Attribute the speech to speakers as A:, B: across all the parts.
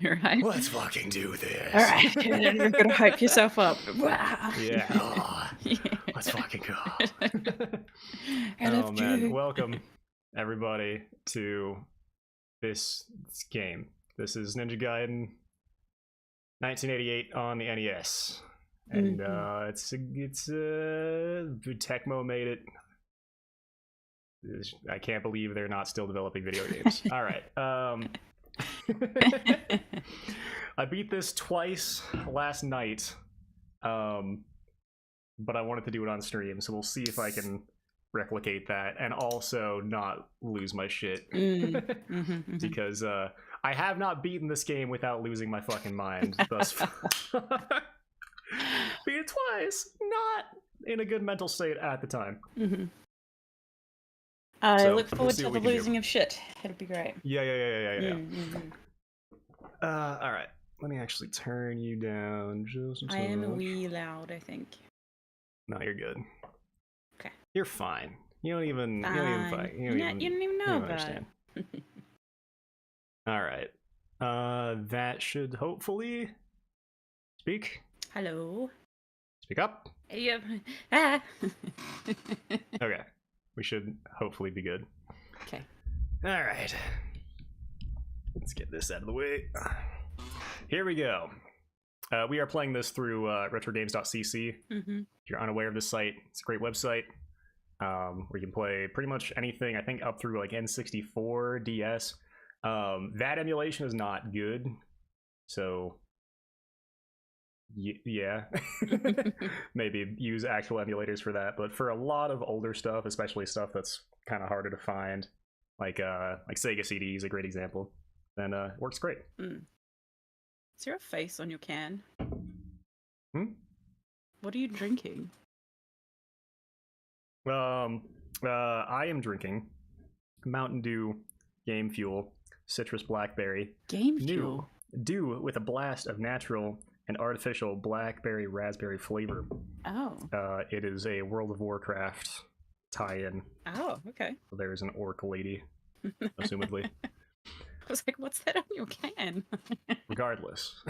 A: Right?
B: Let's fucking do this.
A: All right, you're gonna hype yourself up.
B: Yeah.
A: Yeah.
B: Let's fucking go.
A: LFG.
B: Oh man, welcome everybody to this game. This is Ninja Gaiden 1988 on the NES. And it's Tecmo made it. I can't believe they're not still developing video games. All right. I beat this twice last night, but I wanted to do it on stream, so we'll see if I can replicate that and also not lose my shit. Because I have not beaten this game without losing my fucking mind thus far. Beat it twice, not in a good mental state at the time.
A: I look forward to the losing of shit. It'll be great.
B: Yeah. All right. Let me actually turn you down just a touch.
A: I am a wee loud, I think.
B: No, you're good.
A: Okay.
B: You're fine. You don't even fight. You don't even
A: know about it.
B: All right. That should hopefully speak.
A: Hello.
B: Speak up.
A: Yep.
B: Okay. We should hopefully be good.
A: Okay.
B: All right. Let's get this out of the way. Here we go. We are playing this through retrogames.cc. If you're unaware of this site, it's a great website where you can play pretty much anything, I think up through like N64, DS. That emulation is not good. So, yeah. Maybe use actual emulators for that. But for a lot of older stuff, especially stuff that's kind of harder to find, like Sega CD is a great example, then it works great.
A: Is there a face on your can? What are you drinking?
B: I am drinking Mountain Dew Game Fuel Citrus Blackberry.
A: Game Fuel?
B: Dew with a blast of natural and artificial blackberry raspberry flavor.
A: Oh.
B: It is a World of Warcraft tie-in.
A: Oh, okay.
B: There's an orc lady, assumedly.
A: I was like, what's that on your can?
B: Regardless.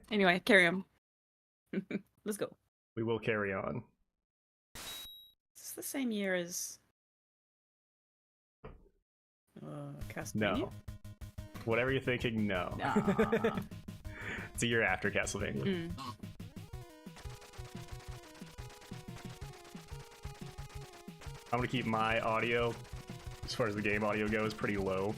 A: Anyway, carry on. Let's go.
B: We will carry on.
A: Is this the same year as Castlevania?
B: No. Whatever you're thinking, no. It's a year after Castlevania. I'm gonna keep my audio, as far as the game audio goes, pretty low.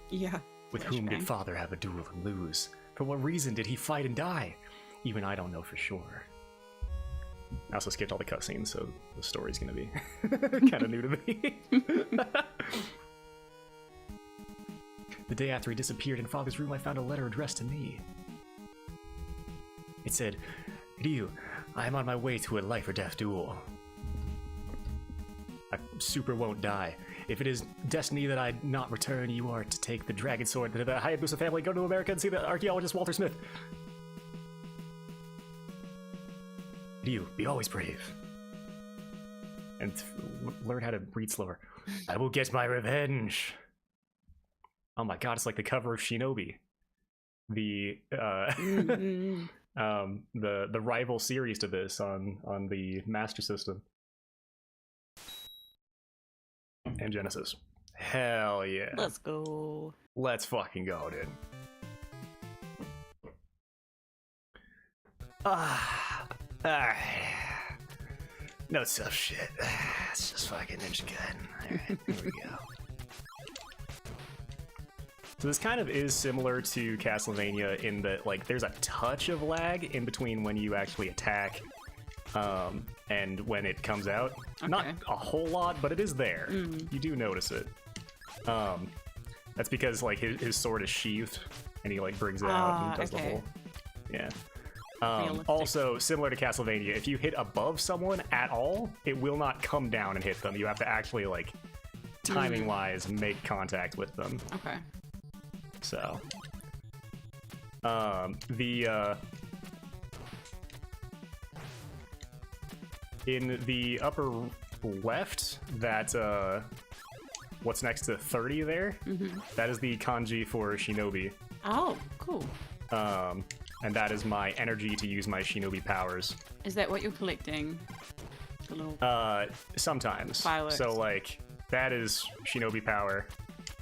A: Yeah.
B: With whom did Father have a duel and lose? For what reason did he fight and die? Even I don't know for sure. I also skipped all the cutscenes, so the story's gonna be kind of new to me. The day after he disappeared in Father's room, I found a letter addressed to me. It said, Ryu, I am on my way to a life or death duel. I super won't die. If it is destiny that I not return, you are to take the dragon sword to the Hayabusa family, go to America and see the archaeologist Walter Smith. Ryu, be always brave. And learn how to read slower. I will get my revenge. Oh my god, it's like the cover of Shinobi. The the rival series to this on the Master System. And Genesis. Hell yeah.
A: Let's go.
B: Let's fucking go, dude. Alright. No tough shit. It's just fucking Ninja Gaiden. Alright, here we go. So this kind of is similar to Castlevania in that, like, there's a touch of lag in between when you actually attack and when it comes out. Okay. Not a whole lot, but it is there. You do notice it. That's because, like, his sword is sheathed, and he, like, brings it out and does the whole... Yeah. Also, similar to Castlevania, if you hit above someone at all, it will not come down and hit them. You have to actually, like, timing-wise, make contact with them.
A: Okay.
B: So, In the upper left, that what's next to 30 there, that is the kanji for shinobi.
A: Oh, cool.
B: And that is my energy to use my shinobi powers.
A: Is that what you're collecting? The little...
B: Sometimes.
A: Fireworks.
B: So, like, that is shinobi power.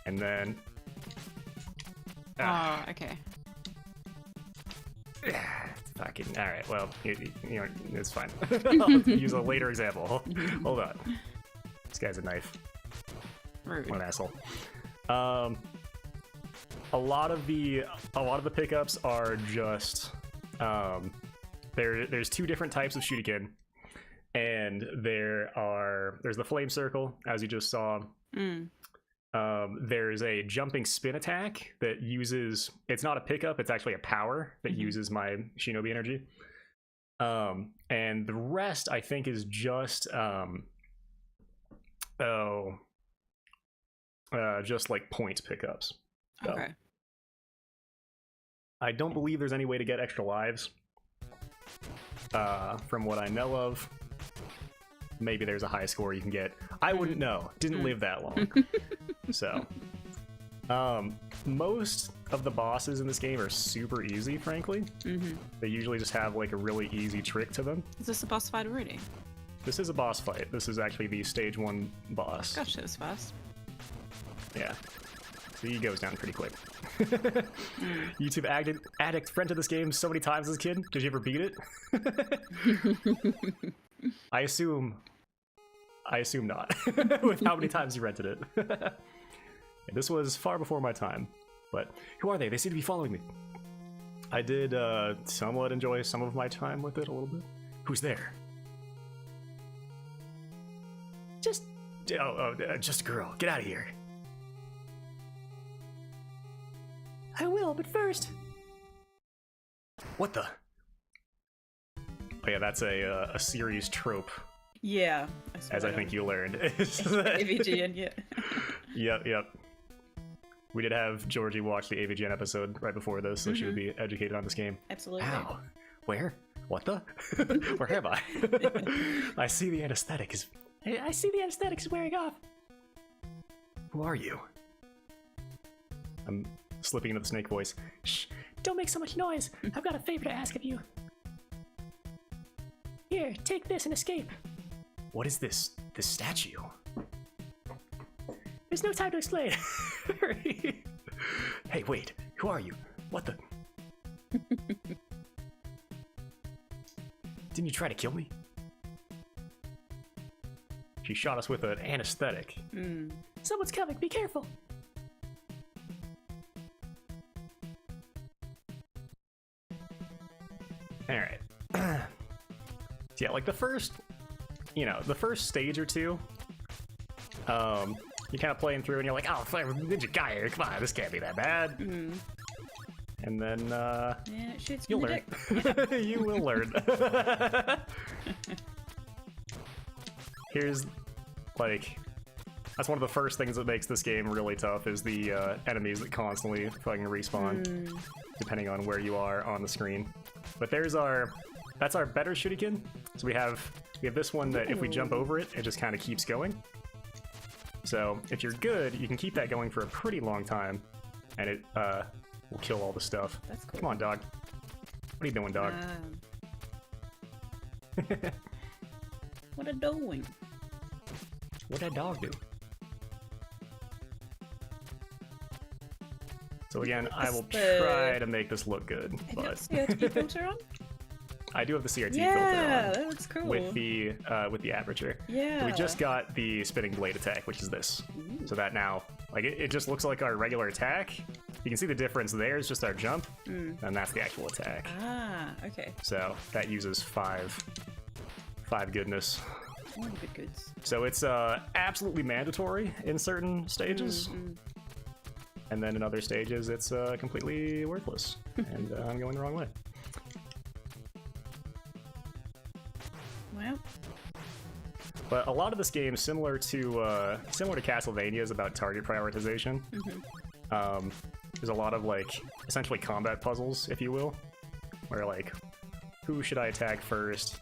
B: And then...
A: Oh, okay.
B: Fucking... Alright, well, you know, it's fine. I'll use a later example. Hold on. This guy's a knife.
A: Rude.
B: What an asshole. A lot of the pickups are just there's two different types of shuriken, and there's the flame circle, as you just saw. There's a jumping spin attack that uses, it's not a pickup, it's actually a power that uses my shinobi energy. And the rest I think is just just like point pickups. So,
A: Okay.
B: I don't believe there's any way to get extra lives. From what I know of. Maybe there's a high score you can get. I wouldn't know. Didn't live that long. So, most of the bosses in this game are super easy, frankly. They usually just have like a really easy trick to them.
A: Is this a boss fight already?
B: This is a boss fight. This is actually the stage 1 boss.
A: Gosh, that was fast.
B: Yeah. So he goes down pretty quick. YouTube addict friend to this game so many times as a kid. Did you ever beat it? I assume not. With how many times you rented it. This was far before my time. But who are they? They seem to be following me. I did somewhat enjoy some of my time with it a little bit. Who's there? Just a girl. Get out of here. I will, but first. What the? Oh yeah, that's a series trope,
A: Yeah.
B: as I think you learned.
A: AVGN, yeah.
B: Yep. We did have Georgie watch the AVGN episode right before this, so she would be educated on this game.
A: Absolutely.
B: How? Where? What the? Where am I? I see the anesthetic is wearing off. Who are you? I'm slipping into the snake voice. Shh! Don't make so much noise. I've got a favor to ask of you. Here, take this and escape. What is this? This statue? There's no time to explain. Hurry. Hey, wait. Who are you? What the? Didn't you try to kill me? She shot us with an anesthetic. Someone's coming. Be careful. All right. Yeah, like the first stage or two, you're kind of playing through and you're like, oh, Ninja Gaiden, come on, this can't be that bad. And then,
A: Yeah, it shoots
B: you'll
A: from
B: learn.
A: the dick.
B: You will learn. Here's, like, that's one of the first things that makes this game really tough is the enemies that constantly fucking respawn, depending on where you are on the screen. But that's our better shuriken. So we have this one that if we jump over it, it just kind of keeps going. So if you're good, you can keep that going for a pretty long time, and it will kill all the stuff.
A: That's cool.
B: Come on, dog. What are you doing, dog?
A: What a doing?
B: What'd that dog do? So again, I will try to make this look good,
A: Have you
B: but
A: got CRT filter on?
B: I do have the CRT
A: Yeah,
B: filter on
A: that looks cool.
B: with the aperture.
A: Yeah.
B: So we just got the spinning blade attack, which is this. So that now, like, it just looks like our regular attack. You can see the difference there is just our jump, and that's the actual attack.
A: Ah, okay.
B: So that uses five goodness.
A: One good goods.
B: So it's absolutely mandatory in certain stages. And then in other stages, it's completely worthless. And I'm going the wrong way.
A: Well,
B: But a lot of this game, similar to Castlevania, is about target prioritization. There's a lot of, like, essentially combat puzzles, if you will, where, like, who should I attack first?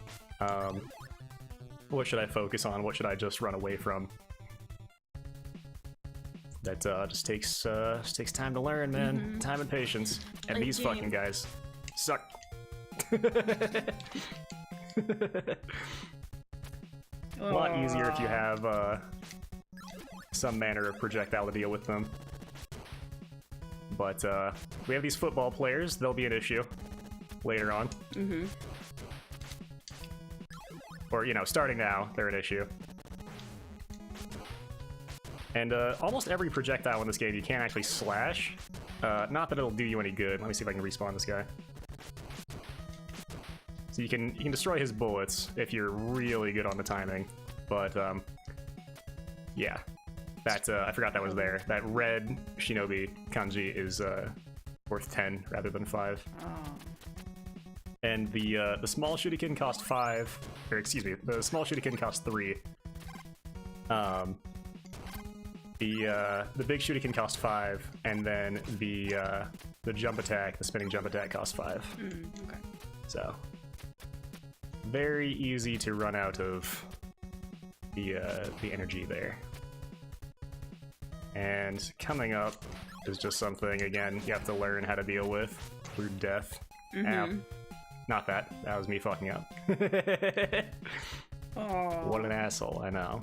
B: what should I focus on? What should I just run away from? That just takes time to learn, man. Time and patience. And
A: Like
B: these
A: games.
B: fucking guys suck. A lot easier if you have some manner of projectile to deal with them. But we have these football players. They'll be an issue later on. Or, you know, starting now, they're an issue. And almost every projectile in this game you can't actually slash. Not that it'll do you any good. Let me see if I can respawn this guy. So you can destroy his bullets if you're really good on the timing. But yeah, that I forgot that was there. That red shinobi kanji is worth 10 rather than 5.
A: Oh.
B: And the small shuriken cost 5, or excuse me, the small shuriken cost 3. The big shuriken cost 5, and then the jump attack, the spinning jump attack, cost 5.
A: Okay.
B: So very easy to run out of the energy there. And coming up is just something, again, you have to learn how to deal with through death. Ow. Not that. That was me fucking up.
A: Oh.
B: What an asshole, I know.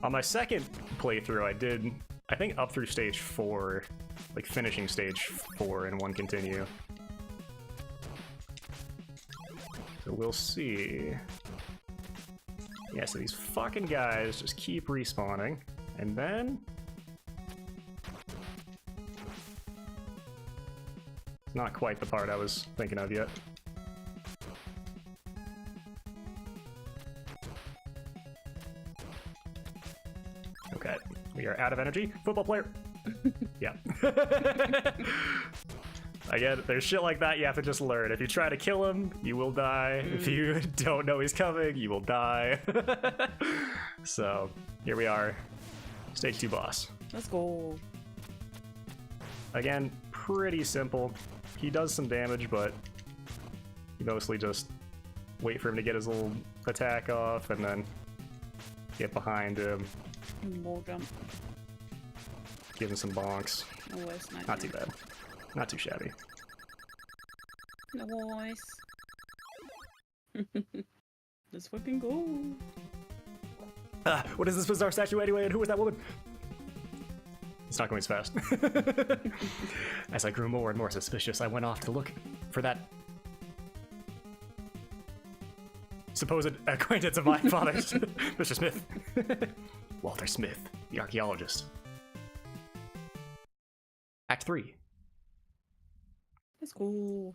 B: On my second playthrough, I did, I think, up through stage 4, like finishing stage 4 in one continue. So we'll see. Yeah, so these fucking guys just keep respawning, and then it's not quite the part I was thinking of yet. Okay, we are out of energy. Football player. Yeah. Again, there's shit like that you have to just learn. If you try to kill him, you will die. If you don't know he's coming, you will die. So, here we are. Stage 2 boss.
A: Let's go.
B: Again, pretty simple. He does some damage, but you mostly just wait for him to get his little attack off and then get behind him.
A: Wall jump.
B: Give him some bonks.
A: Always nice.
B: Not too bad. Not too shabby.
A: Nice. Let's fucking go.
B: What is this bizarre statue anyway, and who is that woman? It's not going as fast. As I grew more and more suspicious, I went off to look for that supposed acquaintance of my father's, Mr. Smith. Walter Smith, the archaeologist. Act 3.
A: Let's go.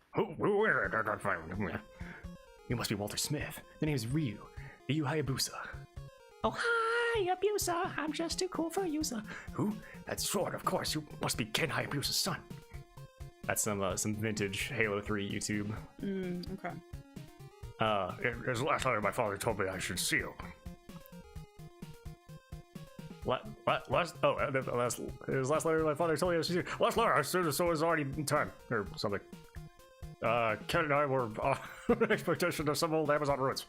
B: You must be Walter Smith. The name's Ryu Hayabusa. Oh, hi, Hayabusa. I'm just too cool for Yusa. Who? That's Sword, of course. You must be Ken Hayabusa's son. That's some vintage Halo 3 YouTube.
A: Okay.
B: His last letter my father told me I should seal. His last letter my father told me I should seal. Last letter, I said so was already in time, or something. Ken and I were in expectation of some old Amazon ruins.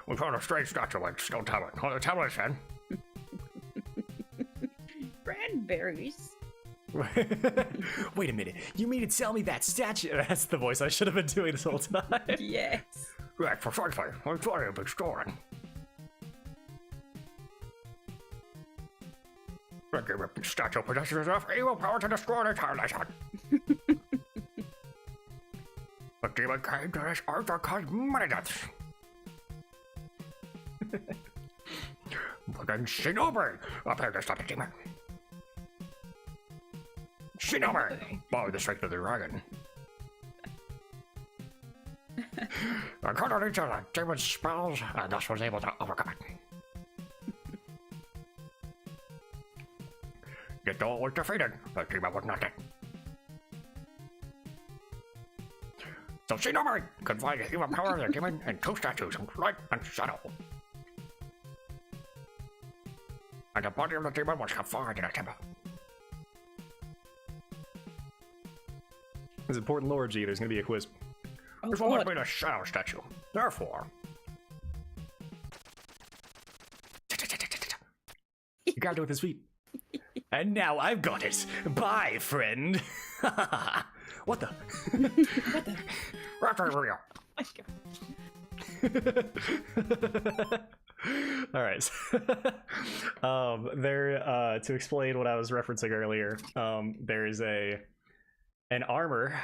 B: We found a strange statue like stone tablet on the tablet, Ken.
A: Cranberries.
B: Wait a minute, you mean to tell me that statue? That's the voice I should have been doing this whole time.
A: Yes.
B: Right, precisely. I'm sorry I've been storing. The statue possesses enough evil power to destroy the entire nation. The demon came to this earth to cause many deaths. But then Shinobi appeared to stop the demon. Shinobi, by the strength of the dragon. I cut on each of the demon's spells and thus was able to overcome it. Yet though it was defeated, the demon was not dead. So Shinobi could find the evil power of the demon in two statues, light and shadow. And the body of the demon was confined in a temple. This is important lore, G. There's gonna be a quiz.
A: Oh,
B: This will
A: God.
B: be the shadow statue. Therefore... You grabbed it with his feet. And now I've got it. Bye, friend. What the?
A: What the?
B: All right. To explain what I was referencing earlier, there is an armor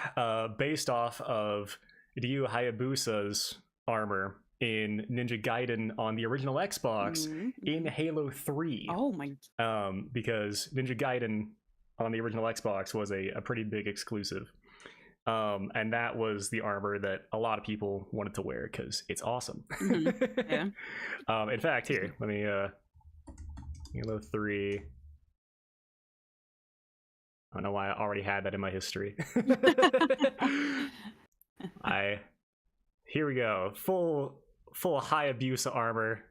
B: based off of Ryu Hayabusa's armor in Ninja Gaiden on the original Xbox in Halo 3.
A: Oh my.
B: Because Ninja Gaiden on the original Xbox was a pretty big exclusive. And that was the armor that a lot of people wanted to wear because it's awesome.
A: Yeah.
B: In fact, here, let me Halo 3. I don't know why I already had that in my history. Here we go. Full Hayabusa armor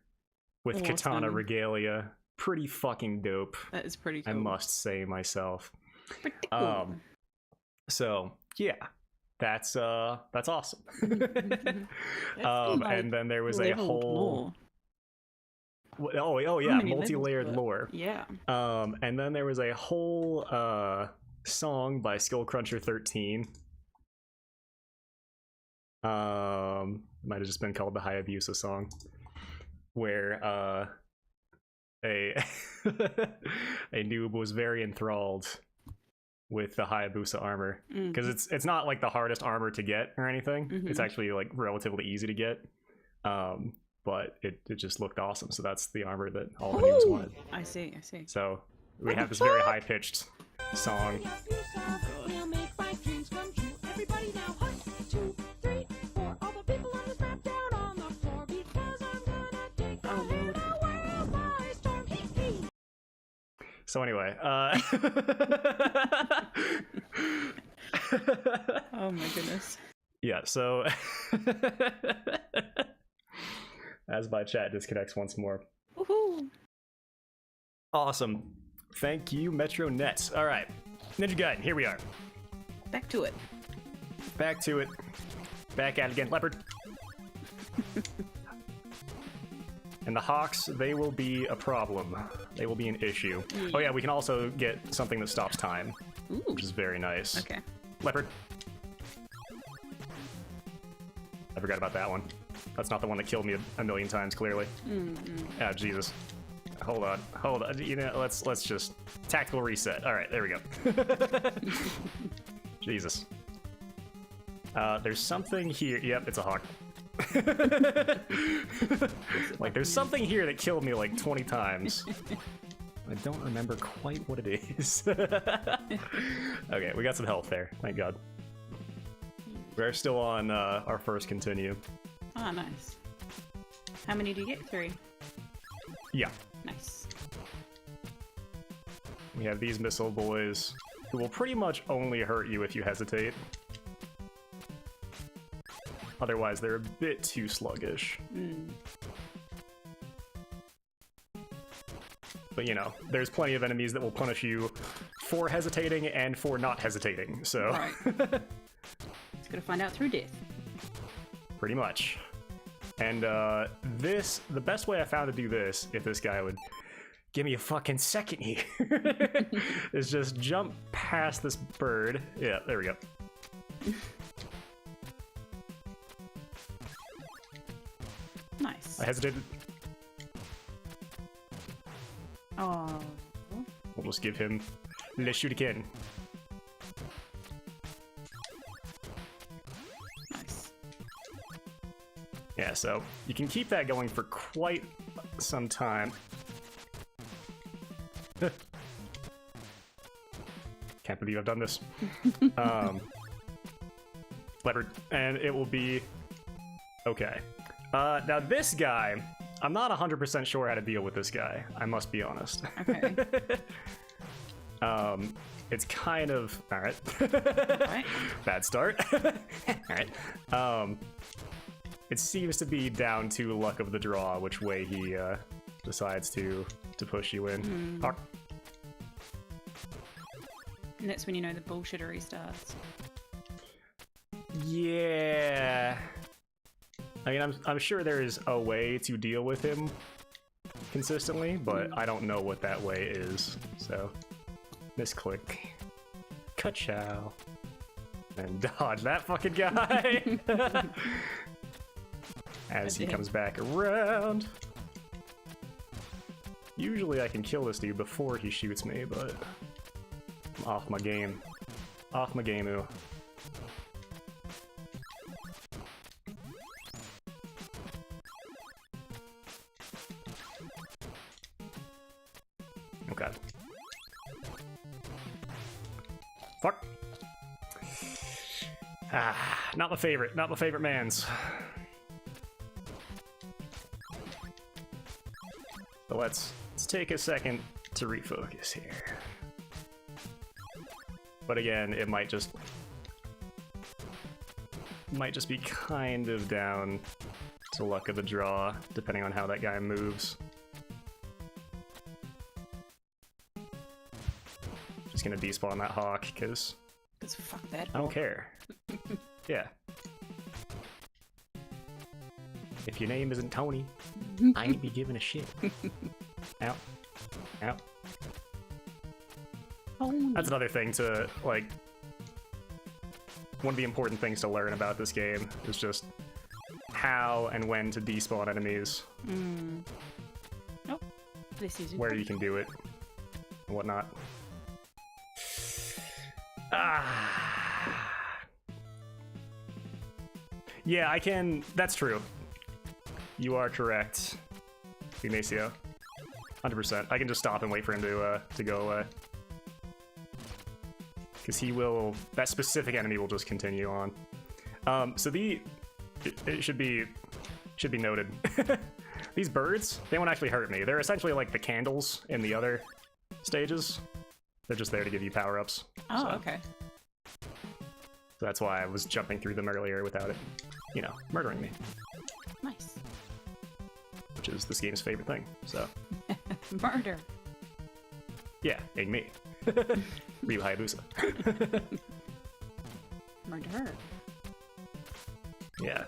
B: with katana regalia. Pretty fucking dope.
A: That is pretty cool.
B: I must say myself.
A: Pretty cool.
B: So yeah, that's awesome.
A: Like
B: and then there was a whole oh yeah, multi-layered lore.
A: Yeah.
B: And then there was a whole song by Skullcruncher 13. Might have just been called the Hayabusa song, where a a noob was very enthralled with the Hayabusa armor because it's not like the hardest armor to get or anything. It's actually like relatively easy to get, but it just looked awesome. So that's the armor that all the noobs wanted.
A: I see.
B: So we have this very high pitched song. So anyway,
A: Oh my goodness.
B: Yeah, so as my chat disconnects once more.
A: Woohoo!
B: Awesome. Thank you, MetroNet. All right, Ninja Gaiden, here we are.
A: Back to it.
B: Back to it. Back at it again, Leopard. And the Hawks, they will be a problem. They will be an issue. Oh yeah, we can also get something that stops time, which is very nice.
A: Okay.
B: Leopard. I forgot about that one. That's not the one that killed me a million times, clearly. Ah, Jesus. Hold on. You know, let's just tactical reset. All right, there we go. Jesus. There's something here. Yep, it's a hawk. Like, there's something here that killed me like 20 times. I don't remember quite what it is. Okay, we got some health there. Thank God. We're still on our first continue.
A: Oh, nice. How many do you get? 3?
B: Yeah.
A: Nice.
B: We have these missile boys who will pretty much only hurt you if you hesitate. Otherwise, they're a bit too sluggish. But, you know, there's plenty of enemies that will punish you for hesitating and for not hesitating, so...
A: Right. It's gonna find out through death.
B: Pretty much. And, the best way I found to do this, if this guy would give me a fucking second here, is just jump past this bird. Yeah, there we go.
A: Nice.
B: I hesitated.
A: Oh.
B: We'll just give him Le Shuriken.
A: Nice.
B: Yeah, so you can keep that going for quite some time. Can't believe I've done this. Leopard, and it will be okay. Now this guy, I'm not 100% sure how to deal with this guy. I must be honest.
A: Okay.
B: It's kind of all right.
A: Right.
B: Bad start. All right. It seems to be down to luck of the draw which way he decides to push you in. Hawk.
A: And that's when you know the bullshittery starts.
B: Yeah. I mean, I'm sure there is a way to deal with him consistently, but I don't know what that way is. So, misclick. Ka-chow. And dodge that fucking guy! As he comes back around. Usually I can kill this dude before he shoots me, but I'm off my game. Off my game-oo. Okay. Fuck. Ah, not my favorite. Not my favorite man's. But let's take a second to refocus here. But again, it might just be kind of down to luck of the draw, depending on how that guy moves. Just gonna despawn that hawk, because
A: fuck that.
B: I don't care. Yeah. If your name isn't Tony, I ain't be giving a shit. Ow. Ow. That's another thing to, like, one of the important things to learn about this game is just how and when to despawn enemies.
A: Oh, this is
B: where you can do it and whatnot. Ah. Yeah, I can. That's true. You are correct, Ignacio. 100%. I can just stop and wait for him to go away. Because he will. That specific enemy will just continue on. So it should be noted. These birds, they won't actually hurt me. They're essentially like the candles in the other stages. They're just there to give you power-ups.
A: Oh,
B: so.
A: Okay.
B: So that's why I was jumping through them earlier without it, you know, murdering me.
A: Nice.
B: Which is this game's favorite thing, so.
A: Murder.
B: Yeah, being me. Ryu Hayabusa.
A: Murder.
B: Yeah.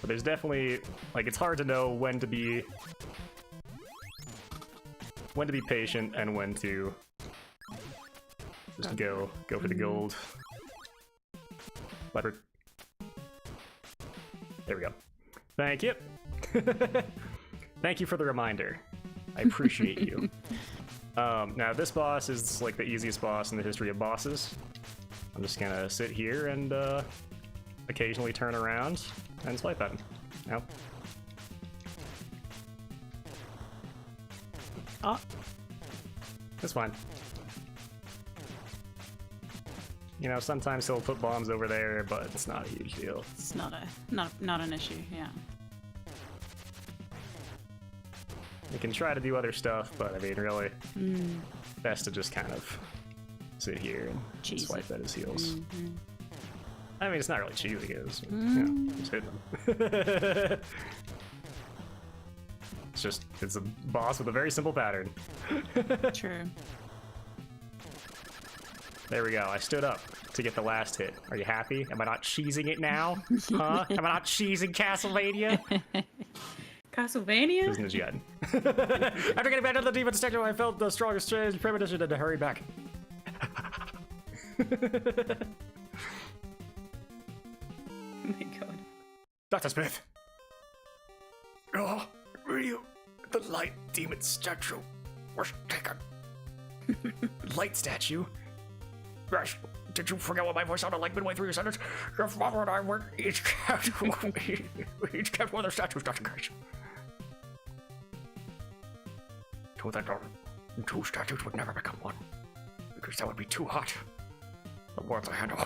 B: But there's definitely, like, it's hard to know when to be patient and when to just go for the gold. Leopard. There we go. Thank you. Thank you for the reminder. I appreciate you. Now this boss is like the easiest boss in the history of bosses. I'm just gonna sit here and occasionally turn around and swipe at him. No. Ah. That's fine. You know, sometimes he'll put bombs over there, but it's not a huge deal.
A: It's not an issue, yeah.
B: You can try to do other stuff, but I mean, really, best to just kind of sit here and swipe at his heels. I mean, it's not really cheesy, it's you know, just hitting him. It's a boss with a very simple pattern.
A: True.
B: There we go. I stood up to get the last hit. Are you happy? Am I not cheesing it now? Huh? Am I not cheesing Castlevania?
A: Castlevania?
B: This isn't Gaiden. After getting back to the demon statue, I felt the strongest premonition to hurry back.
A: Oh my god.
B: Dr. Smith! Oh, you? The light demon statue was taken. Light statue? Gosh, did you forget what my voice sounded like midway through your sentence? Your father and I were each kept one of the statues, Dr. Cage. To that two statues would never become one, because that would be too hot. The warmth I handle.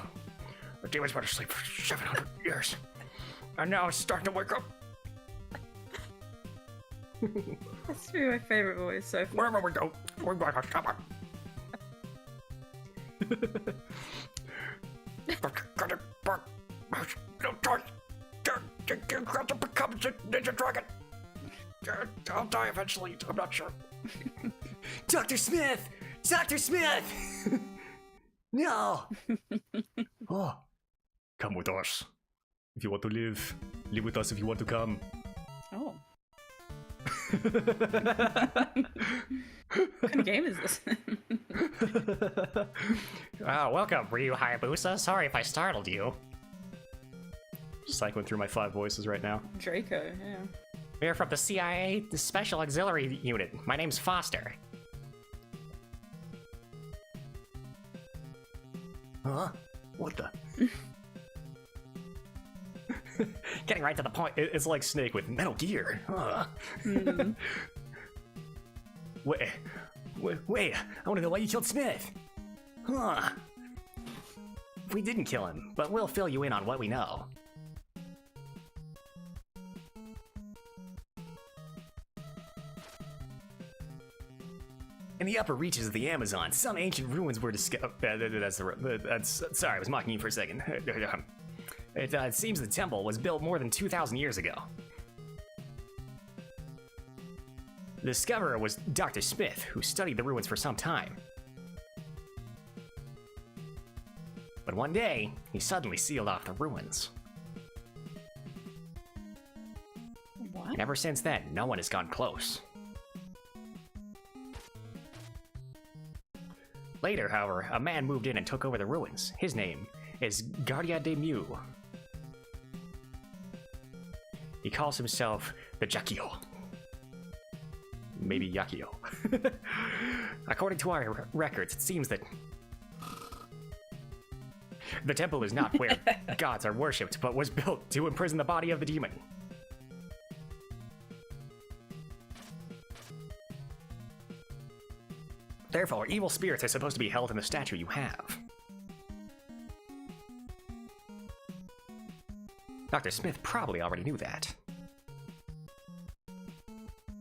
B: The demon's been asleep for 700 years, and now it's starting to wake up.
A: That's been my favorite voice so far.
B: Wherever we go, we're going to stop it. Become Ninja Dragon. I'll die eventually. I'm not sure. Dr. Smith! Dr. Smith! No! Oh, come with us. If you want to live, live with us if you want to come.
A: Oh. What kind of game is this?
C: Welcome, Ryu Hayabusa. Sorry if I startled you.
B: Cycling through my 5 voices right now.
A: Draco, yeah.
C: We're from the CIA, the Special Auxiliary Unit. My name's Foster.
B: Huh? What the?
C: Getting right to the point.
B: It's like Snake with Metal Gear. Huh? Wait, I want to know why you killed Smith.
C: Huh. We didn't kill him, but we'll fill you in on what we know.
B: In the upper reaches of the Amazon, some ancient ruins were discovered. Sorry, I was mocking you for a second. It seems the temple was built more than 2,000 years ago. The discoverer was Dr. Smith, who studied the ruins for some time. But one day, he suddenly sealed off the ruins.
A: What?
C: And ever since then, no one has gone close.
B: Later, however, a man moved in and took over the ruins. His name is Gardia de Mew. He calls himself the Jakio. Maybe Yakio.
C: According to our records, it seems that
B: the temple is not where gods are worshipped, but was built to imprison the body of the demon. Therefore, evil spirits are supposed to be held in the statue you have. Dr. Smith probably already knew that.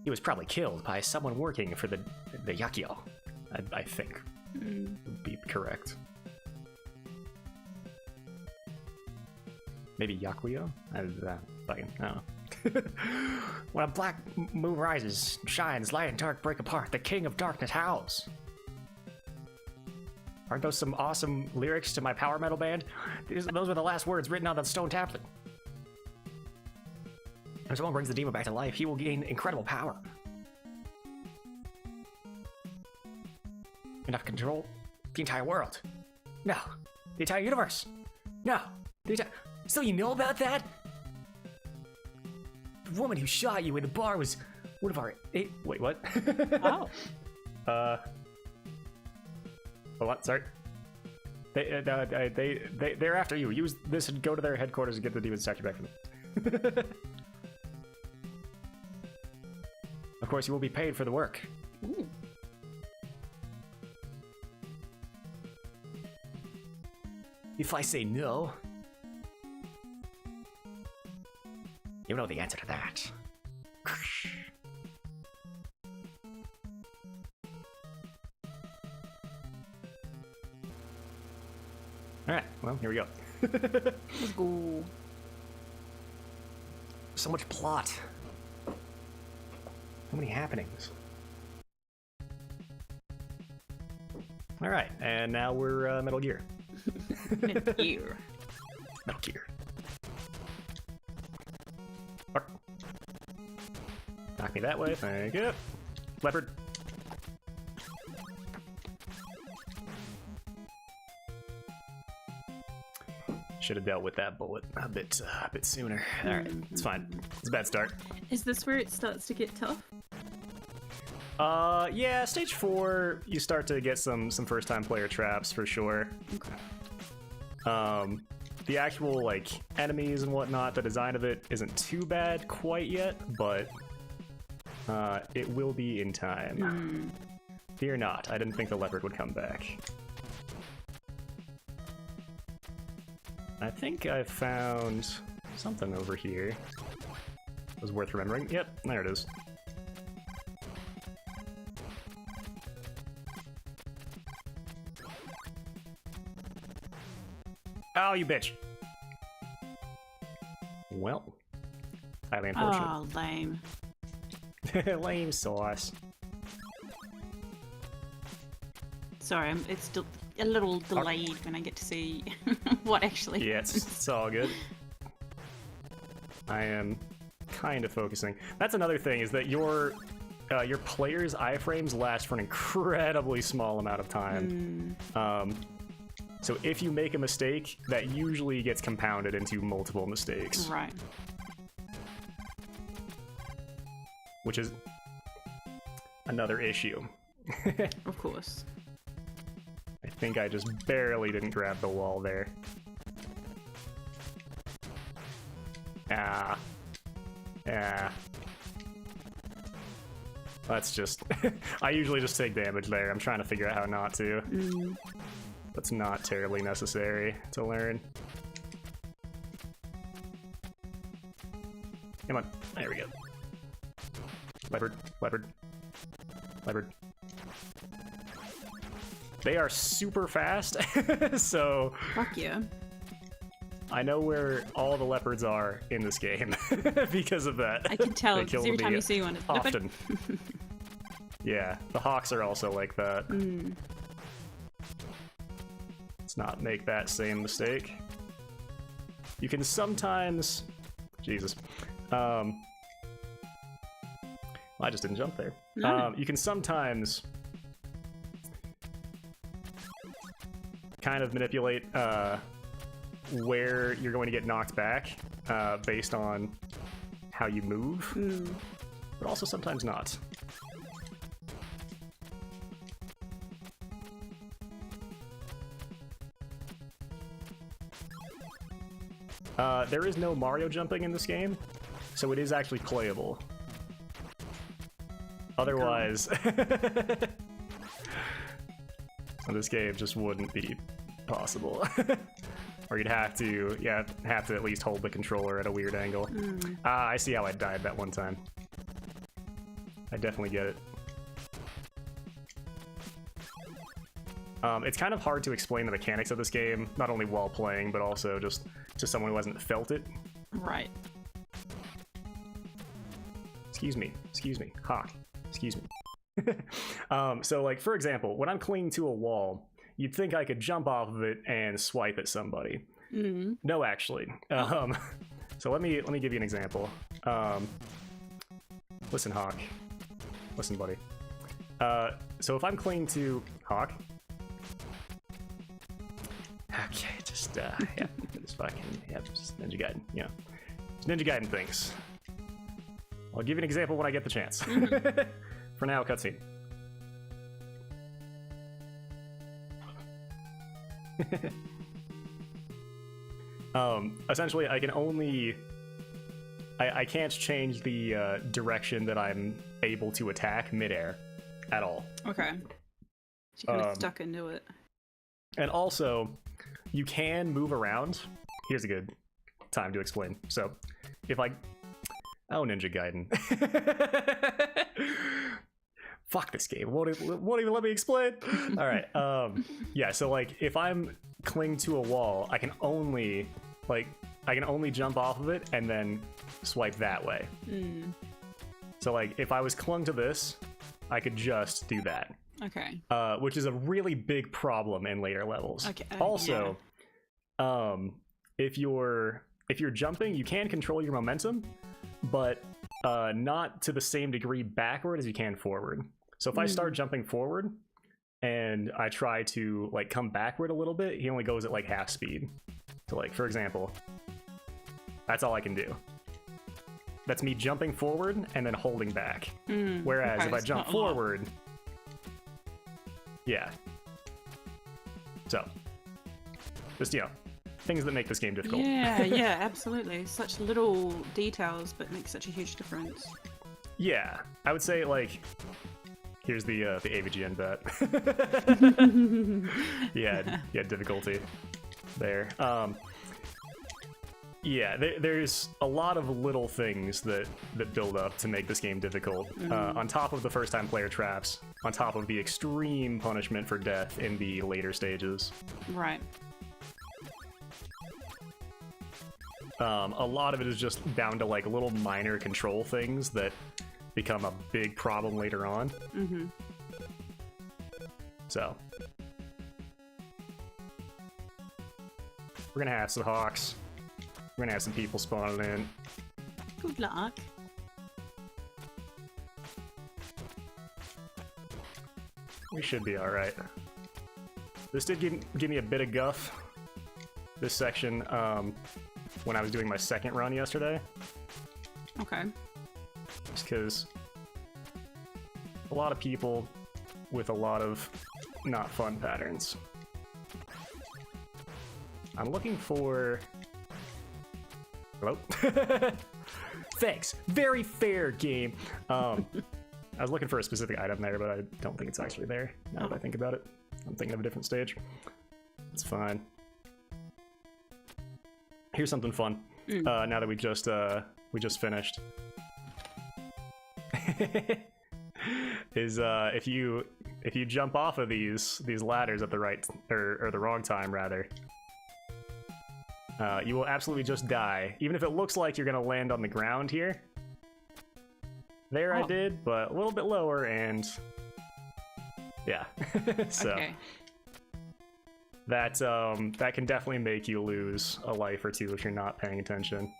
B: He was probably killed by someone working for the Yakio, I think. Would be correct. Maybe Yakuyo? I don't know.
C: when a black moon rises, shines, light and dark break apart, the king of darkness howls.
B: Aren't those some awesome lyrics to my power metal band? Those were the last words written on that stone tablet. If someone brings the demon back to life, he will gain incredible power.
C: Enough to control the entire world. No, the entire universe. No, the entire...
B: So you know about that? The woman who shot you in the bar was one of our... Wait, what?
A: Oh.
B: What? Sorry. They're after you. Use this and go to their headquarters and get the demon statue back from them. Of course, you will be paid for the work.
A: Ooh.
B: If I say no,
C: you know the answer to that.
B: Alright, well, here we go.
A: Let's go.
B: So much plot. So many happenings. Alright, and now we're Metal Gear.
A: Metal Gear.
B: Metal Gear. Bark. Knock me that way, thank you. Leopard. Should have dealt with that bullet a bit sooner. All right, it's fine. It's a bad start.
A: Is this where it starts to get tough?
B: Yeah, stage 4, you start to get some first-time player traps for sure.
A: Okay.
B: The actual like enemies and whatnot, the design of it isn't too bad quite yet, but it will be in time. Fear not. I didn't think the leopard would come back. I think I found something over here. It was worth remembering. Yep, there it is. Oh, you bitch. Well, highly unfortunate.
A: Oh, lame.
B: Lame sauce.
A: Sorry, it's still a little delayed when I get to see what actually
B: Yeah, it's all good. I am kind of focusing. That's another thing, is that your player's iframes last for an incredibly small amount of time. So if you make a mistake, that usually gets compounded into multiple mistakes.
A: Right.
B: Which is another issue.
A: Of course.
B: I think I just barely didn't grab the wall there. Ah. Yeah. That's just... I usually just take damage there. I'm trying to figure out how not to. That's not terribly necessary to learn. Come on. There we go. Leopard. Leopard. Leopard. They are super fast, so...
A: Fuck yeah.
B: I know where all the leopards are in this game because of that.
A: I can tell,
B: They
A: because
B: kill
A: every
B: me
A: time you see one, it's
B: often. Yeah, the hawks are also like that. Let's not make that same mistake. You can sometimes... Jesus. Well, I just didn't jump there.
A: No.
B: You can sometimes kind of manipulate where you're going to get knocked back based on how you move, but also sometimes not. There is no Mario jumping in this game, so it is actually playable. Otherwise, this game just wouldn't be possible. Or you'd have to, have to at least hold the controller at a weird angle. I see how I died that one time. I definitely get it. It's kind of hard to explain the mechanics of this game, not only while playing, but also just to someone who hasn't felt it.
A: Right.
B: Excuse me, Hawk, excuse me. So like, for example, when I'm clinging to a wall, you'd think I could jump off of it and swipe at somebody. No, actually. So let me give you an example. Listen, Hawk. Listen, buddy. So if I'm clinging to Hawk. Okay, just yeah, just fucking just Ninja Gaiden. You know, it's Ninja Gaiden things. I'll give you an example when I get the chance. For now, cutscene. Essentially, I can only... I can't change the direction that I'm able to attack midair at all.
A: Okay. So you're kind of stuck into it.
B: And also, you can move around. Here's a good time to explain. So, if I... Oh, Ninja Gaiden. Fuck this game. Won't even let me explain. All right. Yeah. So like, if I'm clinging to a wall, I can only jump off of it and then swipe that way. So like, if I was clung to this, I could just do that.
A: Okay.
B: Which is a really big problem in later levels.
A: Okay.
B: Also, if you're jumping, you can control your momentum, but not to the same degree backward as you can forward. So if I start jumping forward and I try to like come backward a little bit, he only goes at like half speed. So like, for example, that's all I can do. That's me jumping forward and then holding back. Whereas if I jump forward, yeah. So, just, you know, things that make this game difficult.
A: Yeah, yeah, absolutely. Such little details, but make such a huge difference.
B: Yeah, I would say, like, here's the AVGN bet. yeah, difficulty there. Yeah, there's a lot of little things that build up to make this game difficult. On top of the first-time player traps, on top of the extreme punishment for death in the later stages.
A: Right.
B: A lot of it is just down to like little minor control things that become a big problem later on. So we're gonna have some hawks. We're gonna have some people spawning in.
A: Good luck.
B: We should be alright. This did give me a bit of guff, this section, when I was doing my second run yesterday.
A: Okay.
B: Just because a lot of people with a lot of not fun patterns. I'm looking for... Hello? Thanks. Very fair, game. I was looking for a specific item there, but I don't think it's actually there, now that I think about it. I'm thinking of a different stage. It's fine. Here's something fun. Now that we just finished. Is if you jump off of these ladders at the right or the wrong time rather, you will absolutely just die. Even if it looks like you're gonna land on the ground here. There I did, but a little bit lower and yeah. So
A: Okay.
B: that can definitely make you lose a life or two if you're not paying attention.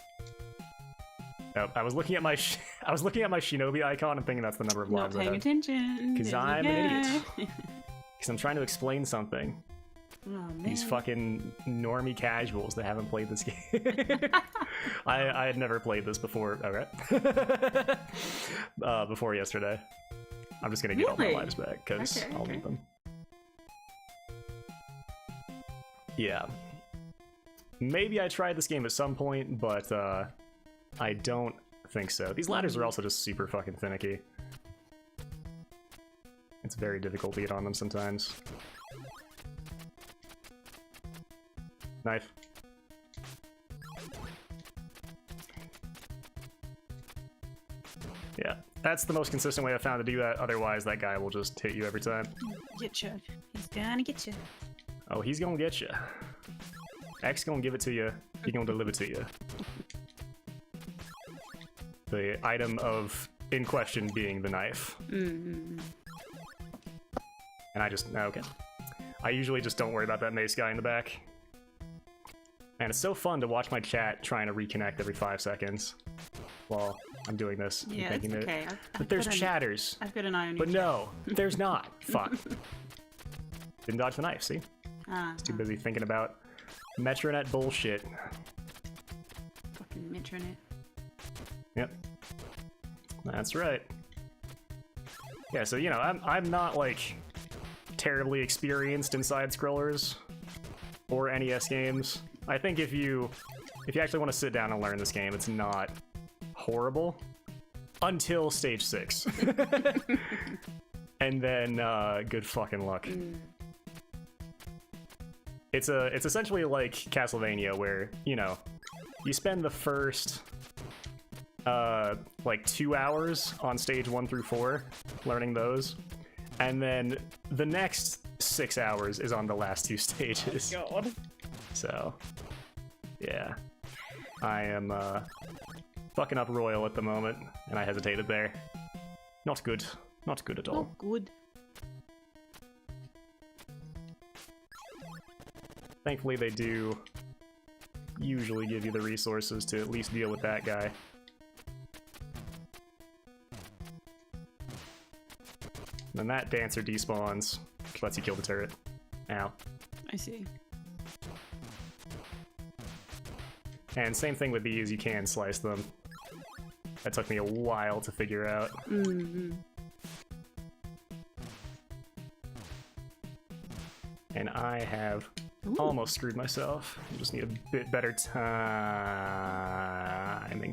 B: I was looking at my shinobi icon and thinking that's the number of
A: Not
B: lives I
A: paying
B: have.
A: attention.
B: Because
A: There you
B: I'm an idiot.
A: go.
B: Because I'm trying to explain something.
A: Oh, man.
B: These fucking normie casuals that haven't played this game. I had never played this before. Okay. Before yesterday. I'm just gonna get all my
A: Really?
B: lives back because
A: Okay,
B: I'll
A: okay.
B: need them. Yeah. Maybe I tried this game at some point, but I don't think so. These ladders are also just super fucking finicky. It's very difficult to get on them sometimes. Knife. Yeah, that's the most consistent way I've found to do that. Otherwise, that guy will just hit you every time.
A: Get you. He's gonna get you.
B: Oh, he's gonna get you. X gonna give it to you. He gonna deliver to you. The item in question being the knife.
A: Mm-hmm.
B: And okay. I usually just don't worry about that mace guy in the back. And it's so fun to watch my chat trying to reconnect every 5 seconds while I'm doing this. and
A: Yeah, it's
B: thinking that-
A: okay.
B: But there's chatters.
A: I've got an eye on you.
B: But no, there's not. Fuck. Didn't dodge the knife, see?
A: Ah,
B: Too busy thinking about Metronet bullshit.
A: fucking Metronet.
B: Yep. That's right. Yeah, so, you know, I'm not, like, terribly experienced in side-scrollers or NES games. I think if you actually want to sit down and learn this game, it's not horrible until stage 6. And then, good fucking luck. It's essentially like Castlevania, where, you know, you spend the first like 2 hours on stage 1 through 4 learning those, and then the next 6 hours is on the last 2 stages.
A: God.
B: So yeah, I am fucking up Royal at the moment, and I hesitated there. Not good at all.
A: Not good.
B: Thankfully, they do usually give you the resources to at least deal with that guy. And then that dancer despawns, which lets you kill the turret. Ow.
A: I see.
B: And same thing with these, you can slice them. That took me a while to figure out.
A: Mm-hmm.
B: And I have
A: Ooh.
B: almost screwed myself. I just need a bit better timing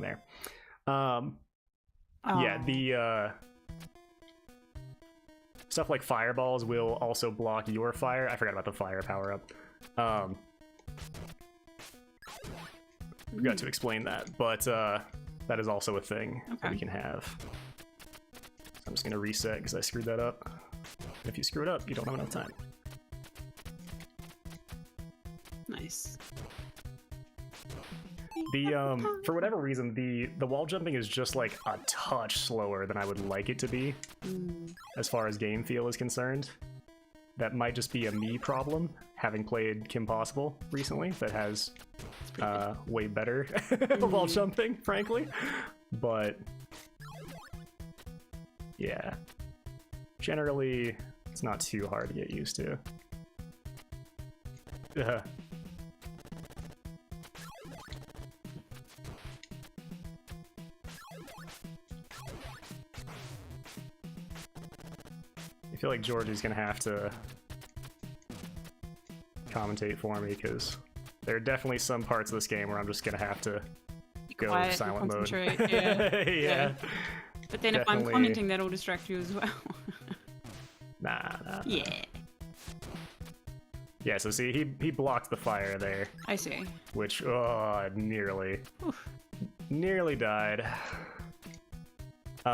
B: there. Yeah, the stuff like fireballs will also block your fire. I forgot about the fire power-up. Forgot to explain that, but that is also a thing that we can have. I'm just gonna reset because I screwed that up. If you screw it up, you don't have enough time.
A: Nice.
B: The for whatever reason, the wall jumping is just like a touch slower than I would like it to be, as far as game feel is concerned. That might just be a me problem, having played Kim Possible recently, that has way better wall jumping, frankly. but yeah, generally it's not too hard to get used to. I feel like Georgie's gonna have to commentate for me, because there are definitely some parts of this game where I'm just gonna have to go
A: Quiet and
B: silent mode.
A: concentrate, yeah.
B: Yeah.
A: But then if
B: Definitely.
A: I'm commenting, that'll distract you as well.
B: Nah.
A: Yeah,
B: Yeah, so see, he blocked the fire there,
A: I see.
B: which, nearly
A: Oof.
B: died.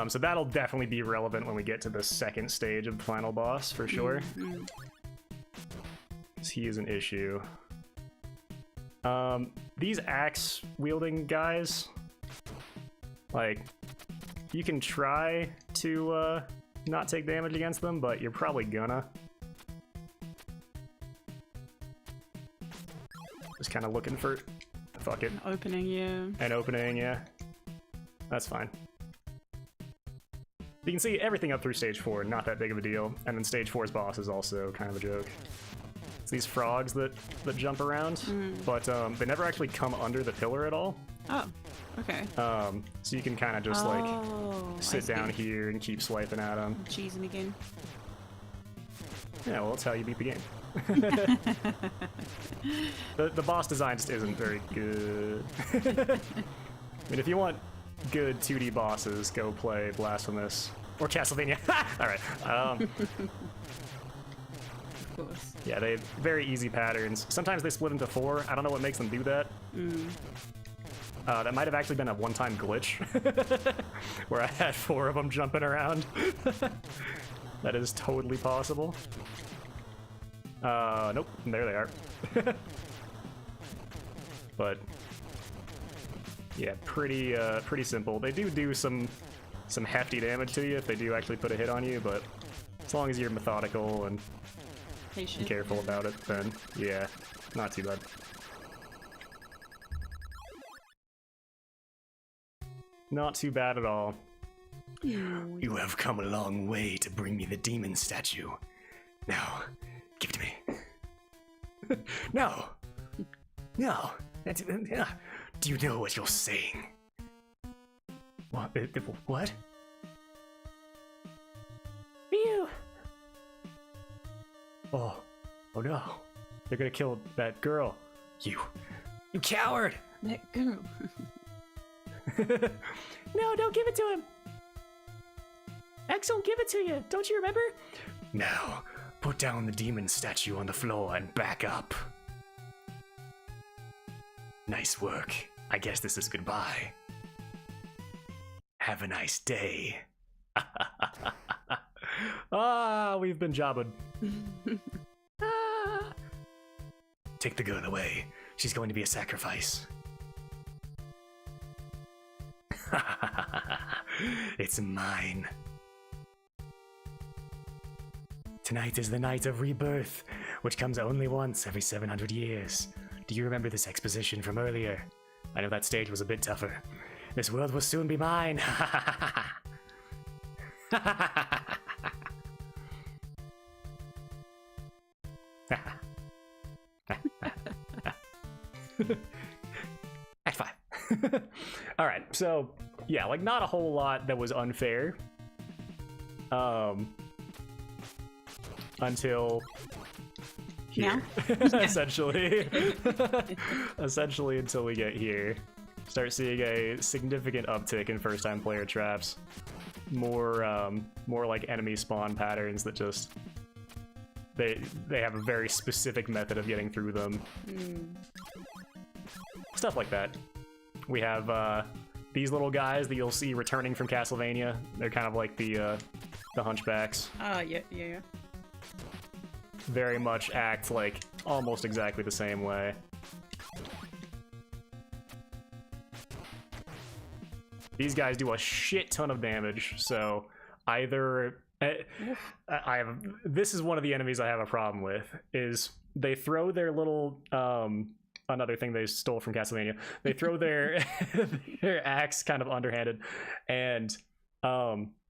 B: So that'll definitely be relevant when we get to the second stage of the final boss, for sure.
A: Mm.
B: 'Cause he is an issue. These axe-wielding guys, like, you can try to, not take damage against them, but you're probably gonna. Just kind of looking for, fuck it,
A: Opening, yeah.
B: an opening, yeah. That's fine. You can see everything up through stage 4, not that big of a deal. And then stage 4's boss is also kind of a joke. It's these frogs that jump around, but they never actually come under the pillar at all.
A: Oh, okay.
B: So you can kind of just like sit down
A: here.
B: here and keep swiping at them.
A: Cheesing again.
B: Yeah, well, that's how you beat the game. The boss design just isn't very good. I mean, if you want good 2D bosses, go play Blasphemous or Castlevania. All right.
A: Of course.
B: Yeah, they have very easy patterns. Sometimes they split into 4. I don't know what makes them do that. That might have actually been a one-time glitch where I had 4 of them jumping around. That is totally possible. Nope, there they are. But yeah, pretty simple. They do some hefty damage to you if they do actually put a hit on you, but as long as you're methodical and
A: Patient.
B: careful about it, then yeah, not too bad. Not too bad at all. You have come a long way to bring me the demon statue. Now, give it to me. No! No! Do you know what you're saying? What? What? Mew! Oh no. They're gonna kill that girl. You coward!
A: That girl.
B: No, don't give it to him! X will give it to you, don't you remember? Now, put down the demon statue on the floor and back up. Nice work. I guess this is goodbye. Have a nice day. We've been jobbed. Take the girl away. She's going to be a sacrifice. It's mine. Tonight is the night of rebirth, which comes only once every 700 years. Do you remember this exposition from earlier? I know that stage was a bit tougher. This world will soon be mine. Act 5. All right, so yeah, like not a whole lot that was unfair. Until here, essentially. Essentially until we get here. Start seeing a significant uptick in first-time player traps. More like enemy spawn patterns that just they have a very specific method of getting through them. Stuff like that. We have these little guys that you'll see returning from Castlevania. They're kind of like the hunchbacks.
A: Yeah.
B: Very much act like almost exactly the same way. These guys do a shit ton of damage, so either this is one of the enemies I have a problem with, is they throw their little another thing they stole from Castlevania. They throw their their axe kind of underhanded, and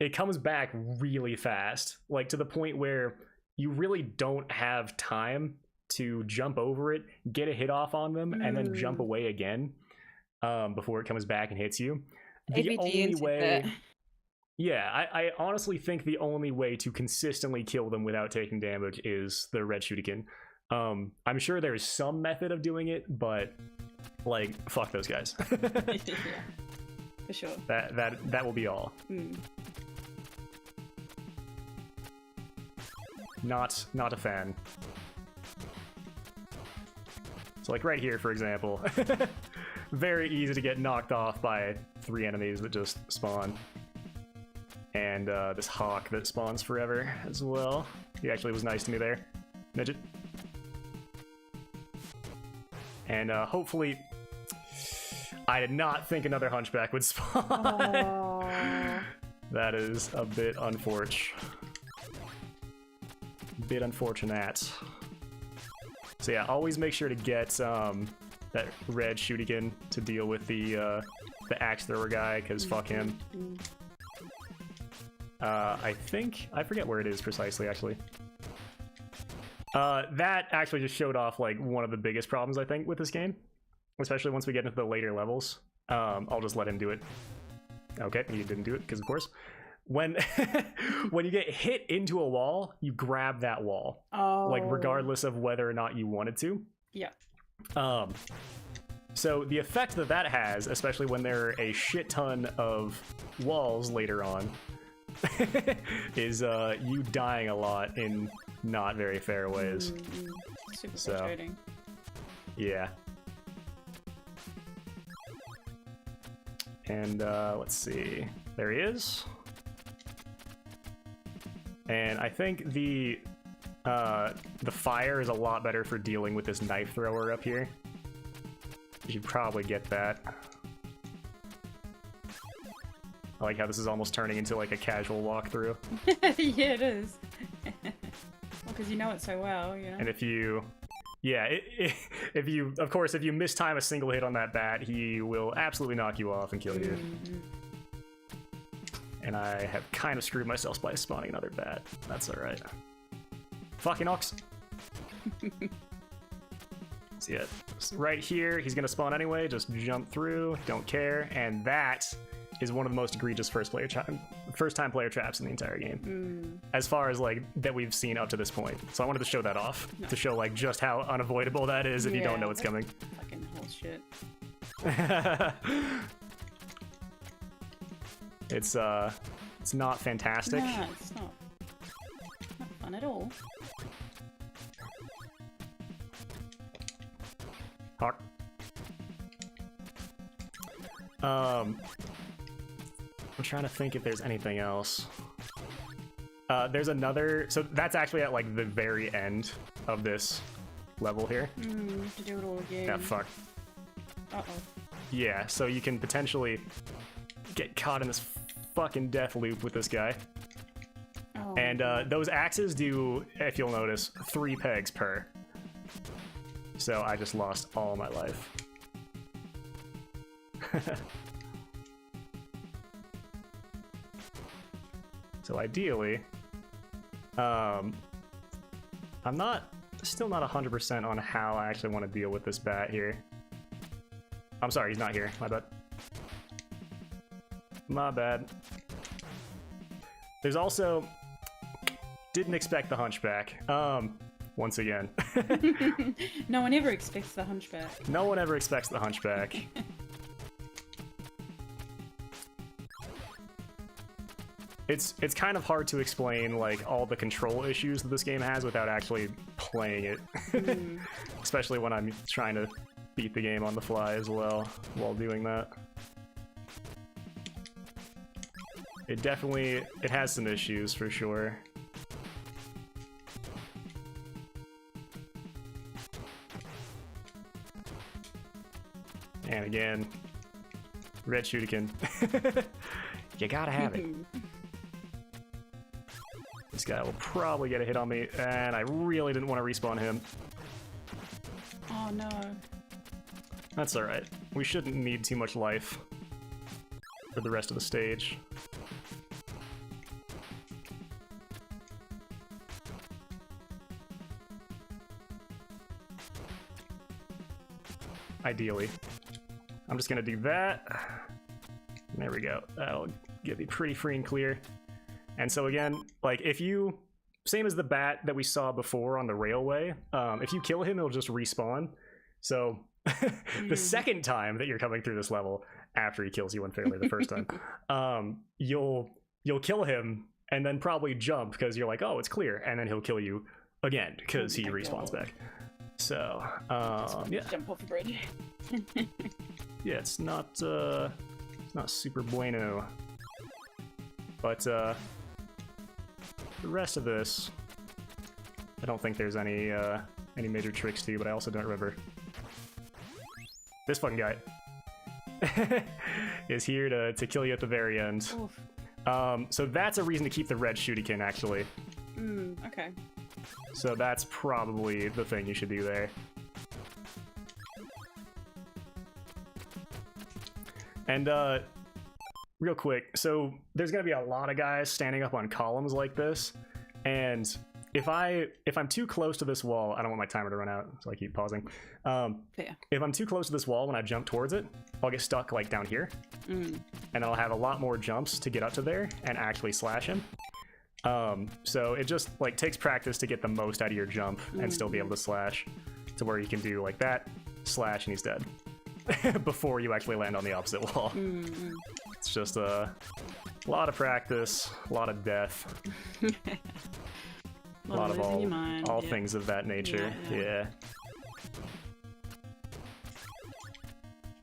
B: it comes back really fast, like to the point where you really don't have time to jump over it, get a hit off on them, and then jump away again before it comes back and hits you. The only way, yeah, I honestly think the only way to consistently kill them without taking damage is the red shuriken. I'm sure there's some method of doing it, but like, fuck those guys.
A: Yeah, for sure.
B: That will be all. Not a fan. So like right here, for example, very easy to get knocked off by 3 enemies that just spawn. And this hawk that spawns forever as well. He actually was nice to me there, midget. And hopefully, I did not think another hunchback would spawn. That is a bit unfortunate. So yeah, always make sure to get that red shuriken to deal with the axe thrower guy, because fuck him. I forget where it is precisely, actually. That actually just showed off like one of the biggest problems I think with this game, especially once we get into the later levels. I'll just let him do it. Okay, he didn't do it because of course. When when you get hit into a wall, you grab that wall. Like regardless of whether or not you wanted to.
A: Yeah.
B: So the effect that has, especially when there are a shit ton of walls later on, is you dying a lot in not very fair ways.
A: Super frustrating.
B: Yeah. And let's see. There he is. And I think the fire is a lot better for dealing with this knife thrower up here. You should probably get that. I like how this is almost turning into like a casual walkthrough.
A: Yeah, it is. Because you know it so well, you know.
B: And if you, yeah, if you, of course, if you mistime a single hit on that bat, he will absolutely knock you off and kill you. And I have kind of screwed myself by spawning another bat. That's all right. Fucking ox. See it right here. He's gonna spawn anyway. Just jump through. Don't care. And that is one of the most egregious first-time player traps in the entire game, as far as like that we've seen up to this point. So I wanted to show that off, to show like just how unavoidable that is if you don't know what's coming.
A: Fucking bullshit.
B: It's not fantastic.
A: No, it's not. Not fun at all.
B: Hawk. I'm trying to think if there's anything else. There's another, so that's actually at like the very end of this level here.
A: To do it all again.
B: Yeah, fuck.
A: Uh-oh.
B: Yeah, so you can potentially get caught in this fucking death loop with this guy.
A: Oh,
B: and those axes do, if you'll notice, 3 pegs per. So I just lost all my life. So ideally, I'm still not 100% on how I actually want to deal with this bat here. I'm sorry, he's not here. My bad. My bad. There's also, didn't expect the hunchback. Once again.
A: No one ever expects the hunchback.
B: No one ever expects the hunchback. It's kind of hard to explain like all the control issues that this game has without actually playing it. Especially when I'm trying to beat the game on the fly as well while doing that. It has some issues for sure. And again, red shuriken. You gotta have it. This guy will probably get a hit on me, and I really didn't want to respawn him.
A: Oh no.
B: That's alright. We shouldn't need too much life for the rest of the stage. Ideally. I'm just gonna do that. There we go. That'll get me pretty free and clear. And so again, like if you, same as the bat that we saw before on the railway, if you kill him, he'll just respawn. So the second time that you're coming through this level, after he kills you unfairly the first time, you'll kill him and then probably jump because you're like, oh, it's clear, and then he'll kill you again because he respawns back. So yeah,
A: Jump off the bridge.
B: yeah, it's not super bueno, but the rest of this, I don't think there's any major tricks to, but I also don't remember. This fucking guy is here to kill you at the very end. So that's a reason to keep the red shuriken, actually.
A: Okay.
B: So that's probably the thing you should do there. And real quick, so there's gonna be a lot of guys standing up on columns like this, and if I'm too close to this wall, I don't want my timer to run out, so I keep pausing. If I'm too close to this wall when I jump towards it, I'll get stuck like down here, and I'll have a lot more jumps to get up to there and actually slash him. So it just like takes practice to get the most out of your jump and still be able to slash to where you can do like that, slash, and he's dead before you actually land on the opposite wall. It's just a lot of practice, a lot of death. A lot of all things of that nature. Yeah.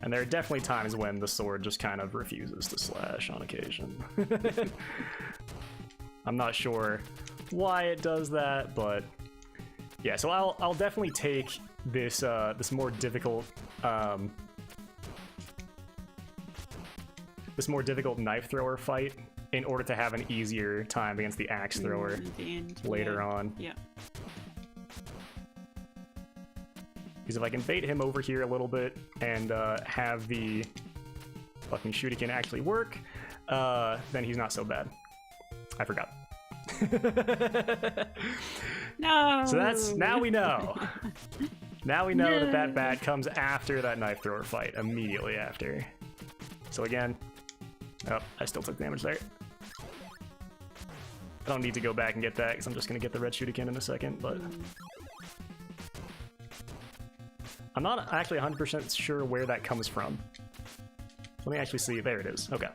B: And there are definitely times when the sword just kind of refuses to slash on occasion. I'm not sure why it does that, but yeah. So I'll definitely take this this more difficult knife thrower fight in order to have an easier time against the axe thrower
A: at the end,
B: later on.
A: Yeah.
B: Because if I can bait him over here a little bit and have the fucking shuriken actually work, then he's not so bad. I forgot.
A: No.
B: So that's, now we know. Now we know that bat comes after that knife thrower fight, immediately after. So again, oh, I still took damage there. I don't need to go back and get that because I'm just going to get the red shuriken in a second, but I'm not actually 100% sure where that comes from. Let me actually see. There it is. Okay.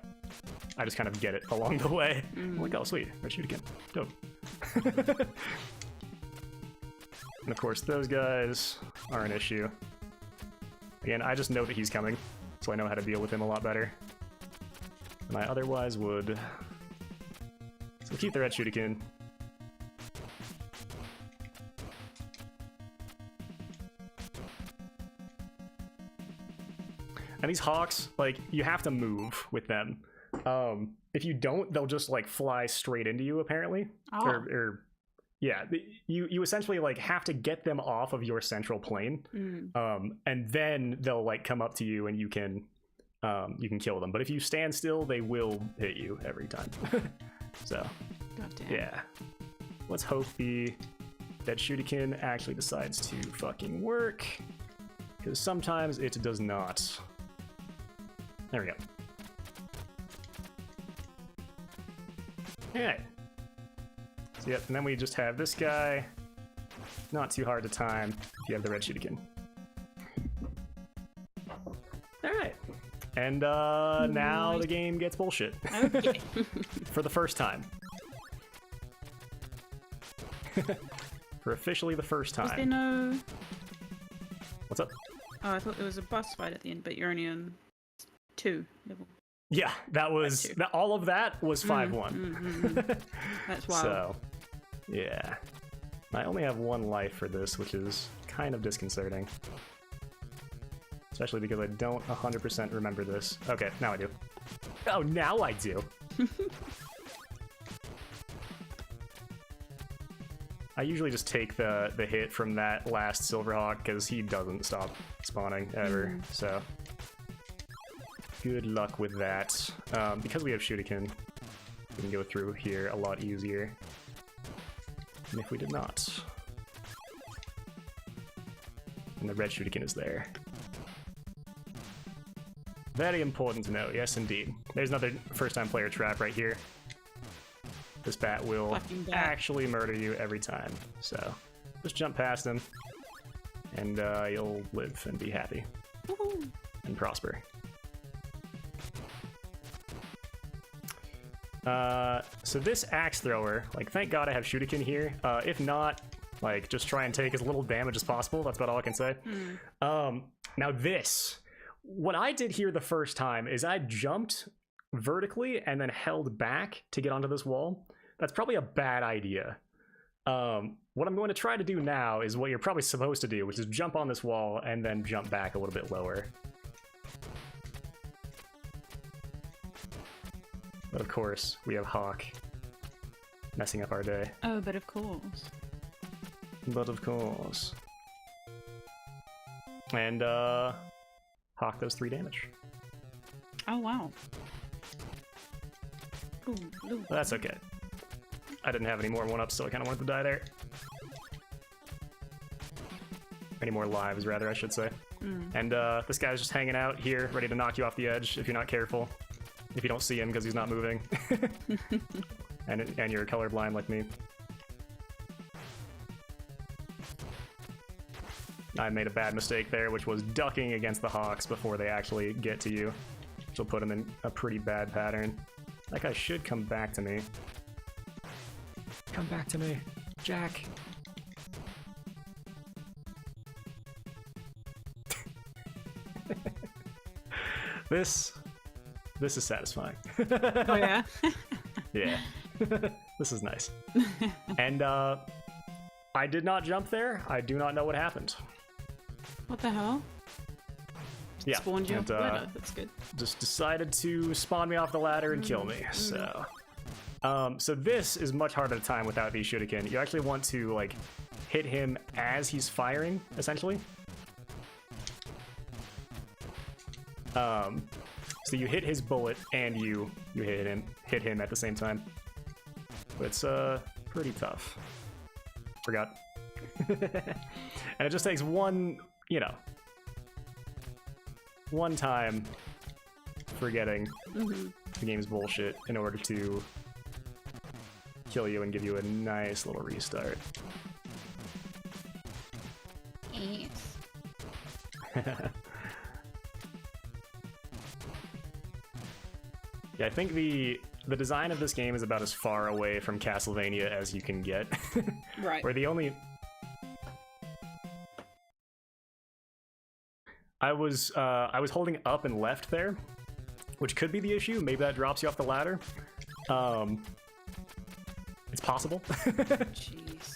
B: I just kind of get it along the way. I'm like, oh, sweet. Red shuriken. Dope. And of course, those guys are an issue. Again, I just know that he's coming, so I know how to deal with him a lot better than I otherwise would. So we'll keep the red shuriken. And these hawks, like, you have to move with them. If you don't, they'll just like fly straight into you, apparently. Or yeah, you essentially like have to get them off of your central plane, and then they'll like come up to you and you can kill them. But if you stand still, they will hit you every time. So yeah, let's hope that shuriken actually decides to fucking work, because sometimes it does not. There we go. Alright. So yep, and then we just have this guy. Not too hard to time if you have the red shuriken. Alright. And now the game gets bullshit.
A: Okay.
B: For the first time. For officially the first time.
A: Was there no...
B: What's up?
A: Oh, I thought there was a boss fight at the end, but you're only on 2 level.
B: Yeah, that was all of that was 5-1.
A: That's wild.
B: So, yeah. I only have 1 life for this, which is kind of disconcerting. Especially because I don't 100% remember this. Okay, now I do. Oh, now I do. I usually just take the hit from that last Silverhawk because he doesn't stop spawning ever. So good luck with that. Because we have Shuriken, we can go through here a lot easier than if we did not. And the red Shuriken is there. Very important to know, yes indeed. There's another first-time player trap right here. This bat will actually murder you every time. So just jump past him, and you'll live and be happy. And prosper. So this axe thrower, like, thank God I have Shuriken here. If not, like, just try and take as little damage as possible. That's about all I can say. Now this, what I did here the first time is I jumped vertically and then held back to get onto this wall. That's probably a bad idea. What I'm going to try to do now is what you're probably supposed to do, which is jump on this wall and then jump back a little bit lower. But of course, we have Hawk messing up our day.
A: Oh, but of course.
B: But of course. And Hawk does 3 damage.
A: Oh, wow. Ooh, ooh.
B: Well, that's okay. I didn't have any more 1-ups, so I kind of wanted to die there. Any more lives, rather, I should say. And this guy's just hanging out here, ready to knock you off the edge if you're not careful. If you don't see him because he's not moving. and you're colorblind like me. I made a bad mistake there, which was ducking against the Hawks before they actually get to you. Which will put them in a pretty bad pattern. That guy should come back to me. Come back to me, Jack. This is satisfying.
A: Oh, yeah?
B: Yeah. This is nice. And I did not jump there. I do not know what happened.
A: What the hell?
B: Yeah.
A: Spawned you off the ladder. That's good.
B: Just decided to spawn me off the ladder and kill me. So this is much harder to time without these Shuriken. You actually want to, like, hit him as he's firing, essentially. So you hit his bullet and you hit him at the same time. But it's pretty tough. Forgot. And it just takes one time forgetting the game's bullshit in order to kill you and give you a nice little restart.
A: Yes.
B: Yeah, I think the design of this game is about as far away from Castlevania as you can get.
A: Right.
B: Where the only... I was holding up and left there, which could be the issue. Maybe that drops you off the ladder. It's possible.
A: Jeez.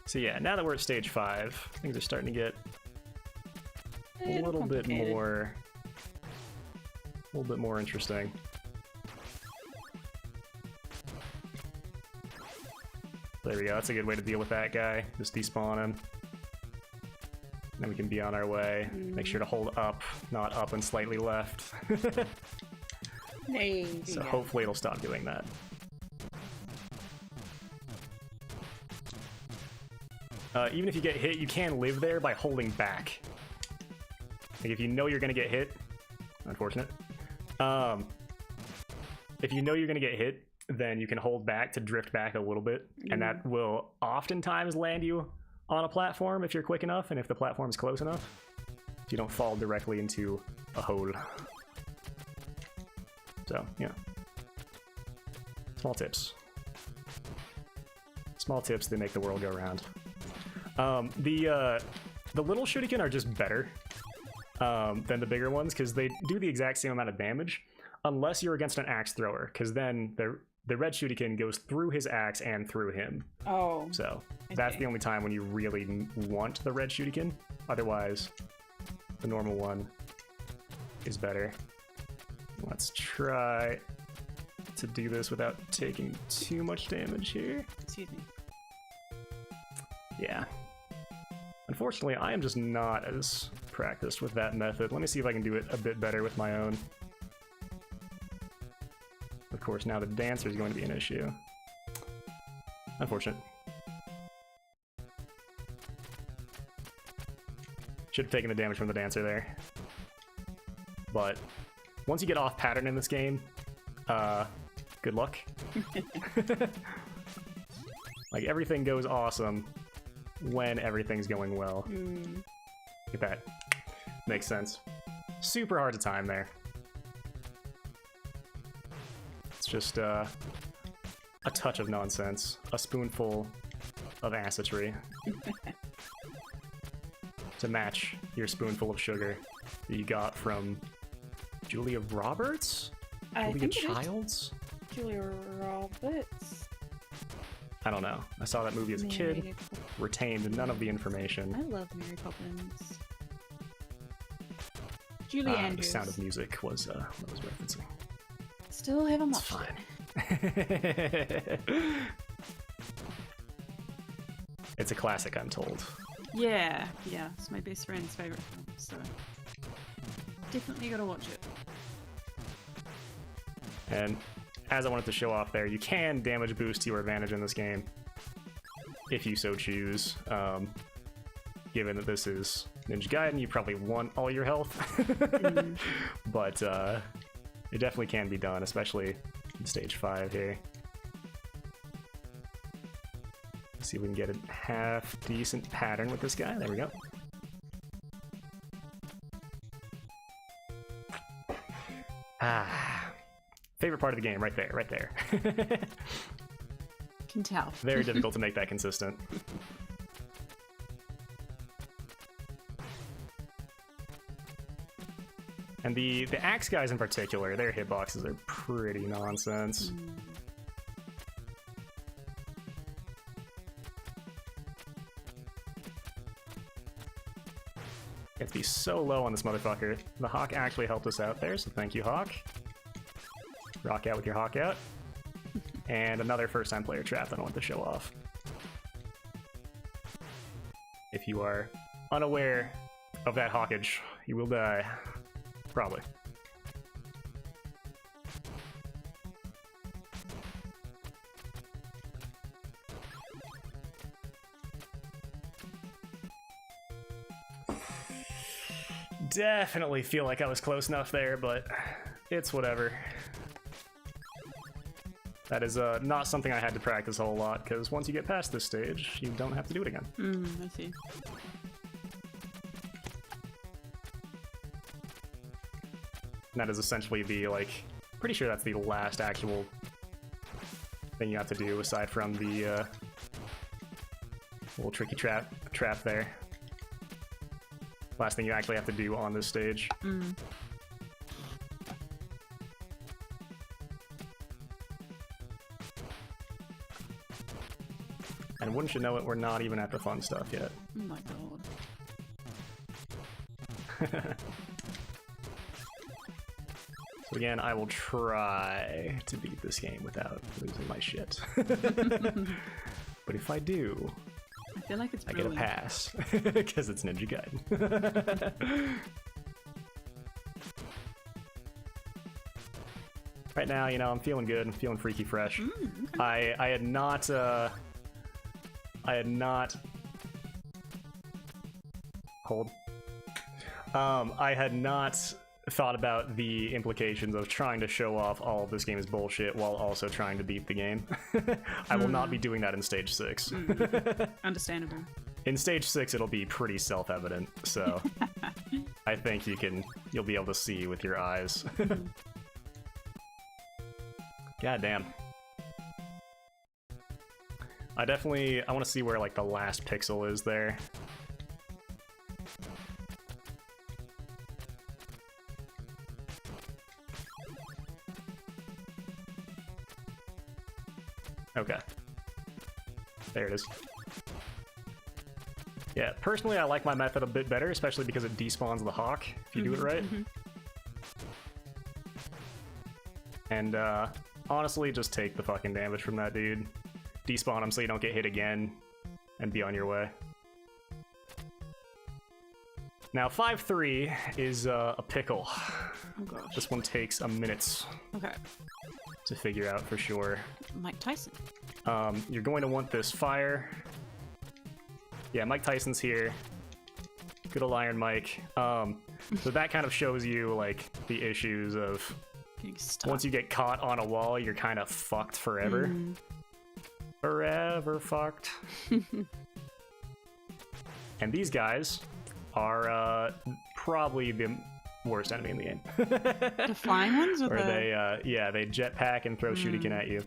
B: So yeah, now that we're at stage 5, things are starting to get a little bit more interesting. There we go. That's a good way to deal with that guy. Just despawn him. Then we can be on our way. Make sure to hold up, not up and slightly left. So hopefully it'll stop doing that. Even if you get hit, you can live there by holding back. Like if you know you're gonna get hit, unfortunate. If you know you're gonna get hit, then you can hold back to drift back a little bit, and that will oftentimes land you on a platform if you're quick enough and if the platform's close enough. If you don't fall directly into a hole. So, yeah. Small tips. Small tips that make the world go round. The little Shuriken are just better than the bigger ones because they do the exact same amount of damage unless you're against an axe thrower, because then the red Shuriken goes through his axe and through him.
A: Oh.
B: So that's the only time when you really want the red Shuriken. Otherwise, the normal one is better. Let's try to do this without taking too much damage here.
A: Excuse me.
B: Yeah. Unfortunately, I am just not as practiced with that method. Let me see if I can do it a bit better with my own. Of course, now the dancer is going to be an issue. Unfortunate. Should have taken the damage from the dancer there. But once you get off pattern in this game, good luck. Like, everything goes awesome when everything's going well. Look at that. Makes sense. Super hard to time there. It's just a touch of nonsense. A spoonful of acidity to match your spoonful of sugar that you got from Julia Roberts?
A: I
B: Julia
A: think it is
B: Childs?
A: Julia Roberts.
B: I don't know. I saw that movie as a kid,
A: Mary
B: retained none of the information.
A: I love Mary Poppins. Julie
B: The
A: Andrews.
B: Sound of Music was what I was referencing.
A: Still haven't
B: It's
A: watched
B: fine. It's a classic, I'm told.
A: it. Yeah, it's my best friend's favorite film, so definitely gotta watch it.
B: And as I wanted to show off there, you can damage boost to your advantage in this game, if you so choose. Given that this is Ninja Gaiden, you probably want all your health. But it definitely can be done, especially in stage 5 here. Let's see if we can get a half decent pattern with this guy. There we go. Favorite part of the game, right there, right there.
A: Can tell.
B: Very difficult to make that consistent. And the axe guys in particular, their hitboxes are pretty nonsense. You have to be so low on this motherfucker. The Hawk actually helped us out there, so thank you, Hawk. Rock out with your Hawk out. And another first-time player trap that I want to show off. If you are unaware of that Hawkage, you will die. Probably. Definitely feel like I was close enough there, but it's whatever. That is not something I had to practice a whole lot, because once you get past this stage, you don't have to do it again.
A: I see.
B: And that is essentially the, like, pretty sure that's the last actual thing you have to do, aside from the little tricky trap there. Last thing you actually have to do on this stage. And wouldn't you know it, we're not even at the fun stuff yet.
A: Oh my god.
B: So again, I will try to beat this game without losing my shit. But if I do,
A: I feel like it's
B: I get a
A: brilliant.
B: pass, because it's Ninja Gaiden. Right now, you know, I'm feeling good. I'm feeling freaky fresh.
A: Okay.
B: I had not hold. I had not thought about the implications of trying to show off all of this game is bullshit while also trying to beat the game. I will not be doing that in stage 6.
A: Understandable.
B: In stage 6, it'll be pretty self-evident, so I think you'll be able to see with your eyes. God damn. I want to see where, like, the last pixel is there. Okay. There it is. Yeah, personally, I like my method a bit better, especially because it despawns the Hawk, if you do it right. And, honestly, just take the fucking damage from that dude. Despawn him so you don't get hit again, and be on your way. Now, 5-3 is a pickle.
A: Oh gosh.
B: This one takes a minute
A: Okay.
B: to figure out for sure.
A: Mike Tyson.
B: You're going to want this fire. Yeah, Mike Tyson's here. Good old Iron Mike. So that kind of shows you, like, the issues of
A: Getting stuck.
B: once you get caught on a wall, you're kind of fucked forever. Forever fucked. And these guys are probably the worst enemy in the game.
A: The flying ones? Or
B: Where
A: the...
B: they jetpack and throw shuriken at you.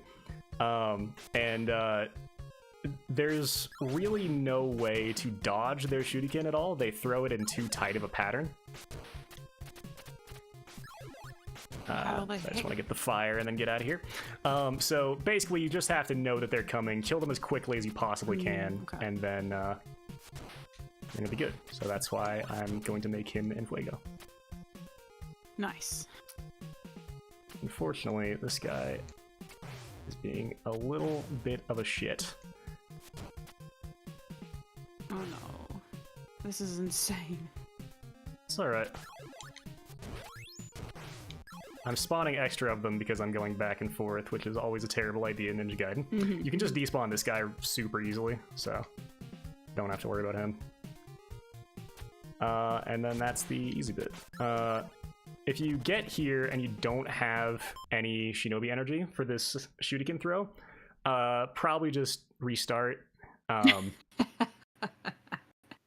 B: There's really no way to dodge their shuriken at all. They throw it in too tight of a pattern. I just want to get the fire and then get out of here. So basically, you just have to know that they're coming, kill them as quickly as you possibly can,
A: okay.
B: and then you're gonna be good. So that's why I'm going to make him en fuego.
A: Nice.
B: Unfortunately, this guy is being a little bit of a shit.
A: Oh no. This is insane.
B: It's alright. I'm spawning extra of them because I'm going back and forth, which is always a terrible idea in Ninja Gaiden. You can just despawn this guy super easily, so don't have to worry about him. And then that's the easy bit. If you get here and you don't have any Shinobi energy for this shuriken throw, probably just restart.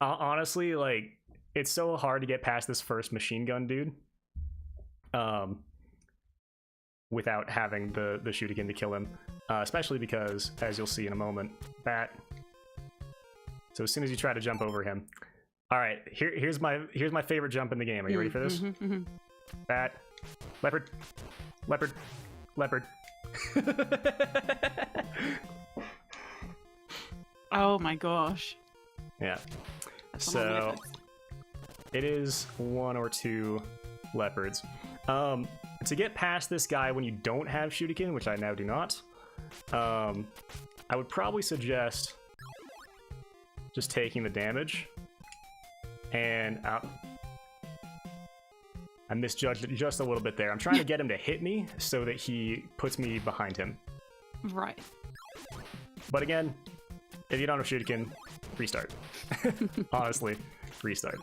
B: Honestly, like, it's so hard to get past this first machine gun dude without having the shuriken to kill him, especially because, as you'll see in a moment, that. So as soon as you try to jump over him, all right, here's my favorite jump in the game. Are you ready for this? Bat, leopard, leopard, leopard.
A: Oh my gosh.
B: Yeah.
A: That's a lot of
B: So
A: leopards.
B: it is 1 or 2 leopards. To get past this guy when you don't have shuriken, which I now do not, I would probably suggest just taking the damage. And I misjudged it just a little bit there. I'm trying to get him to hit me so that he puts me behind him.
A: Right.
B: But again, if you don't have shuriken, restart. Honestly, restart.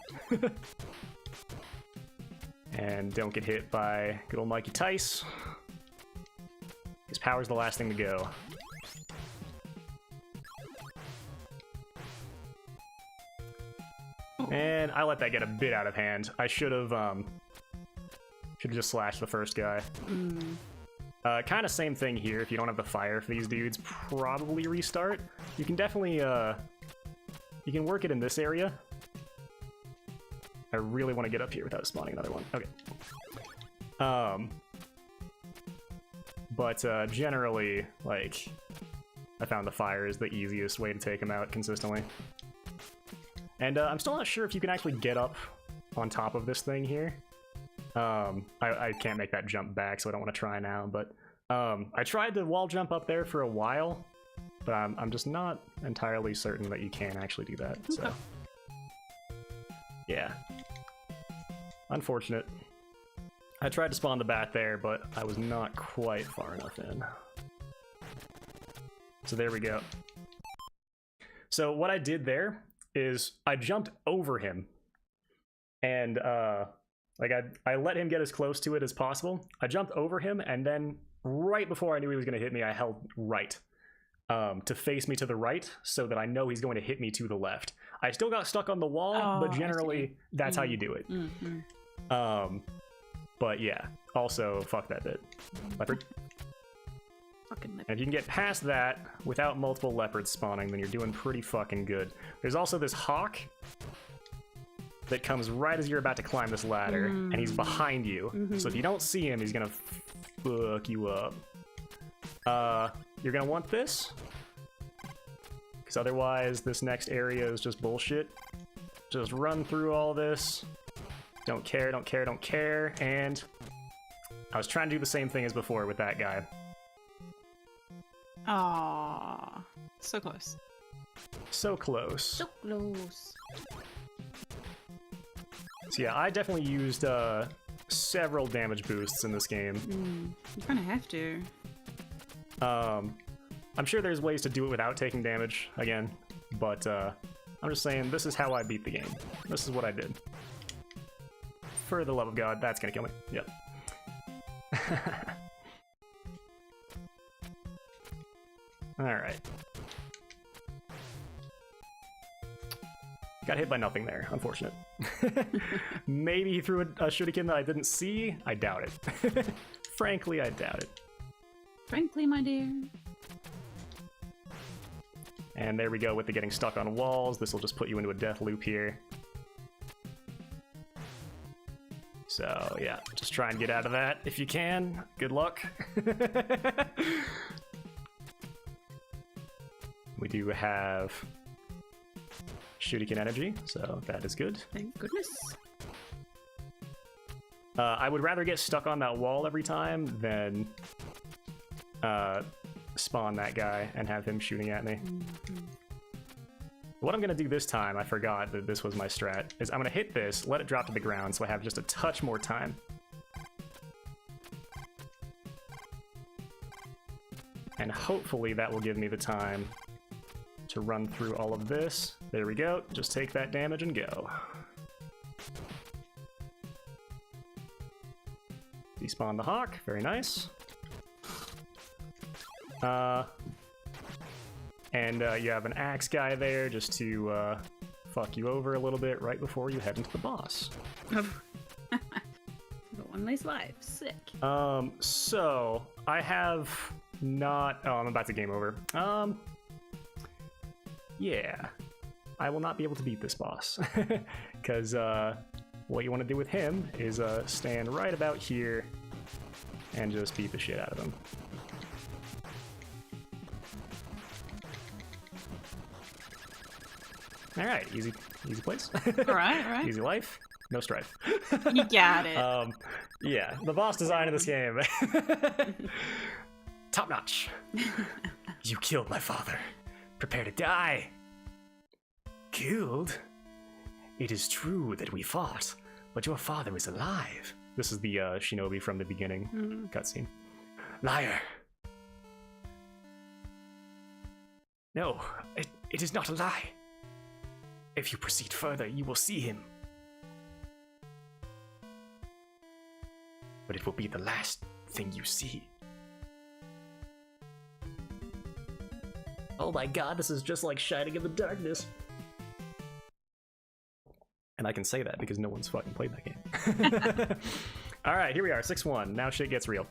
B: And don't get hit by good old Mikey Tice. His power's the last thing to go. And I let that get a bit out of hand. I should have just slashed the first guy. Kind of same thing here. If you don't have the fire for these dudes, probably restart. You can definitely you can work it in this area. I really want to get up here without spawning another one. Okay. But generally, like, I found the fire is the easiest way to take him out consistently. And I'm still not sure if you can actually get up on top of this thing here. I can't make that jump back, so I don't want to try now. But I tried to wall jump up there for a while, but I'm just not entirely certain that you can actually do that. So, yeah. Unfortunate. I tried to spawn the bat there, but I was not quite far enough in. So there we go. So what I did there is I jumped over him, and like I let him get as close to it as possible. I jumped over him, and then right before I knew he was going to hit me, I held right to face me to the right, so that I know he's going to hit me to the left. I still got stuck on the wall, but generally that's how you do it. But yeah, also fuck that bit. Leopard. And if you can get past that without multiple leopards spawning, then you're doing pretty fucking good. There's also this hawk that comes right as you're about to climb this ladder, and he's behind you. So if you don't see him, he's gonna fuck you up. You're gonna want this, because otherwise this next area is just bullshit. Just run through all this. Don't care, don't care, don't care. And I was trying to do the same thing as before with that guy.
A: Aww. So close.
B: So close.
A: So close.
B: So yeah, I definitely used several damage boosts in this game.
A: You kind of have to.
B: I'm sure there's ways to do it without taking damage again, but I'm just saying this is how I beat the game. This is what I did. For the love of God, that's gonna kill me. Yep. Alright. Got hit by nothing there, unfortunate. Maybe he threw a shuriken that I didn't see? I doubt it. Frankly, I doubt it.
A: Frankly, my dear.
B: And there we go with the getting stuck on walls. This will just put you into a death loop here. So yeah, just try and get out of that if you can. Good luck. We do have shuriken energy, so that is good.
A: Thank goodness.
B: I would rather get stuck on that wall every time than spawn that guy and have him shooting at me. What I'm gonna do this time, I forgot that this was my strat, is I'm gonna hit this, let it drop to the ground so I have just a touch more time. And hopefully that will give me the time to run through all of this. There we go, just take that damage and go. Despawn the hawk, very nice. And you have an axe guy there just to fuck you over a little bit right before you head into the boss.
A: Got one less life. Sick.
B: So I have not. Oh, I'm about to game over. Yeah, I will not be able to beat this boss because what you want to do with him is stand right about here and just beat the shit out of him. All right, easy place.
A: All right.
B: Easy life, no strife.
A: You got it.
B: Yeah, the boss design of this game, top notch. You killed my father. Prepare to die. Killed? It is true that we fought, but your father is alive. This is the shinobi from the beginning cutscene. Liar. No, it is not a lie. If you proceed further, you will see him. But it will be the last thing you see. Oh my god, this is just like Shining in the Darkness. And I can say that because no one's fucking played that game. Alright, here we are, 6-1. Now shit gets real.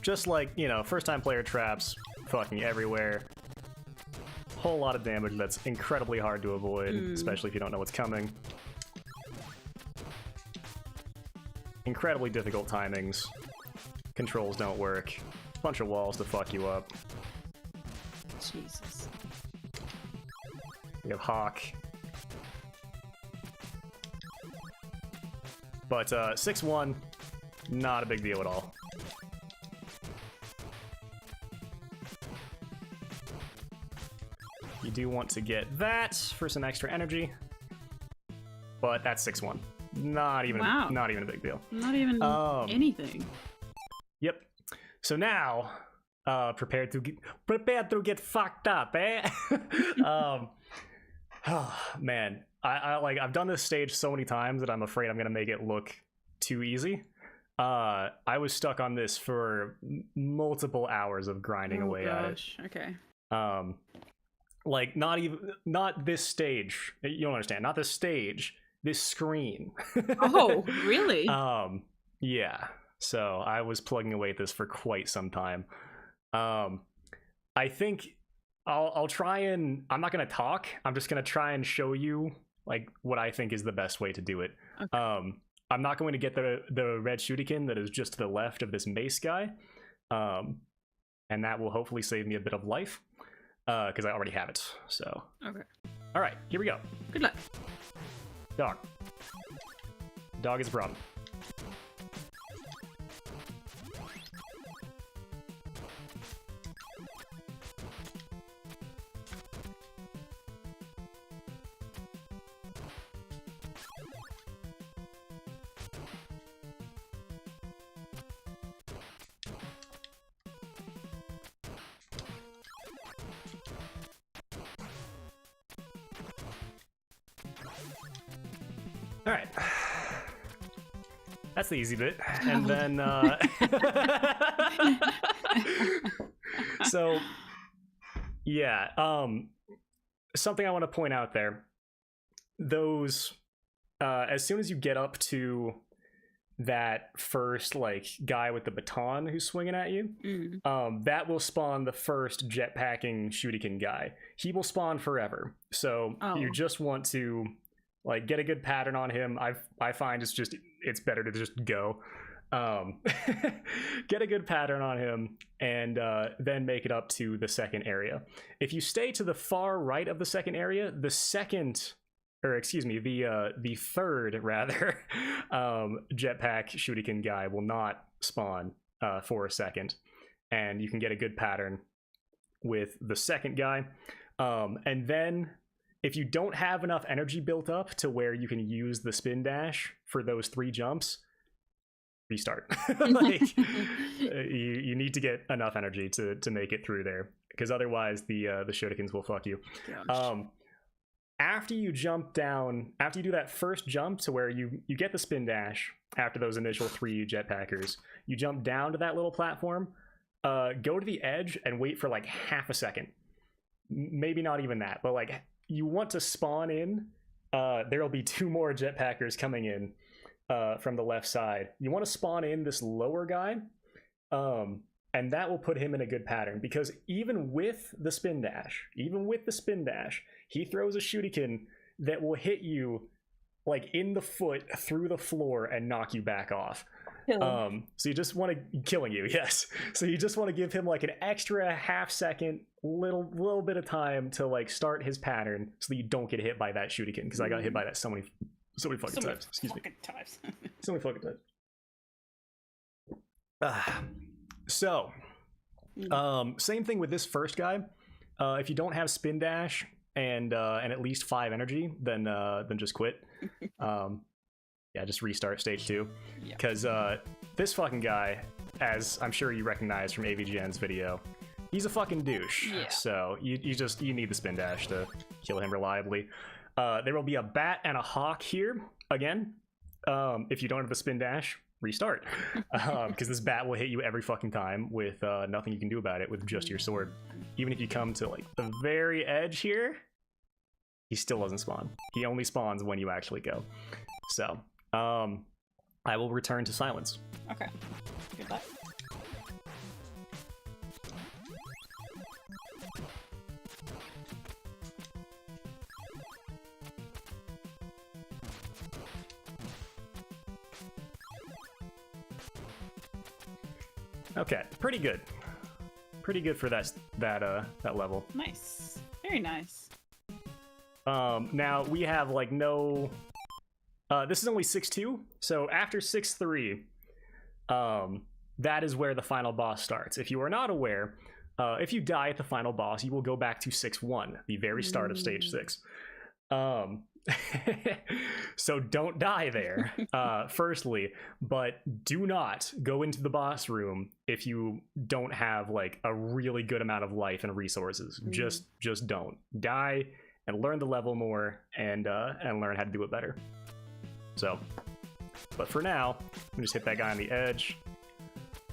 B: Just like, you know, first time player traps fucking everywhere. Whole lot of damage that's incredibly hard to avoid, especially if you don't know what's coming. Incredibly difficult timings. Controls don't work. Bunch of walls to fuck you up.
A: Jesus.
B: We have Hawk. But 6-1, not a big deal at all. You do want to get that for some extra energy, but that's 6-1. Not even a big deal.
A: Not even anything.
B: Yep. So now, prepare to get fucked up, eh? Oh, man, I've done this stage so many times that I'm afraid I'm gonna make it look too easy. I was stuck on this for multiple hours of grinding away at it.
A: Okay.
B: Like not this stage. You don't understand. Not this stage. This screen.
A: Oh, really?
B: Yeah. So I was plugging away at this for quite some time. I think I'll try and I'm not gonna talk. I'm just gonna try and show you like what I think is the best way to do it. Okay. I'm not going to get the red shuriken that is just to the left of this mace guy, and that will hopefully save me a bit of life. Because I already have it, so.
A: Okay.
B: All right, here we go.
A: Good luck.
B: Dog. Dog is a problem. All right. That's the easy bit. And then, so, yeah, something I want to point out there. Those, as soon as you get up to that first, like, guy with the baton who's swinging at you, that will spawn the first jetpacking shuriken guy. He will spawn forever. So you just want to, like, get a good pattern on him. I find it's better to just go. Get a good pattern on him and then make it up to the second area. If you stay to the far right of the second area, the third rather jetpack shuriken guy will not spawn for a second, and you can get a good pattern with the second guy. And then if you don't have enough energy built up to where you can use the spin dash for those 3 jumps, restart. Like, you need to get enough energy to make it through there, because otherwise the shurikens will fuck you. After you jump down, after you do that first jump to where you get the spin dash after those initial 3 jetpackers, you jump down to that little platform, go to the edge and wait for like half a second. Maybe not even that, but like you want to spawn in. There'll be 2 more jetpackers coming in from the left side. You want to spawn in this lower guy, and that will put him in a good pattern, because even with the spin dash, he throws a shuriken that will hit you like in the foot, through the floor, and knock you back off. So you just want to killing you, yes. So you just want to give him like an extra half second, little bit of time to like start his pattern, so that you don't get hit by that shuriken. Because I got hit by that so many fucking times. Excuse me. So many fucking times. So, same thing with this first guy. If you don't have spin dash and at least 5 energy, then just quit. Yeah, just restart stage 2. Because this fucking guy, as I'm sure you recognize from AVGN's video, he's a fucking douche. Yeah. So you need the spin dash to kill him reliably. There will be a bat and a hawk here again. If you don't have the spin dash, restart, because this bat will hit you every fucking time with nothing you can do about it with just your sword. Even if you come to like the very edge here, he still doesn't spawn. He only spawns when you actually go. So I will return to silence.
A: Okay, good luck.
B: Okay, pretty good. Pretty good for that level.
A: Nice. Very nice.
B: Now we have like no... this is only 6-2, so after 6-3, that is where the final boss starts. If you are not aware, if you die at the final boss, you will go back to 6-1, the very start of stage 6. So don't die there, firstly, but do not go into the boss room if you don't have like a really good amount of life and resources. Just don't die and learn the level more and learn how to do it better. So, but for now, we just hit that guy on the edge,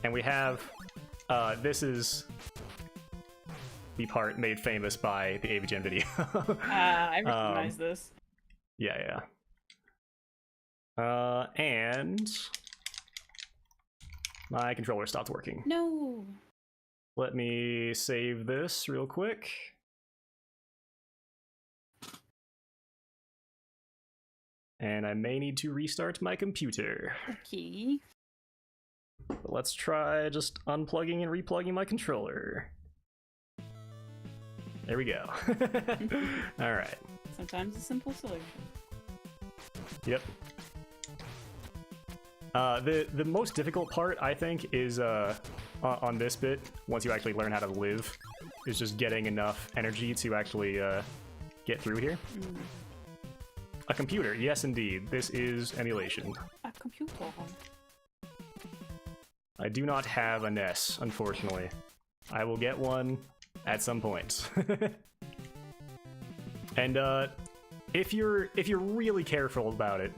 B: and we have this is the part made famous by the AVGN video.
A: I recognize this.
B: Yeah. And my controller stopped working.
A: No.
B: Let me save this real quick. And I may need to restart my computer.
A: Okay.
B: But let's try just unplugging and replugging my controller. There we go. All right.
A: Sometimes a simple solution.
B: Yep. The most difficult part, I think, is on this bit, once you actually learn how to live, is just getting enough energy to actually get through here. A computer, yes indeed. This is emulation.
A: A computer.
B: I do not have a NES, unfortunately. I will get one at some point. And if you're really careful about it,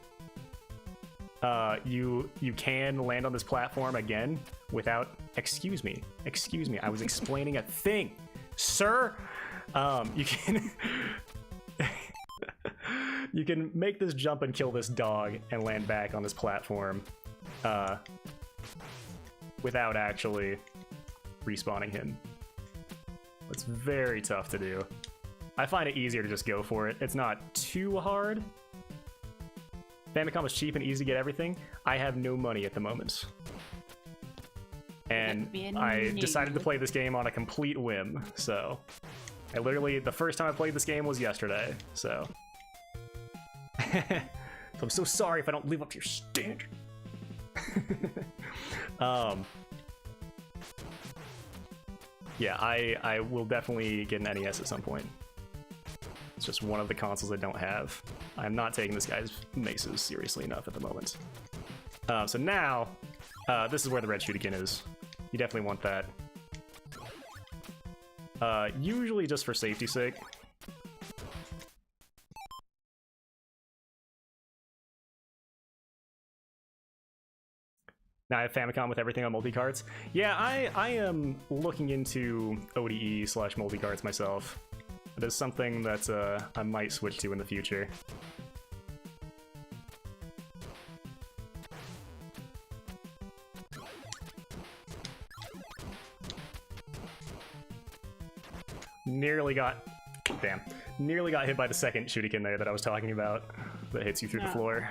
B: you can land on this platform again without. Excuse me, I was explaining a thing, sir. You can you can make this jump and kill this dog and land back on this platform without actually respawning him. It's very tough to do. I find it easier to just go for it. It's not too hard. Famicom is cheap and easy to get everything. I have no money at the moment. And I decided to play this game on a complete whim, so... I literally, the first time I played this game was yesterday, so... So I'm so sorry if I don't live up to your standard. Yeah, I will definitely get an NES at some point. It's just one of the consoles I don't have. I'm not taking this guy's maces seriously enough at the moment. So now, this is where the red shuriken is. You definitely want that. Usually just for safety's sake. Now I have Famicom with everything on multi-carts. Yeah, I am looking into ODE/multi-carts myself. It is something that I might switch to in the future. Nearly got hit by the second shuriken there that I was talking about that hits you through the floor.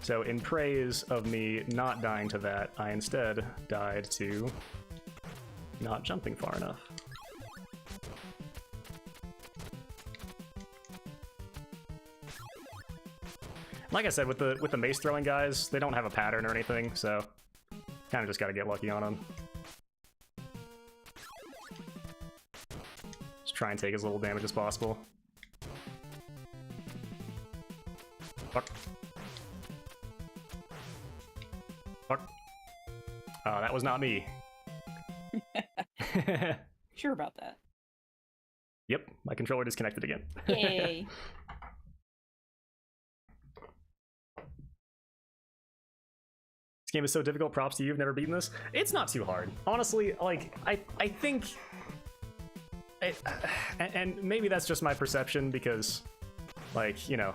B: So in praise of me not dying to that, I instead died to not jumping far enough. Like I said, with the mace throwing guys, they don't have a pattern or anything, so kind of just gotta get lucky on them. Just try and take as little damage as possible. Fuck. Fuck. That was not me.
A: Sure about that.
B: Yep, my controller disconnected again.
A: Yay.
B: This game is so difficult. Props to you. You've never beaten this. It's not too hard. Honestly, like, I think... and maybe that's just my perception because, like, you know,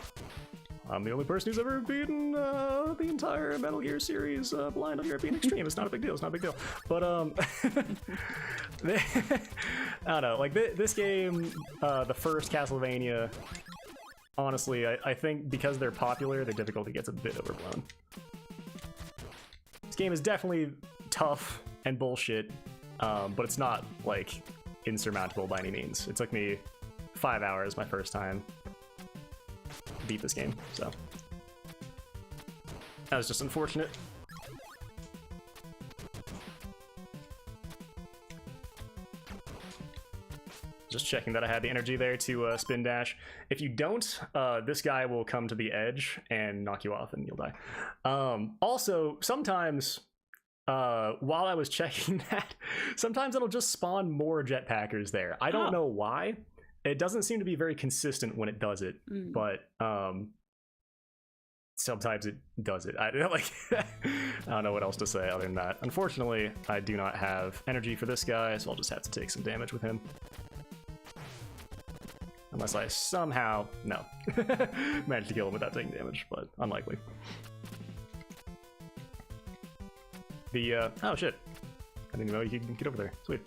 B: I'm the only person who's ever beaten the entire Metal Gear series blind on European Extreme. It's not a big deal. It's not a big deal. But, I don't know. Like, this game, the first Castlevania, honestly, I think because they're popular, their difficulty gets a bit overblown. This game is definitely tough and bullshit, but it's not, like, insurmountable by any means. It took me 5 hours my first time to beat this game, so that was just unfortunate. Just checking that I had the energy there to spin dash. If you don't, this guy will come to the edge and knock you off and you'll die. Also, sometimes while I was checking that, sometimes it'll just spawn more jetpackers there. I don't know why. It doesn't seem to be very consistent when it does it, but sometimes it does it. I don't know what else to say other than that. Unfortunately, I do not have energy for this guy, so I'll just have to take some damage with him. Unless I somehow, no, managed to kill him without taking damage, but unlikely. The, oh shit. I didn't even know you could get over there. Sweet.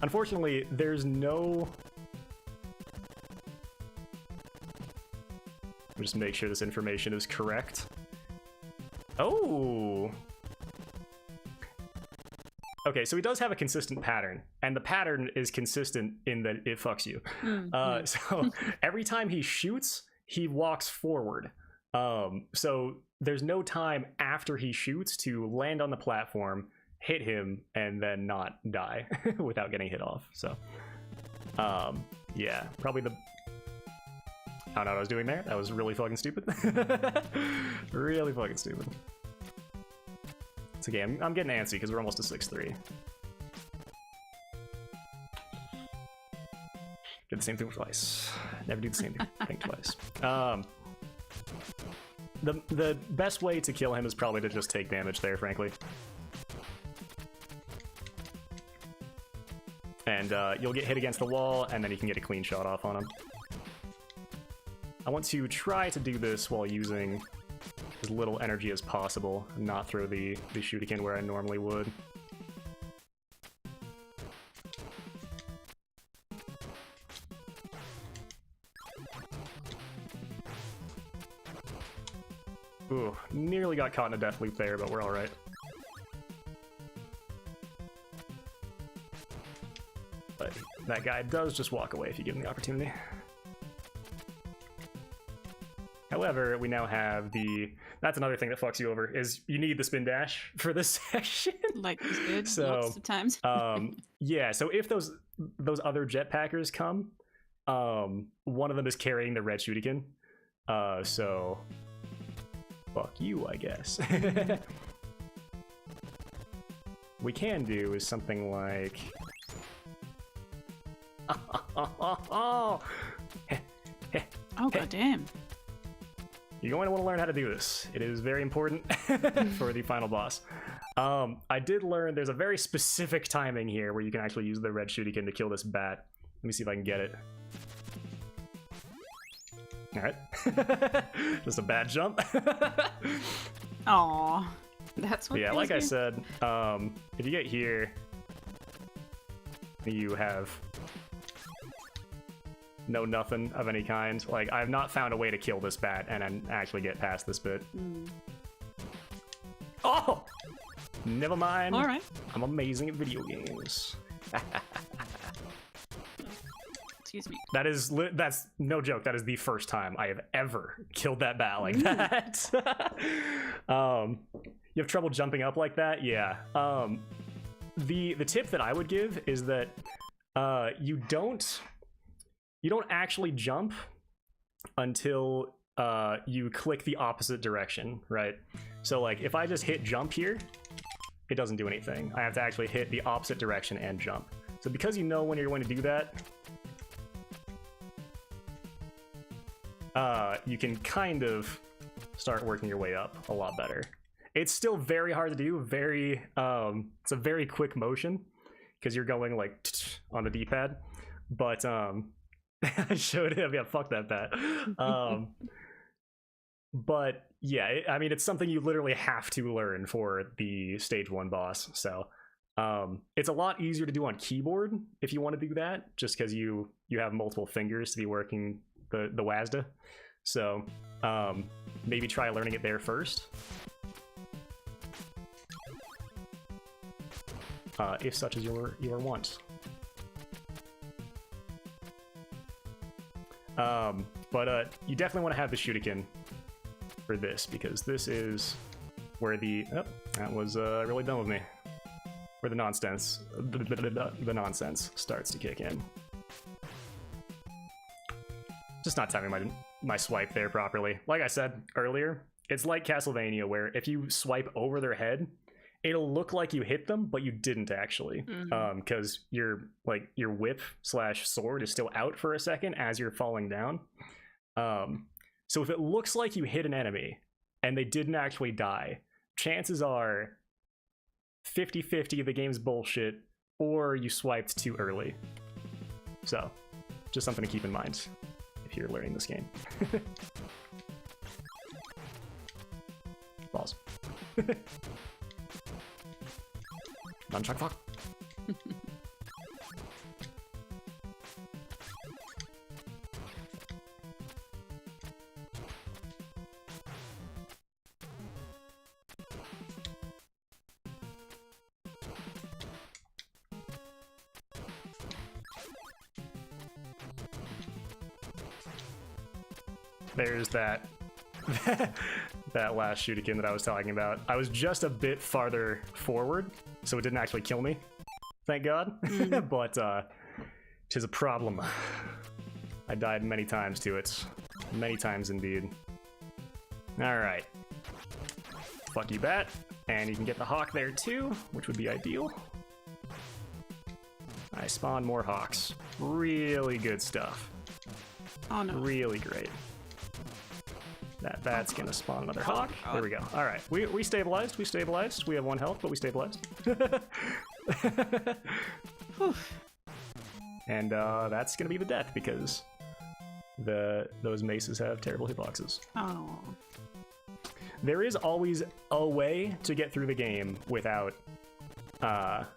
B: Unfortunately, there's no... Let me just make sure this information is correct. Oh! Okay, so he does have a consistent pattern, and the pattern is consistent in that it fucks you. So every time he shoots, he walks forward. So there's no time after he shoots to land on the platform, hit him, and then not die without getting hit off. So, yeah, probably the... I don't know what I was doing there. That was really fucking stupid. Really fucking stupid. It's okay, I'm getting antsy because we're almost to 6-3. Did the same thing twice. Never do the same thing twice. The best way to kill him is probably to just take damage there, frankly. And you'll get hit against the wall, and then you can get a clean shot off on him. I want to try to do this while using as little energy as possible, and not throw the shuriken where I normally would. Ooh, nearly got caught in a death loop there, but we're alright. But that guy does just walk away if you give him the opportunity. However, we now have the... That's another thing that fucks you over, is you need the spin dash for this section.
A: Like you did
B: So,
A: lots of times.
B: yeah, so if those other jetpackers come, one of them is carrying the red shuriken. So... Fuck you, I guess. We can do is something like...
A: Oh, goddamn.
B: You're going to want to learn how to do this. It is very important for the final boss. I did learn there's a very specific timing here where you can actually use the red shuriken to kill this bat. Let me see if I can get it. Alright. Just a bad jump.
A: Aw. That's what
B: Yeah, like I said, if you get here, you have no nothing of any kind. Like, I've not found a way to kill this bat and then actually get past this bit. Oh! Never mind.
A: Alright.
B: I'm amazing at video games.
A: Excuse me.
B: That's no joke. That is the first time I have ever killed that bat like that. You have trouble jumping up like that? Yeah. The tip that I would give is that you don't actually jump until you click the opposite direction, right? So like if I just hit jump here, it doesn't do anything. I have to actually hit the opposite direction and jump. So because you know when you're going to do that, you can kind of start working your way up a lot better. It's still very hard to do. It's a very quick motion because you're going like on the D-pad. But I showed him. Yeah, fuck that bat. But yeah, I mean, it's something you literally have to learn for the stage 1 boss. So it's a lot easier to do on keyboard if you want to do that, just because you have multiple fingers to be working the WASD. So maybe try learning it there first. If such is your want. But you definitely want to have the shuriken for this, because this is where the... Oh, that was really dumb of me. Where the nonsense starts to kick in. Just not timing my swipe there properly. Like I said earlier, it's like Castlevania, where if you swipe over their head, it'll look like you hit them, but you didn't actually, because your whip / sword is still out for a second as you're falling down. So if it looks like you hit an enemy and they didn't actually die, chances are 50-50 the game's bullshit, or you swiped too early. So just something to keep in mind if you're learning this game. Balls. Nunchuck fuck. There's that that last shuriken that I was talking about. I was just a bit farther forward, so it didn't actually kill me, thank God. But 'tis a problem. I died many times to it. Many times indeed. Alright. Fuck you, bat. And you can get the hawk there too, which would be ideal. I spawn more hawks. Really good stuff.
A: Oh no.
B: Really great. That's gonna spawn another hawk.
A: God.
B: There we go. All right, we stabilized. We stabilized. We have 1 health, but we stabilized. And that's gonna be the death because those maces have terrible hitboxes.
A: Oh.
B: There is always a way to get through the game without how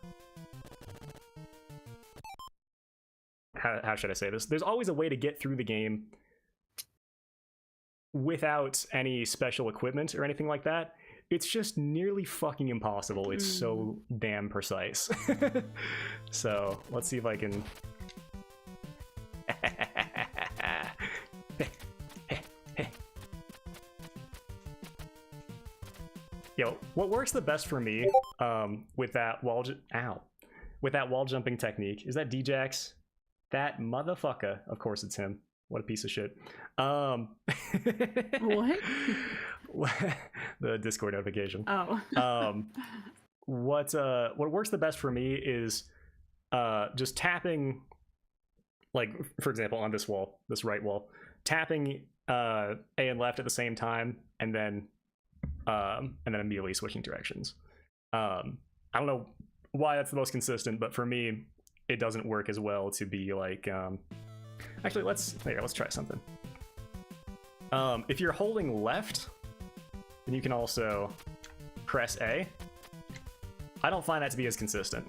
B: should I say this? There's always a way to get through the game without any special equipment or anything like that. It's just nearly fucking impossible. It's so damn precise. So let's see if I can. Yo, what works the best for me with that wall jumping technique is that Djax, that motherfucker. Of course it's him. What a piece of shit.
A: What?
B: The Discord notification.
A: Oh.
B: What works the best for me is just tapping, like for example on this wall, this right wall, tapping A and left at the same time, and then immediately switching directions. I don't know why that's the most consistent, but for me it doesn't work as well to be like actually let's try something. If you're holding left, then you can also press A. I don't find that to be as consistent.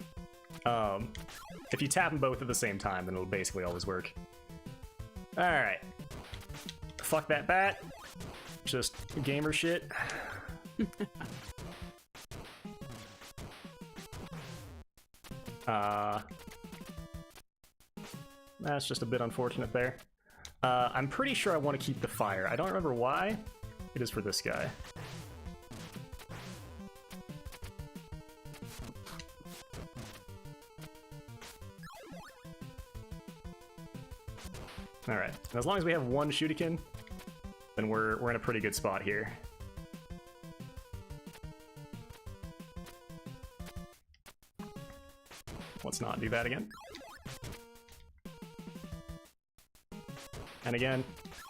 B: If you tap them both at the same time, then it'll basically always work. Alright. Fuck that bat. Just gamer shit. That's just a bit unfortunate there. I'm pretty sure I want to keep the fire. I don't remember why. It is for this guy. Alright, as long as we have 1 shuriken, then we're in a pretty good spot here. Let's not do that again. And again,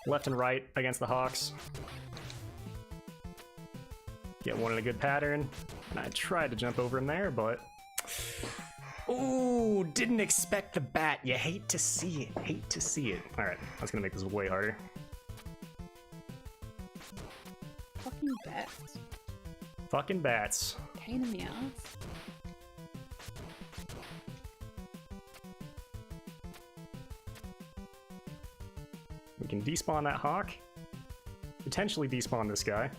B: left and right against the hawks. Get one in a good pattern. And I tried to jump over him there, but... Ooh, didn't expect the bat. You hate to see it. Hate to see it. Alright, that's gonna make this way harder.
A: Fucking bats.
B: Fucking bats.
A: Pain in the ass.
B: We can despawn that hawk. Potentially despawn this guy.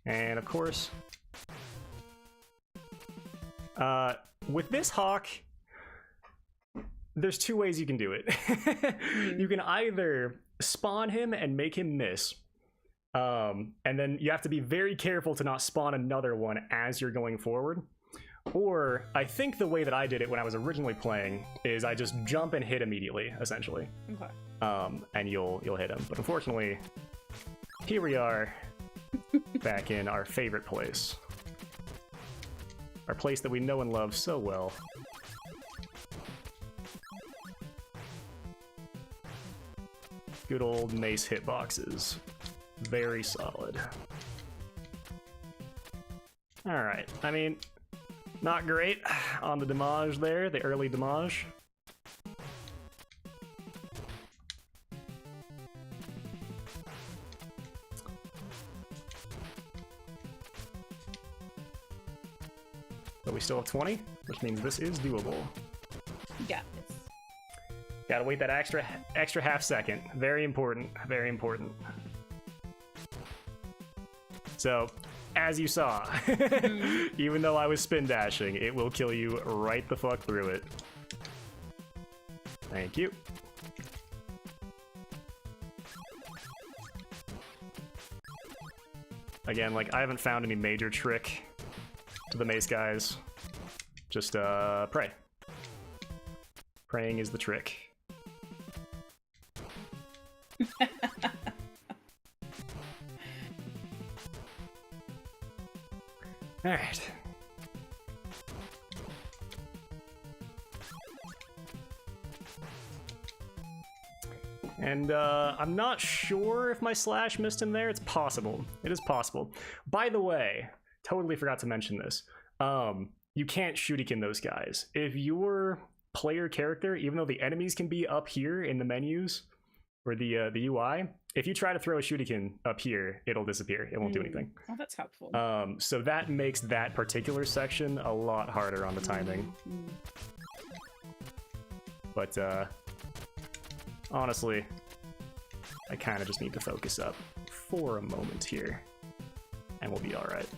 B: And of course... with this hawk, there's 2 ways you can do it. You can either spawn him and make him miss, and then you have to be very careful to not spawn another one as you're going forward. Or, I think the way that I did it when I was originally playing is I just jump and hit immediately, essentially.
A: Okay.
B: And you'll hit him. But unfortunately, here we are, back in our favorite place. Our place that we know and love so well. Good old mace hitboxes. Very solid. Alright, I mean, not great on the damage there, the early damage. But we still have 20, which means this is doable.
A: You got this.
B: Gotta wait that extra half second. Very important, very important. So, as you saw, even though I was spin dashing, it will kill you right the fuck through it. Thank you. Again, like, I haven't found any major trick to the mace guys. Just, pray. Praying is the trick. Alright. And I'm not sure if my slash missed him there. It's possible. It is possible. By the way, totally forgot to mention this. You can't shuriken those guys. If your player character, even though the enemies can be up here in the menus or the UI, if you try to throw a shuriken up here, it'll disappear. It won't do anything.
A: Oh, that's helpful.
B: So that makes that particular section a lot harder on the timing. But honestly, I kind of just need to focus up for a moment here, and we'll be all right.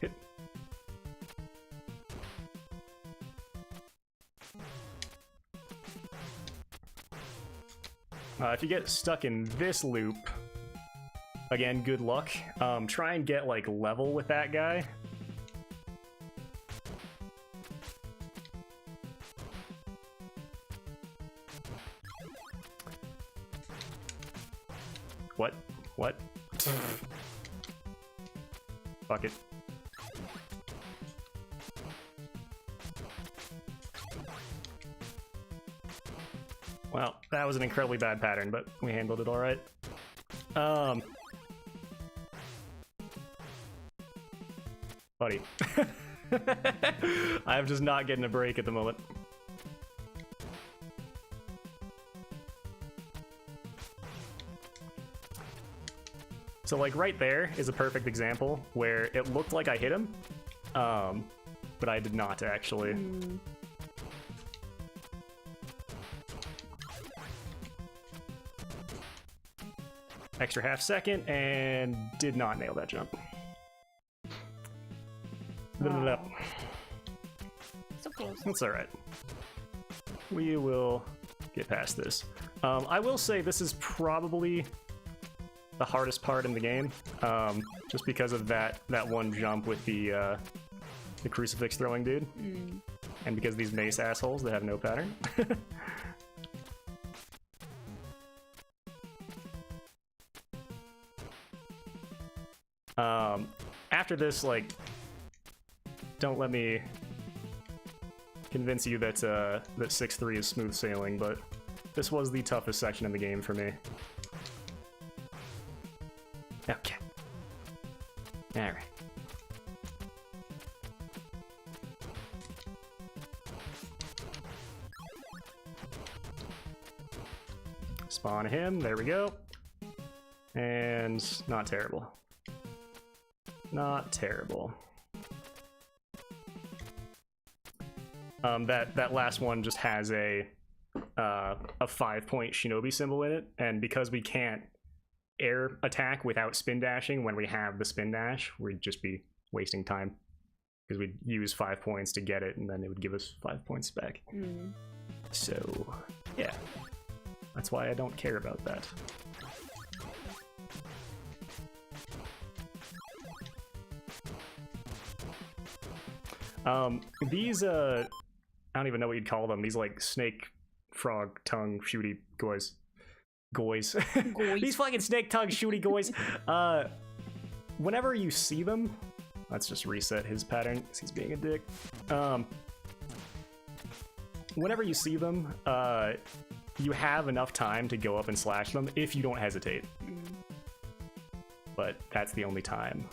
B: Hit. If you get stuck in this loop, again, good luck. Try and get like level with that guy. What? Fuck it. Well, that was an incredibly bad pattern, but we handled it all right. Buddy. I'm just not getting a break at the moment. So like right there is a perfect example where it looked like I hit him, but I did not actually. Extra half second and did not nail that jump.
A: Wow. So close.
B: That's all right. We will get past this. I will say this is probably the hardest part in the game, just because of that one jump with the crucifix throwing dude, and because these mace assholes, they have no pattern. After this, like, don't let me convince you that that 6-3 is smooth sailing, but this was the toughest section in the game for me. Okay. All right. Spawn him. There we go. And not terrible. Not terrible. That last one just has a 5-point shinobi symbol in it, and because we can't air attack without spin dashing when we have the spin dash, we'd just be wasting time because we'd use 5 points to get it, and then it would give us 5 points back. So yeah, that's why I don't care about that. These I don't even know what you'd call them. These like snake frog tongue shooty goys. Goys. These fucking snake tongue shooty goys. Whenever you see them, let's just reset his pattern because he's being a dick. Whenever you see them, you have enough time to go up and slash them if you don't hesitate. But that's the only time.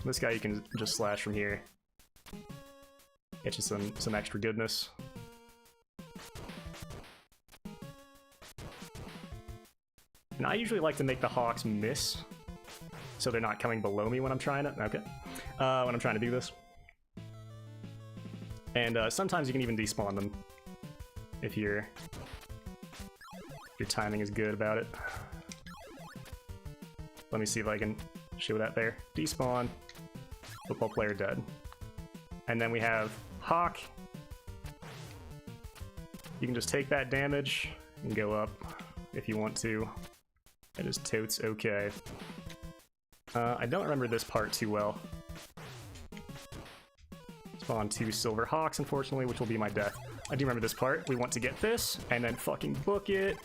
B: This guy you can just slash from here. Get you some extra goodness. And I usually like to make the hawks miss, so they're not coming below me when I'm trying to. Okay, when I'm trying to do this. And sometimes you can even despawn them if your timing is good about it. Let me see if I can show that there. Despawn. Football player dead. And then we have Hawk. You can just take that damage and go up if you want to. It is totes okay. I don't remember this part too well. Spawn 2 silver hawks, unfortunately, which will be my death. I do remember this part. We want to get this, and then fucking book it.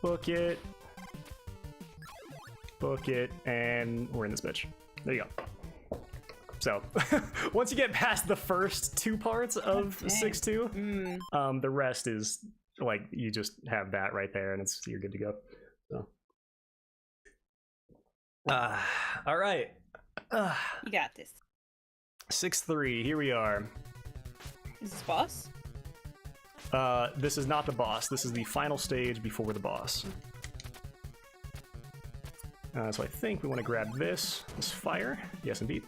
B: Book it. Book it, and we're in this bitch. There you go. So once you get past the first 2 parts of
A: Okay.
B: 6-2, the rest is like you just have that right there, and you're good to go. So. All right.
A: You got this.
B: 6-3. Here we are.
A: Is this boss?
B: This is not the boss. This is the final stage before the boss. So I think we want to grab this fire. Yes, indeed.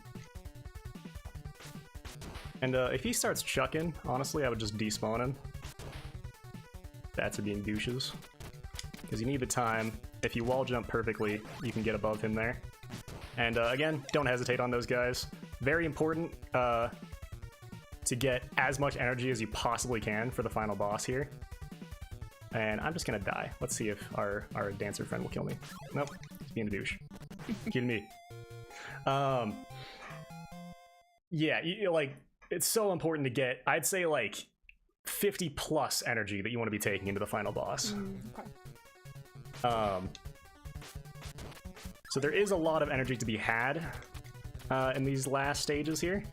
B: And if he starts chucking, honestly, I would just despawn him. Bats are being douches. Because you need the time. If you wall jump perfectly, you can get above him there. And again, don't hesitate on those guys. Very important to get as much energy as you possibly can for the final boss here. And I'm just gonna die. Let's see if our dancer friend will kill me. Nope, he's being a douche. Kill me. Yeah, like, it's so important to get, I'd say, like, 50 plus energy that you want to be taking into the final boss.
A: Okay.
B: So there is a lot of energy to be had in these last stages here.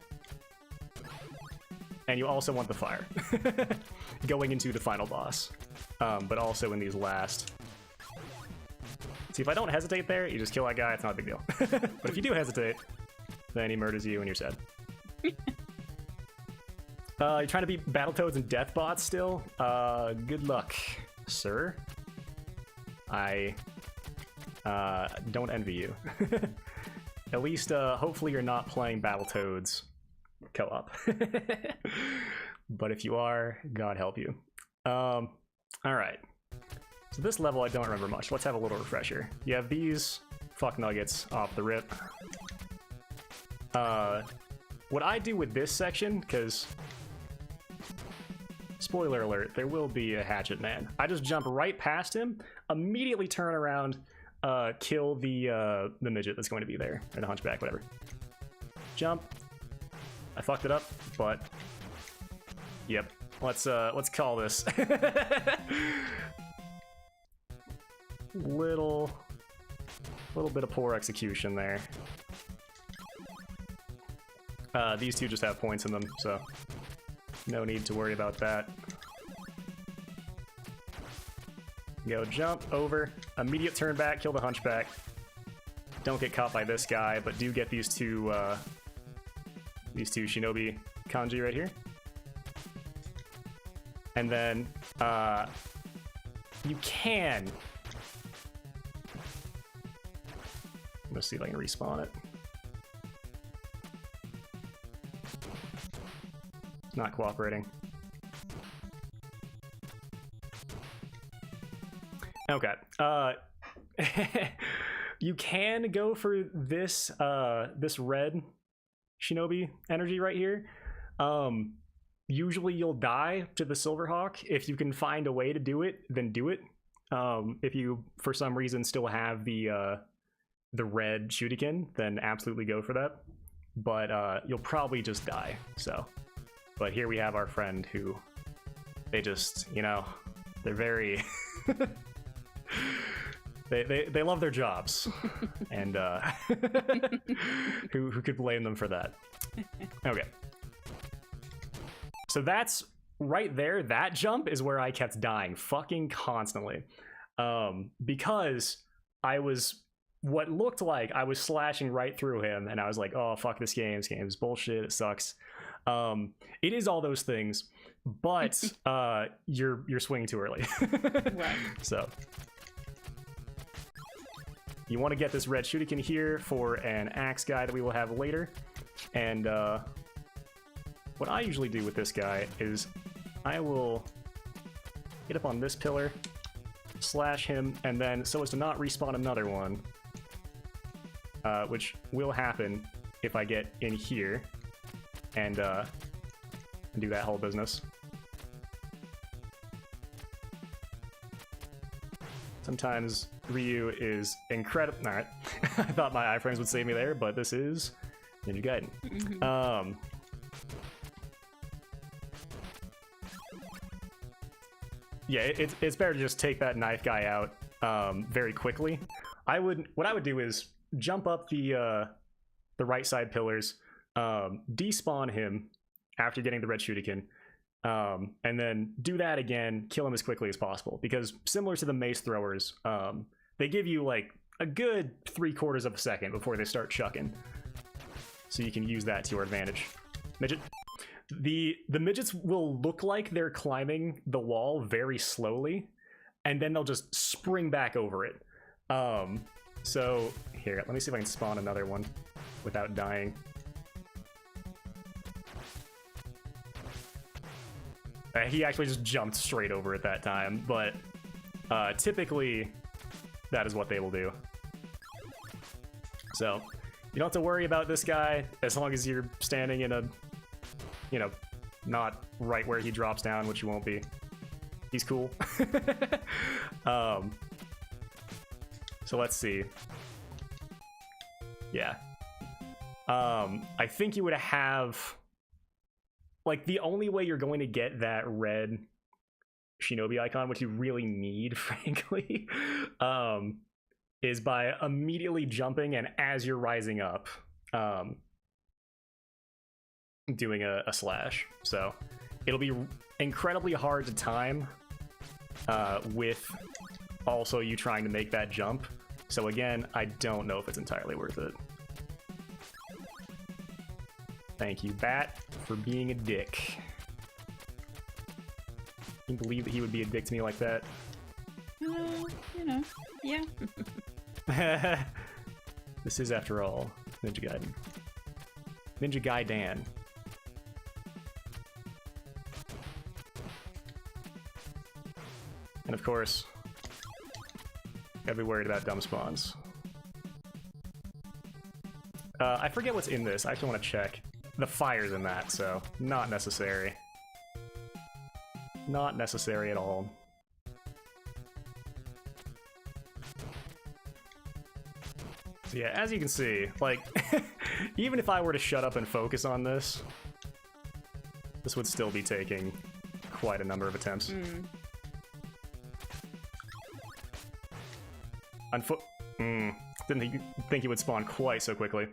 B: And you also want the fire going into the final boss, but also in these last. See, if I don't hesitate there, you just kill that guy, it's not a big deal. But if you do hesitate, then he murders you and you're sad. You're trying to beat Battletoads and Deathbots still? Good luck, sir. I don't envy you. At least, hopefully you're not playing Battletoads co-op. But if you are, God help you. All right. So this level I don't remember much. Let's have a little refresher. You have these fuck nuggets off the rip. What I do with this section, because spoiler alert, there will be a hatchet man. I just jump right past him, immediately turn around, kill the midget that's going to be there, or the hunchback, whatever. Jump. I fucked it up, but yep. Let's call this. little bit of poor execution there. These two just have points in them, so no need to worry about that. Go jump over, immediate turn back, kill the hunchback. Don't get caught by this guy, but do get these two shinobi kanji right here. And then you can. I'm gonna see if I can respawn it. It's not cooperating. Okay. You can go for this this red shinobi energy right here. Usually you'll die to the Silverhawk. If you can find a way to do it, then do it. If you for some reason still have the red shuriken, then absolutely go for that. But you'll probably just die. So, but here we have our friend who they just, you know, they're very they love their jobs, and who could blame them for that? Okay. So that's right there. That jump is where I kept dying fucking constantly, because I was what looked like I was slashing right through him, and I was like, "Oh fuck this game! This game is bullshit. It sucks." It is all those things, but you're swinging too early.
A: Right.
B: So you want to get this red shuriken here for an axe guy that we will have later, and what I usually do with this guy is I will get up on this pillar, slash him, and then so as to not respawn another one, which will happen if I get in here and do that whole business. Sometimes Ryu is incredible. All right, I thought my iframes would save me there, but this is Ninja Gaiden.
A: Mm-hmm.
B: Yeah, it's better to just take that knife guy out very quickly. What I would do is jump up the right side pillars, despawn him after getting the red shuriken, and then do that again, kill him as quickly as possible. Because similar to the mace throwers, they give you like a good 3/4 of a second before they start chucking. So you can use that to your advantage. Midget. The midgets will look like they're climbing the wall very slowly, and then they'll just spring back over it. So here, let me see if I can spawn another one without dying. He actually just jumped straight over it that time, but typically that is what they will do. So you don't have to worry about this guy as long as you're standing in a, you know, not right where he drops down, which you won't be. He's cool. So let's see. Yeah. I think you would have, like, the only way you're going to get that red shinobi icon, which you really need, frankly, is by immediately jumping and as you're rising up, doing a slash. So it'll be incredibly hard to time with also you trying to make that jump. So again, I don't know if it's entirely worth it. Thank you, Bat, for being a dick. Can you believe that he would be a dick to me like that?
A: You know, yeah.
B: This is, after all, Ninja Gaiden. Ninja Gaiden. And of course, gotta be worried about dumb spawns. I forget what's in this. I actually want to check. The fire's in that, so not necessary. Not necessary at all. So yeah, as you can see, like, even if I were to shut up and focus on this, this would still be taking quite a number of attempts. Didn't think he would spawn quite so quickly.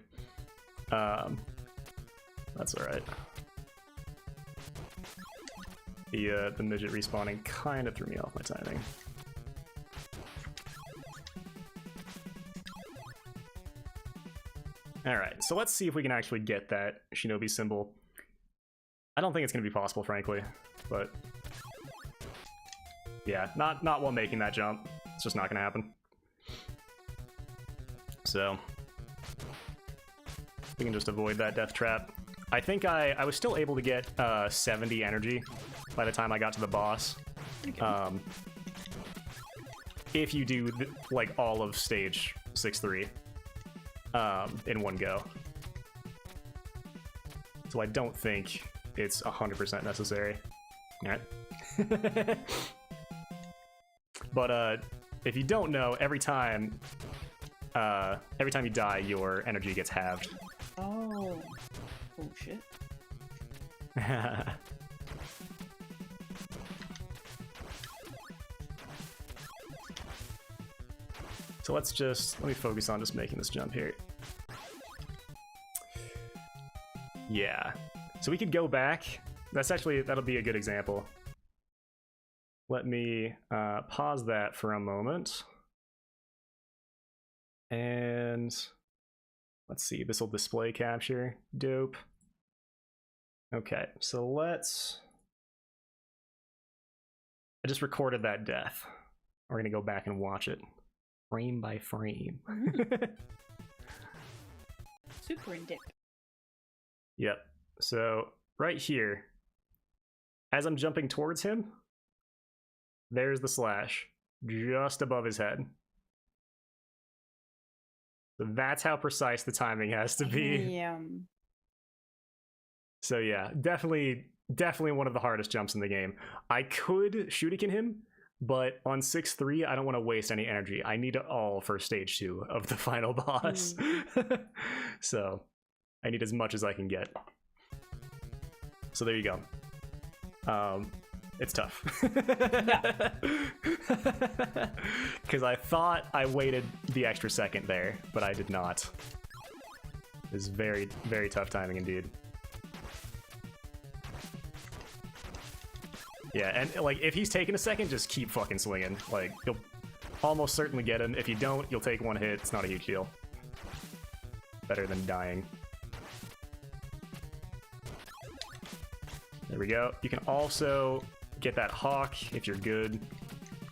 B: That's alright. The midget respawning kind of threw me off my timing. Alright, so let's see if we can actually get that shinobi symbol. I don't think it's going to be possible, frankly, but yeah, not while making that jump. It's just not going to happen. So we can just avoid that death trap. I think I was still able to get 70 energy by the time I got to the boss. Okay. If you do like all of stage 6-3 in one go. So I don't think it's 100% necessary. All right. But if you don't know, every time you die, your energy gets halved.
A: Oh. Bullshit.
B: So let me focus on just making this jump here. Yeah. So we could go back. That'll be a good example. Let me pause that for a moment. And let's see, this will display capture. Dope. Okay, so I just recorded that death. We're gonna go back and watch it frame by frame.
A: Super in depth.
B: Yep. So right here, as I'm jumping towards him, there's the slash just above his head. So that's how precise the timing has to be.
A: Yeah.
B: So yeah, definitely one of the hardest jumps in the game. I could shuriken him, but on 6-3, I don't want to waste any energy. I need it all for stage 2 of the final boss. So I need as much as I can get. So there you go. It's tough. Because I thought I waited the extra second there, but I did not. This is very, very tough timing indeed. Yeah, and like if he's taking a second, just keep fucking swinging. Like you'll almost certainly get him. If you don't, you'll take one hit. It's not a huge deal. Better than dying. There we go. You can also get that hawk if you're good,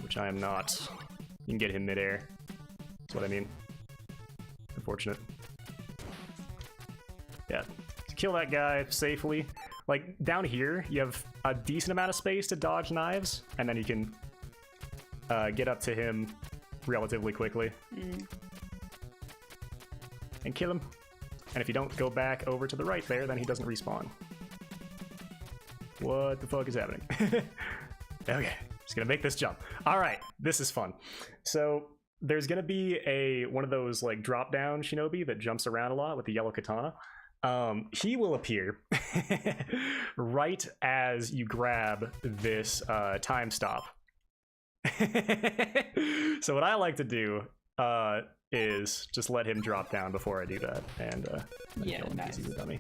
B: which I am not. You can get him midair. That's what I mean. Unfortunate. Yeah. To kill that guy safely. Like, down here, you have a decent amount of space to dodge knives, and then you can get up to him relatively quickly. And kill him. And if you don't go back over to the right there, then he doesn't respawn. What the fuck is happening? Okay, just gonna make this jump. All right, this is fun. So there's gonna be one of those like drop down shinobi that jumps around a lot with the yellow katana. He will appear right as you grab this time stop. So what I like to do is just let him drop down before I do that, and
A: yeah,
B: kill him
A: nice.
B: because he's a dummy.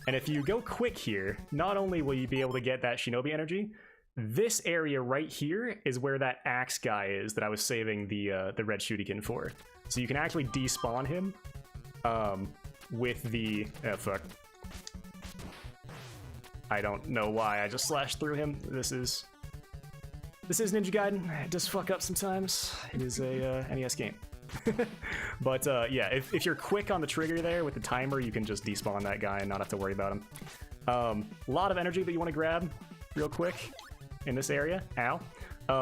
B: And if you go quick here, not only will you be able to get that shinobi energy, this area right here is where that axe guy is that I was saving the red shuriken for. So you can actually despawn him with the... Oh, fuck. I don't know why I just slashed through him. This is Ninja Gaiden. It does fuck up sometimes. It is a NES game. But yeah, if you're quick on the trigger there with the timer, you can just despawn that guy and not have to worry about him. A lot of energy that you want to grab real quick in this area. Ow.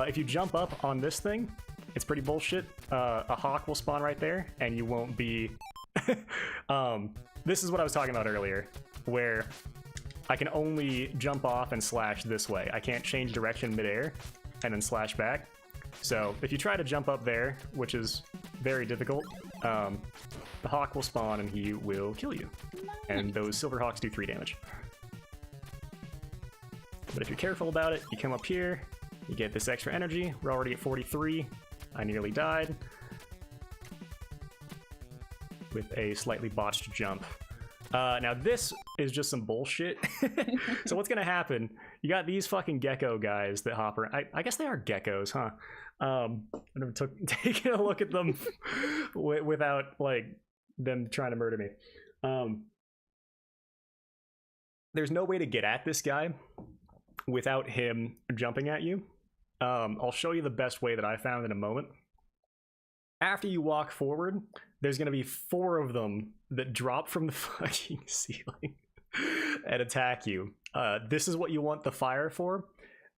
B: If you jump up on this thing, it's pretty bullshit. A hawk will spawn right there, and you won't be... This is what I was talking about earlier, where I can only jump off and slash this way. I can't change direction midair and then slash back. So if you try to jump up there, which is very difficult, the hawk will spawn and he will kill you. And those silver hawks do 3 damage. But if you're careful about it, you come up here, you get this extra energy. We're already at 43. I nearly died with a slightly botched jump. Now this is just some bullshit. So what's gonna happen? You got these fucking gecko guys that hop around. I guess they are geckos, huh? I never taken a look at them without like them trying to murder me. There's no way to get at this guy without him jumping at you. I'll show you the best way that I found in a moment. After you walk forward, there's going to be 4 of them that drop from the fucking ceiling and attack you. This is what you want the fire for.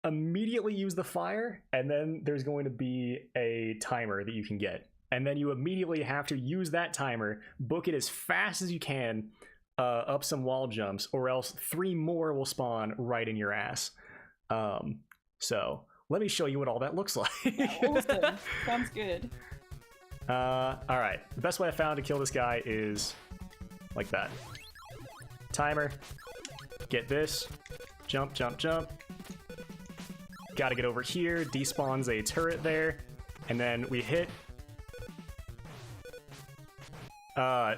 B: Immediately use the fire, and then there's going to be a timer that you can get. And then you immediately have to use that timer, book it as fast as you can, up some wall jumps, or else 3 more will spawn right in your ass. So let me show you what all that looks like.
A: Awesome. Sounds good.
B: Alright, the best way I found to kill this guy is like that. Timer, get this, jump, jump, jump. Gotta get over here, despawns a turret there, and then we hit. I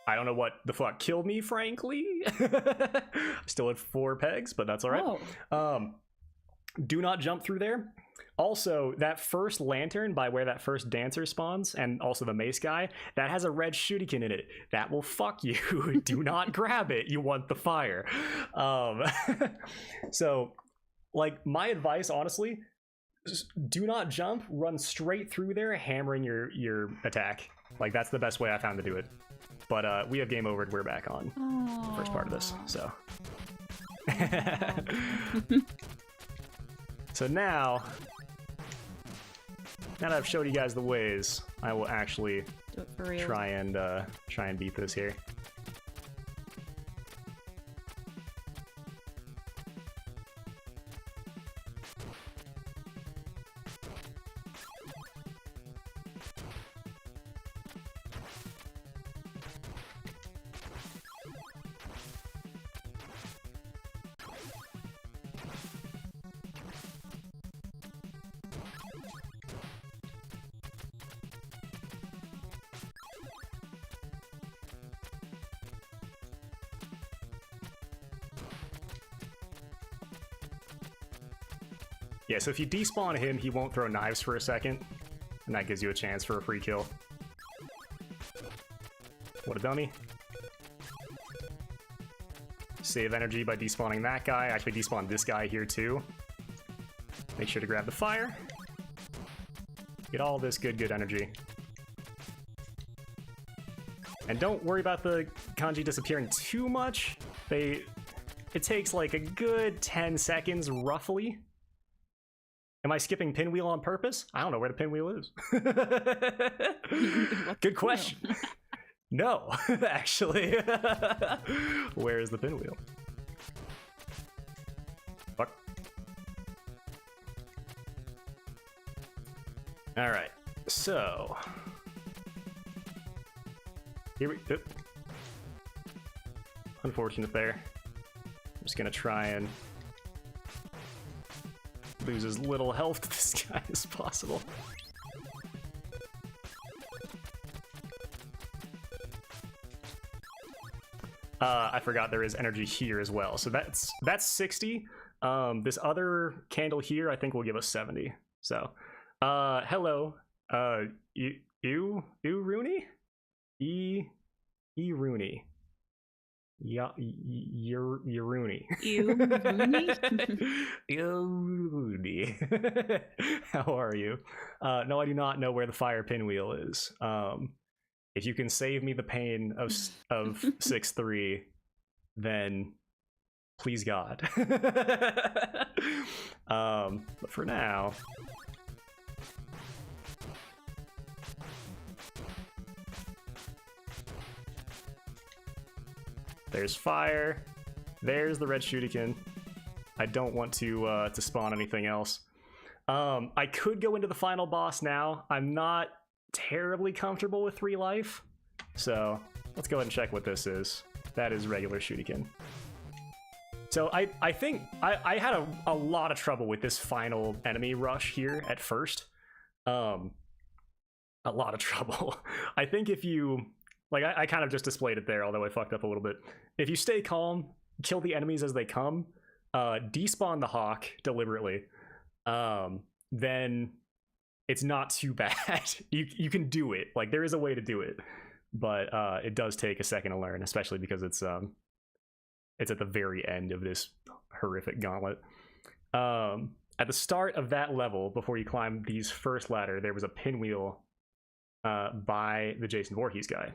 B: don't know what the fuck killed me, frankly. Still at 4 pegs, but that's alright. Do not jump through there. Also, that first lantern by where that first dancer spawns, and also the mace guy, that has a red shuriken in it. That will fuck you. Do not grab it. You want the fire. So, like, my advice, honestly, do not jump. Run straight through there, hammering your attack. Like, that's the best way I found to do it. But we have game over. We're back on the first part of this, so. So now that I've showed you guys the ways, I will actually
A: Do it for real.
B: try and beat this here. Yeah, so if you despawn him, he won't throw knives for a second, and that gives you a chance for a free kill. What a dummy. Save energy by despawning that guy. Actually, despawn this guy here too. Make sure to grab the fire. Get all this good energy. And don't worry about the kanji disappearing too much. It takes like a good 10 seconds, roughly. Am I skipping pinwheel on purpose? I don't know where the pinwheel is. Good question. No, actually. Where is the pinwheel? Fuck. Alright, so... Here we go. Unfortunate there. I'm just gonna try and lose as little health to this guy as possible. I forgot there is energy here as well. So that's 60. This other candle here, I think will give us 70. So, hello, Rooney? E Rooney. Yeah, you're Rooney. Rooney. How are you? No, I do not know where the fire pinwheel is. If you can save me the pain of 6-3, then please God. But for now, there's fire. There's the red shuriken. I don't want to spawn anything else. I could go into the final boss now. I'm not terribly comfortable with 3 life, so let's go ahead and check what this is. That is regular shuriken. So I think I had a lot of trouble with this final enemy rush here at first. A lot of trouble. I think if you, like, I kind of just displayed it there, although I fucked up a little bit. If you stay calm, kill the enemies as they come, despawn the hawk deliberately, then it's not too bad. You can do it. Like, there is a way to do it, but it does take a second to learn, especially because it's at the very end of this horrific gauntlet. At the start of that level, before you climb these first ladder, there was a pinwheel by the Jason Voorhees guy.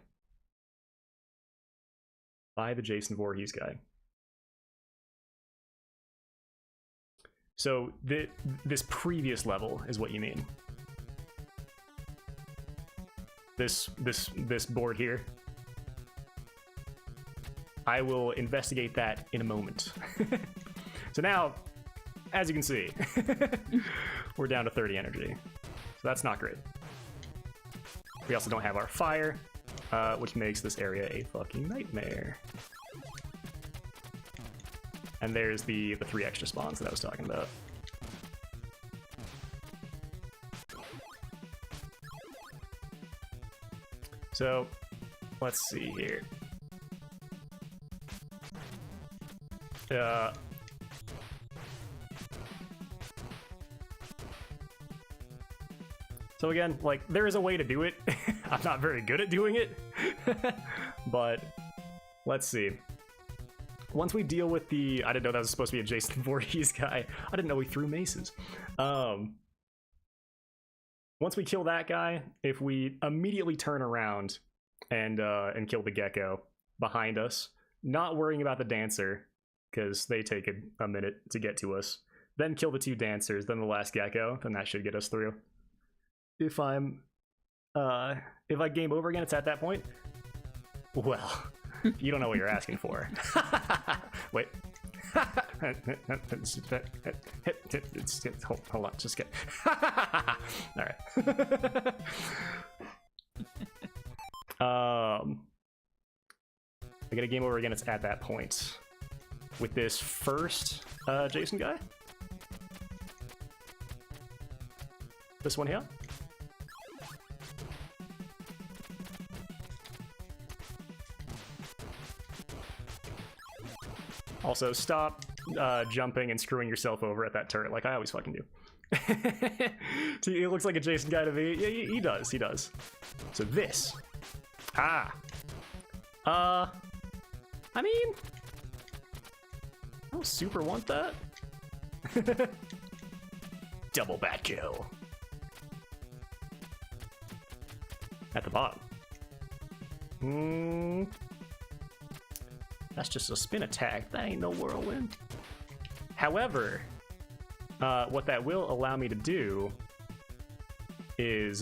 B: So this previous level is what you mean. This board here. I will investigate that in a moment. So now, as you can see, we're down to 30 energy. So that's not great. We also don't have our fire, which makes this area a fucking nightmare. And there's the 3 extra spawns that I was talking about. So, let's see here. So again, like, there is a way to do it. I'm not very good at doing it, but let's see. Once we deal with the, I didn't know that was supposed to be a Jason Voorhees guy. I didn't know he threw maces. Once we kill that guy, if we immediately turn around and kill the gecko behind us, not worrying about the dancer, because they take a minute to get to us, then kill the 2 dancers, then the last gecko, then that should get us through. If I game over again, it's at that point. Well, you don't know what you're asking for. Wait. Hold on, just get. All right. I get a game over again. It's at that point with this first Jason guy. This one here. Also, stop jumping and screwing yourself over at that turret like I always fucking do. He looks like a Jason guy to me. Yeah, he does. He does. So this. I mean, I don't super want that. Double bat kill. At the bottom. That's just a spin attack. That ain't no whirlwind. However, what that will allow me to do is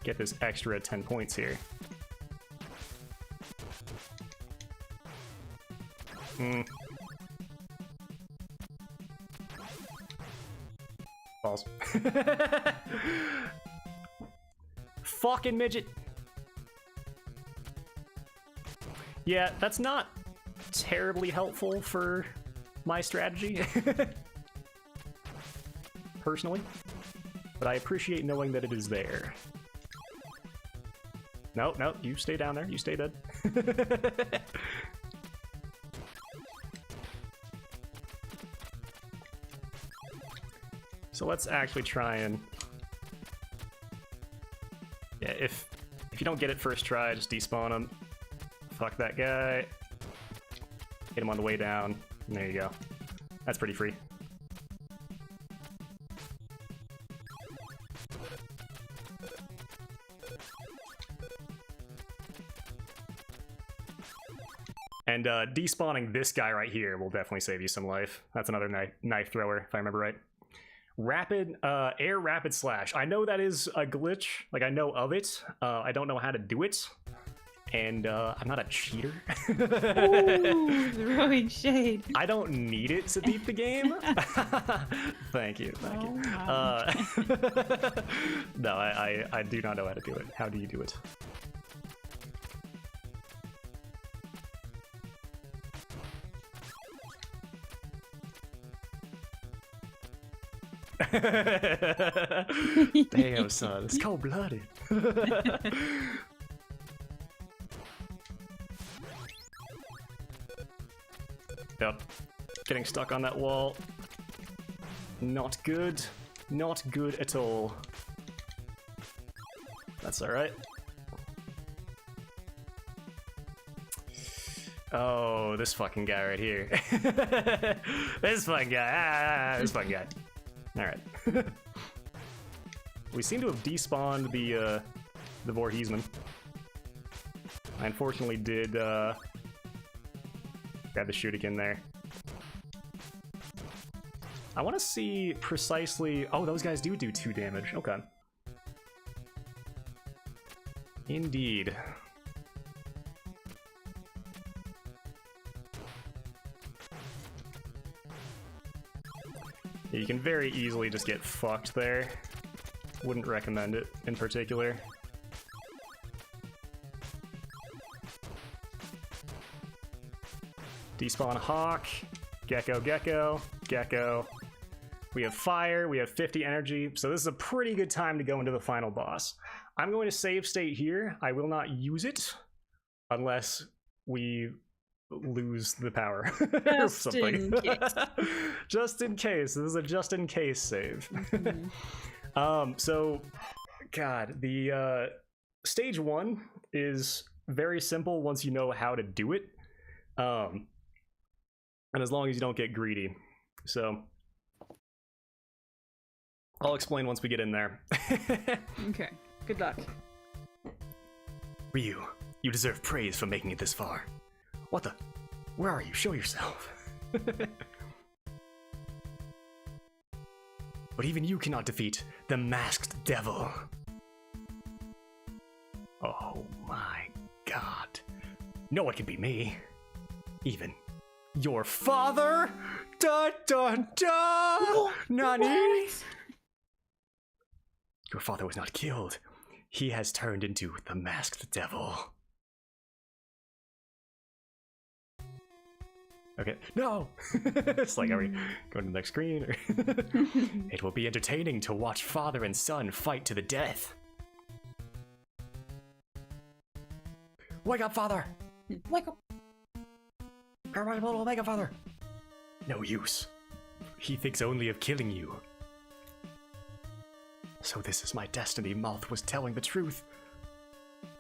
B: get this extra 10 points here. Balls. Fucking midget. Yeah, that's not terribly helpful for my strategy. Personally. But I appreciate knowing that it is there. No, you stay down there. You stay dead. So let's actually try and... Yeah, if you don't get it first try, just despawn him. Fuck that guy. Hit him on the way down. And there you go. That's pretty free. And despawning this guy right here will definitely save you some life. That's another knife thrower, if I remember right. Rapid, air rapid slash. I know that is a glitch. Like, I know of it. I don't know how to do it. And I'm not a cheater.
A: Ooh, throwing shade.
B: I don't need it to beat the game. Thank you.
A: Wow.
B: No, I do not know how to do it. How do you do it? Damn, son, it's cold-blooded. Yep, getting stuck on that wall. Not good. Not good at all. That's alright. Oh, this fucking guy right here. This fucking guy. This fucking guy. Alright. We seem to have despawned the Vorheesman. I unfortunately did grab the shuriken there. I want to see precisely... Oh, those guys do 2 damage. Okay. Indeed. You can very easily just get fucked there. Wouldn't recommend it in particular. Despawn Hawk, Gecko, Gecko, Gecko. We have fire, we have 50 energy, so this is a pretty good time to go into the final boss. I'm going to save state here. I will not use it unless we lose the power or something.
A: In case.
B: Just in case. This is a just in case save. So, God, the stage 1 is very simple once you know how to do it. And as long as you don't get greedy. So, I'll explain once we get in there.
A: Okay, good luck.
C: Ryu, you deserve praise for making it this far. What the? Where are you? Show yourself. But even you cannot defeat the masked devil. Oh my god. No one can beat me. Even your father? Dun dun dun! Nani? Your father was not killed. He has turned into the masked devil. Okay, no! It's like, are we going to the next screen? Or it will be entertaining to watch father and son fight to the death. Wake up, father!
A: Wake up!
C: Grab my little Omega, father!
B: No use. He thinks only of killing you.
C: So this is my destiny. Moth was telling the truth.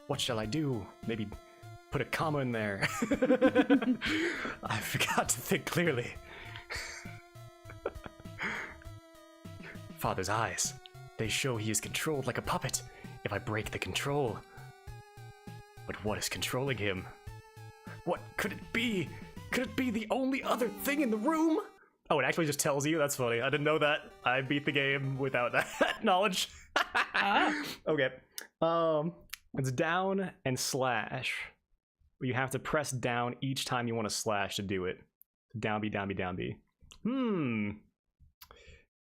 C: What shall I do? Maybe put a comma in there. I forgot to think clearly. Father's eyes. They show he is controlled like a puppet. If I break the control. But what is controlling him? What could it be? Could it be the only other thing in the room? Oh, it actually just tells you? That's funny. I didn't know that. I beat the game without that knowledge. Okay. It's down and slash. You have to press down each time you want to slash to do it. Down B, down B, down B.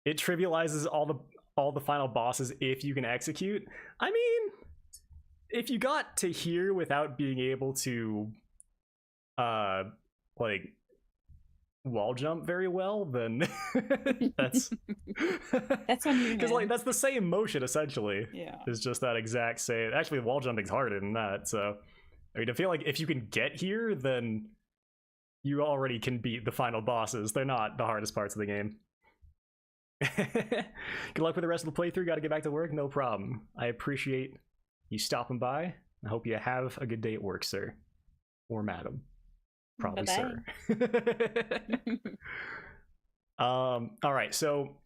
C: It trivializes all the final bosses if you can execute. I mean, if you got to here without being able to like wall jump very well, then that's
A: on you.
C: Because like that's the same motion essentially.
A: Yeah.
C: It's just that exact same. Actually, wall jumping's harder than that. So I mean, I feel like if you can get here, then you already can beat the final bosses. They're not the hardest parts of the game. Good luck with the rest of the playthrough. Got to get back to work. No problem. I appreciate you stopping by. I hope you have a good day at work, sir, or madam. Probably
A: Bye-bye.
C: sir. All right. So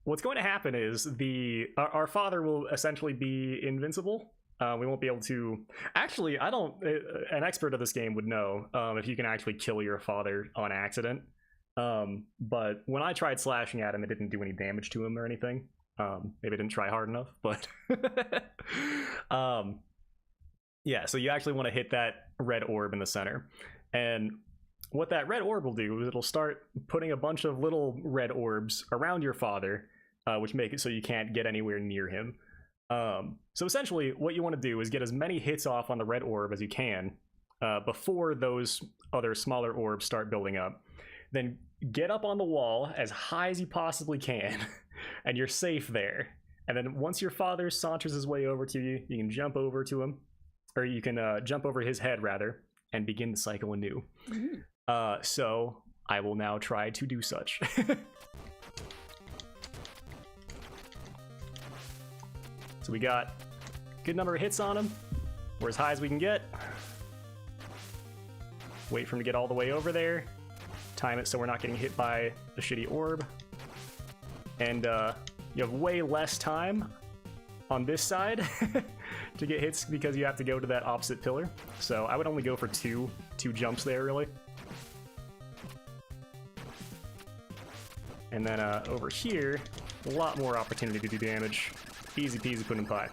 C: what's going to happen is our father will essentially be invincible. We won't be able to. Actually, I don't. An expert of this game would know if you can actually kill your father on accident. But when I tried slashing at him, it didn't do any damage to him or anything. Maybe I didn't try hard enough, but yeah. So you actually want to hit that red orb in the center, and what that red orb will do is it'll start putting a bunch of little red orbs around your father, which make it so you can't get anywhere near him. So essentially, what you want to do is get as many hits off on the red orb as you can before those other smaller orbs start building up. Then get up on the wall as high as you possibly can, and you're safe there. And then once your father saunters his way over to you, you can jump over to him, or you can jump over his head, rather, and begin the cycle anew. So I will now try to do such. So we got a good number of hits on him. We're as high as we can get. Wait for him to get all the way over there. Time it so we're not getting hit by the shitty orb. And you have way less time on this side to get hits because you have to go to that opposite pillar. So I would only go for two jumps there, really. And then over here, a lot more opportunity to do damage. Easy peasy pudding pie.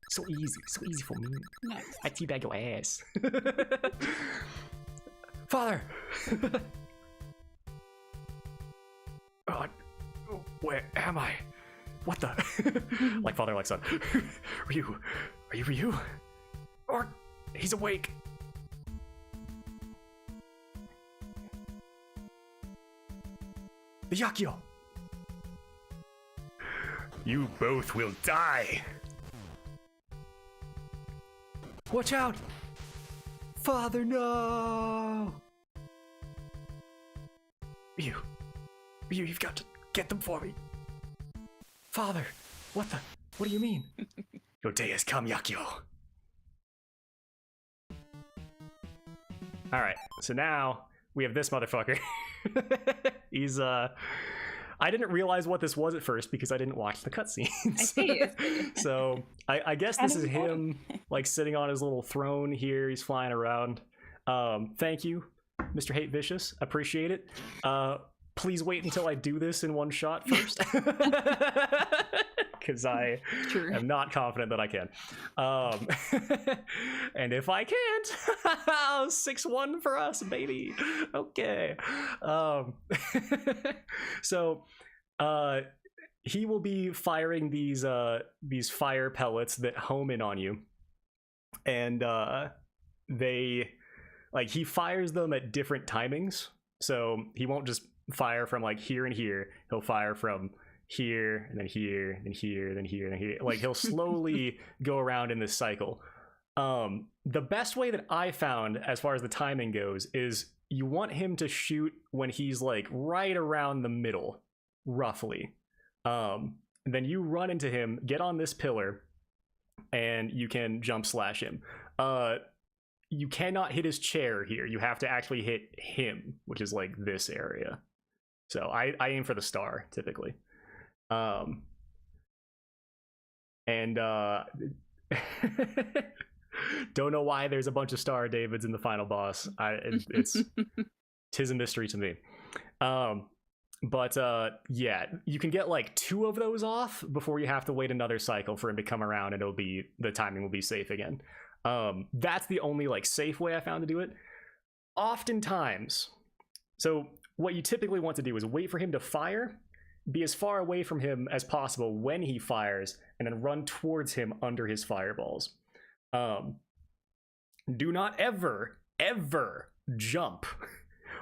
C: So easy for me.
A: Nice.
C: I teabag your ass. Father! Oh, where am I? What the? Like father, like son. Ryu, are you Ryu? Or he's awake. The Yakyo! You both will die! Watch out! Father, no! Ryu, you've got to get them for me. Father, what do you mean? Your day has come, Yakyo. Alright, so now we have this motherfucker. He's, I didn't realize what this was at first because I didn't watch the cutscenes.
A: I see.
C: So I guess this is him like sitting on his little throne here. He's flying around. Thank you, Mr. Hate Vicious. Appreciate it. Please wait until I do this in one shot first. Because I am not confident that I can. And if I can't, 6-1 for us, baby. Okay. So he will be firing these fire pellets that home in on you. And he fires them at different timings. So he won't just fire from like here and here. He'll fire from here and then here and here and then here and here. Like he'll slowly go around in this cycle. The best way that I found as far as the timing goes is you want him to shoot when he's like right around the middle. roughly. Then you run into him, get on this pillar, and you can jump slash him. You cannot hit his chair here. You have to actually hit him, which is like this area. So I aim for the star typically. Don't know why there's a bunch of Star Davids in the final boss. Tis a mystery to me. Yeah, you can get like 2 of those off before you have to wait another cycle for him to come around, and the timing will be safe again. That's the only like safe way I found to do it. Oftentimes, so what you typically want to do is wait for him to fire, be as far away from him as possible when he fires, and then run towards him under his fireballs. Do not ever jump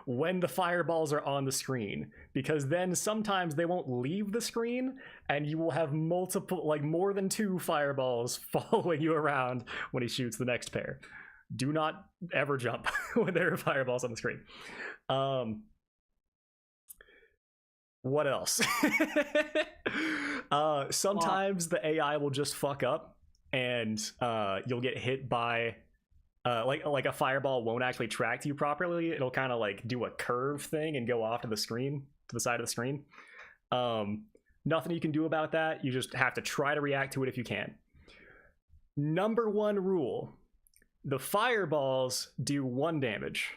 C: when the fireballs are on the screen, because then sometimes they won't leave the screen and you will have multiple, like more than 2 fireballs following you around when he shoots the next pair. Do not ever jump when there are fireballs on the screen. What else? Sometimes the AI will just fuck up and you'll get hit by like a fireball won't actually track you properly. It'll kind of like do a curve thing and go off to the screen, to the side of the screen. Nothing you can do about that. You just have to try to react to it if you can. Number 1 rule: the fireballs do 1 damage.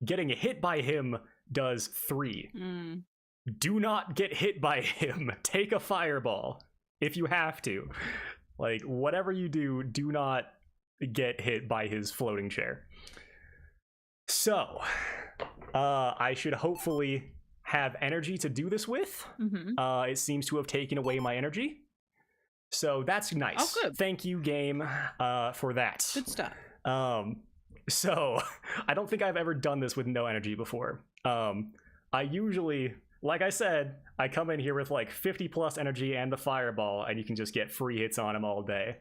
C: Getting hit by him does 3. Do not get hit by him. Take a fireball if you have to. Like, whatever you do, do not get hit by his floating chair. So, I should hopefully have energy to do this with. It seems to have taken away my energy. So that's nice.
A: Oh, good.
C: Thank you, game, for that.
A: Good stuff.
C: So, I don't think I've ever done this with no energy before. I usually, like I said, I come in here with like 50 plus energy and the fireball, and you can just get free hits on him all day.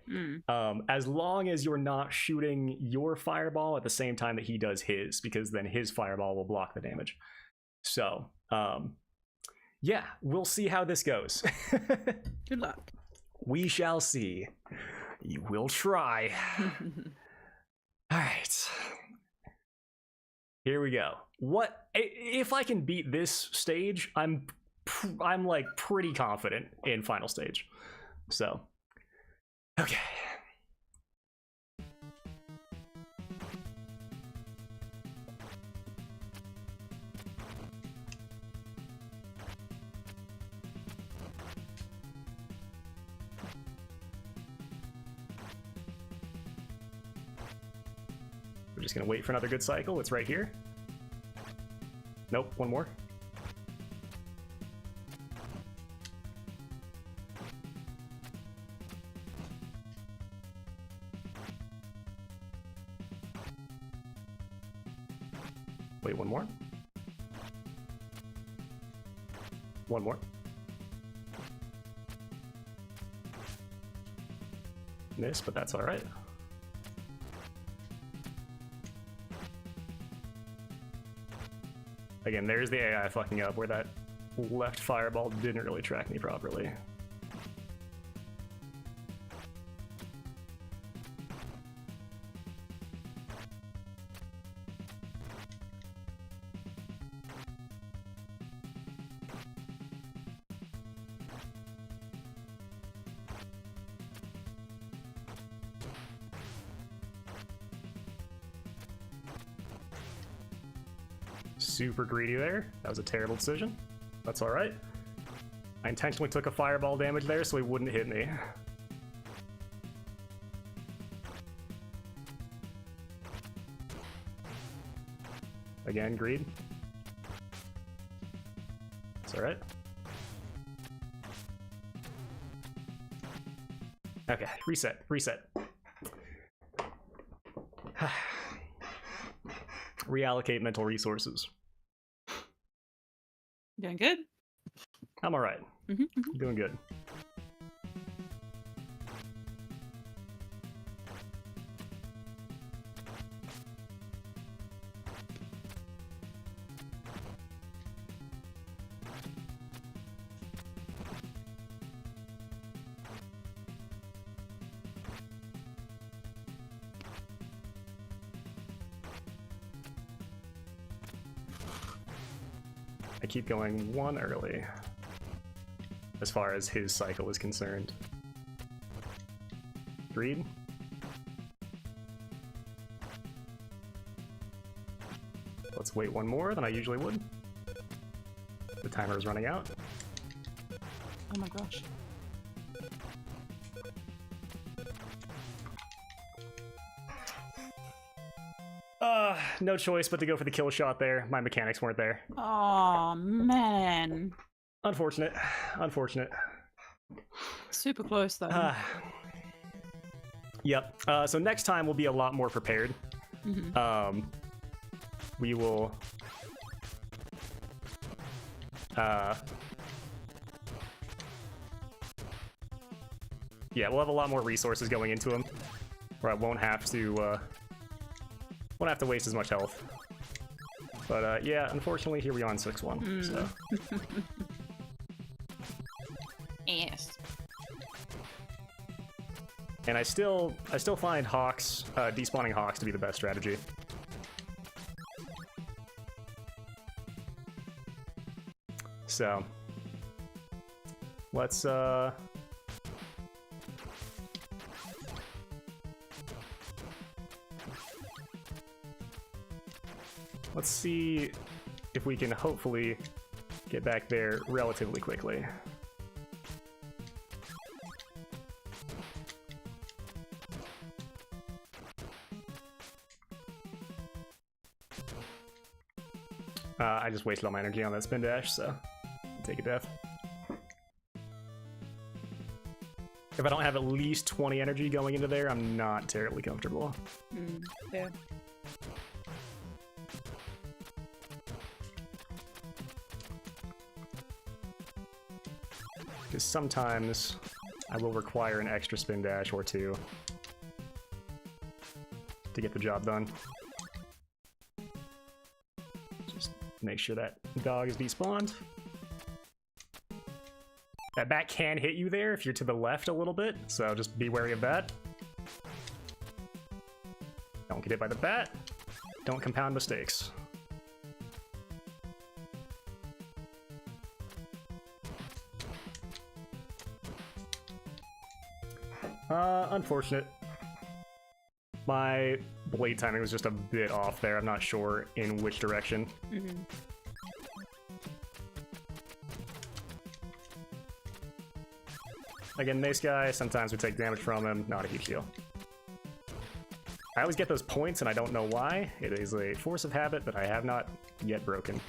C: As long as you're not shooting your fireball at the same time that he does his, because then his fireball will block the damage. So, yeah, we'll see how this goes.
A: Good luck.
C: We shall see. You will try. All right. Here we go. What if I can beat this stage? I'm like pretty confident in final stage. So, okay. We're just gonna wait for another good cycle. It's right here. Nope, 1 more. Wait, 1 more. 1 more. Miss, but that's all right. Again, there's the AI fucking up where that left fireball didn't really track me properly. Super greedy there. That was a terrible decision. That's all right. I intentionally took a fireball damage there so he wouldn't hit me. Again, greed. It's all right. Okay, reset. Reallocate mental resources.
A: Doing good?
C: I'm all right. Doing good. I keep going one early as far as his cycle is concerned. Agreed? Let's wait one more than I usually would. The timer is running out.
A: Oh my gosh.
C: No choice but to go for the kill shot there. My mechanics weren't there.
A: Oh man.
C: Unfortunate. Unfortunate.
A: Super close though.
C: Yep. So next time we'll be a lot more prepared. We will yeah, we'll have a lot more resources going into him, where I won't have to waste as much health. But yeah, unfortunately, here we are on 6-1. So
A: Yes.
C: and I still find Hawks, despawning Hawks to be the best strategy. So let's see if we can hopefully get back there relatively quickly. I just wasted all my energy on that spin dash, so I'll take a death. If I don't have at least 20 energy going into there, I'm not terribly comfortable.
A: Yeah.
C: Because sometimes I will require an extra spin dash or two to get the job done. Just make sure that dog is despawned. That bat can hit you there if you're to the left a little bit, so just be wary of that. Don't get hit by the bat. Don't compound mistakes. Unfortunate. My blade timing was just a bit off there. I'm not sure in which direction. Again, Mace Guy, sometimes we take damage from him, not a huge deal. I always get those points and I don't know why. It is a force of habit that I have not yet broken.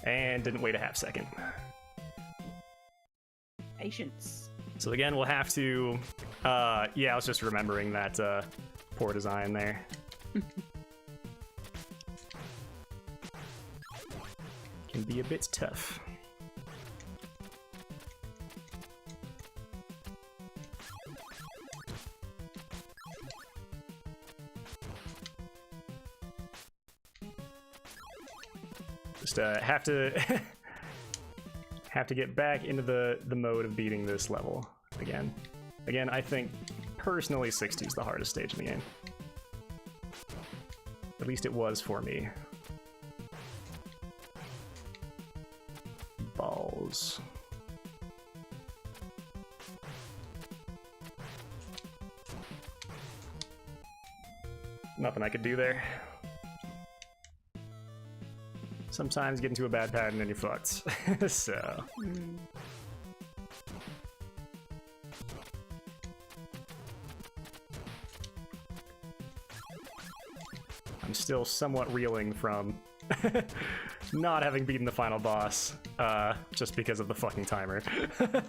C: And didn't wait a half second.
A: Patience.
C: So again, we'll have to, yeah, I was just remembering that poor design there. Can be a bit tough. Just have to have to get back into the mode of beating this level again. Again, I think personally 60 is the hardest stage in the game. At least it was for me. Balls. Nothing I could do there. Sometimes get into a bad pattern and you're fucked. So. I'm still somewhat reeling from not having beaten the final boss just because of the fucking timer. But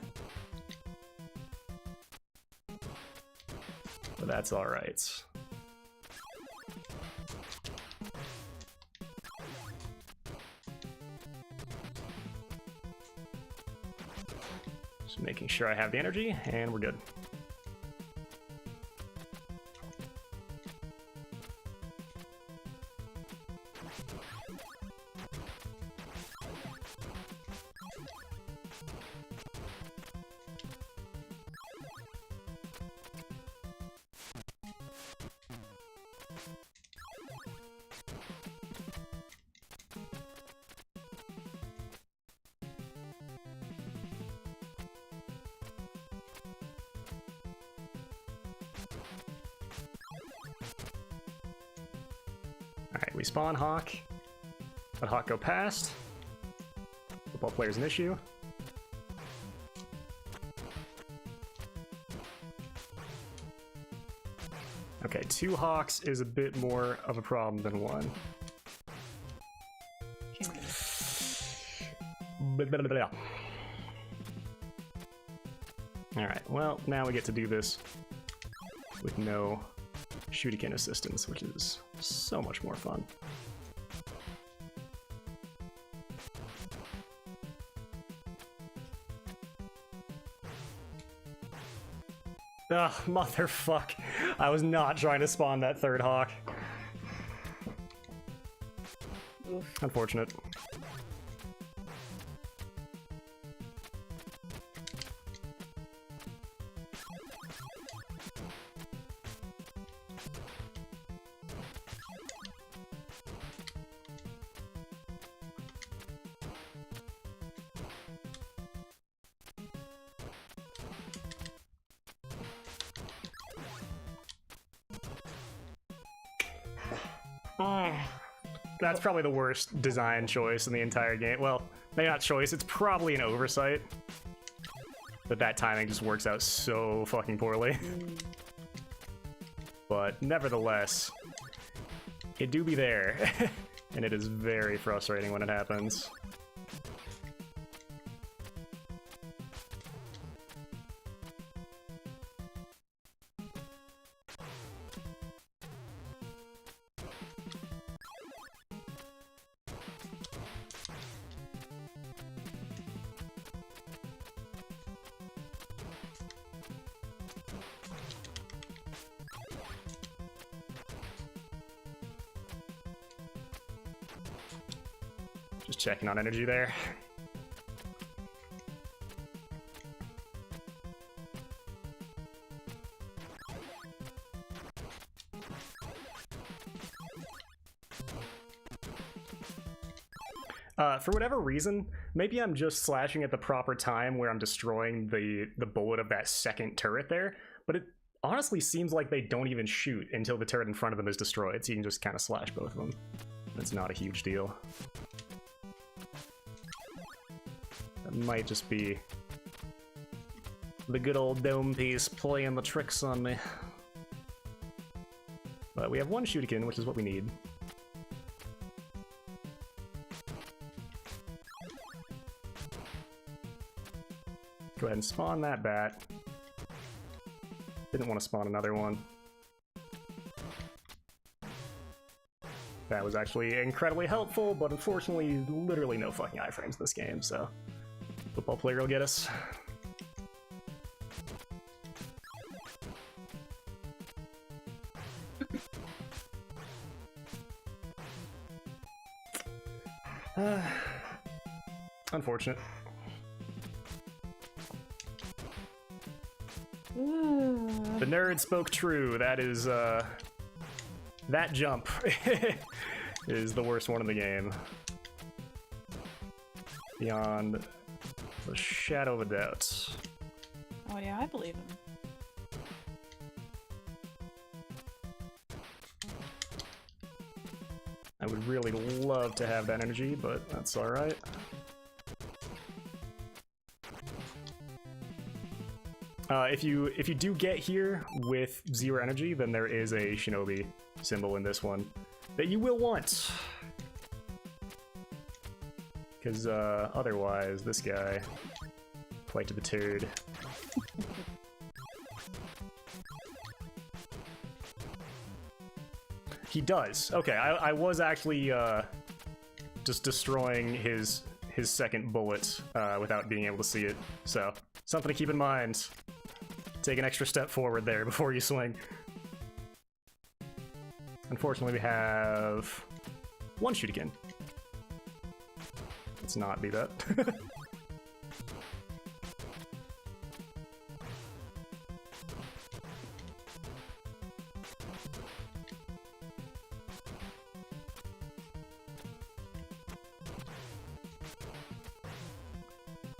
C: that's alright. Just making sure I have the energy, and we're good. we spawn Hawk. Let Hawk go past. Football player's an issue. Okay, 2 Hawks is a bit more of a problem than 1. Alright, well, now we get to do this with no shuriken assistance, which is so much more fun. Ugh, motherfuck. I was not trying to spawn that 3rd Hawk.
A: Oof.
C: Unfortunate. That's probably the worst design choice in the entire game. Well, maybe not choice, it's probably an oversight. But that timing just works out so fucking poorly. But nevertheless, it do be there. And it is very frustrating when it happens. Just checking on energy there. For whatever reason, maybe I'm just slashing at the proper time where I'm destroying the bullet of that second turret there, but it honestly seems like they don't even shoot until the turret in front of them is destroyed, so you can just kind of slash both of them. It's not a huge deal. That might just be the good old dome piece playing the tricks on me. But we have 1 shuriken, which is what we need. Go ahead and spawn that bat. Didn't want to spawn another one. That was actually incredibly helpful, but unfortunately, literally no fucking iframes this game, so football player will get us. Unfortunate. The nerd spoke true. That is, that jump is the worst one in the game. Beyond the shadow of a doubt.
A: Oh yeah, I believe him.
C: I would really love to have that energy, but that's alright. If you do get here with 0 energy, then there is a shinobi symbol in this one that you will want. Because otherwise, this guy, quite to the turd. He does. Okay, I was actually just destroying his second bullet without being able to see it. So, something to keep in mind. Take an extra step forward there before you swing. Unfortunately, we have 1 shuriken. Let's not do that.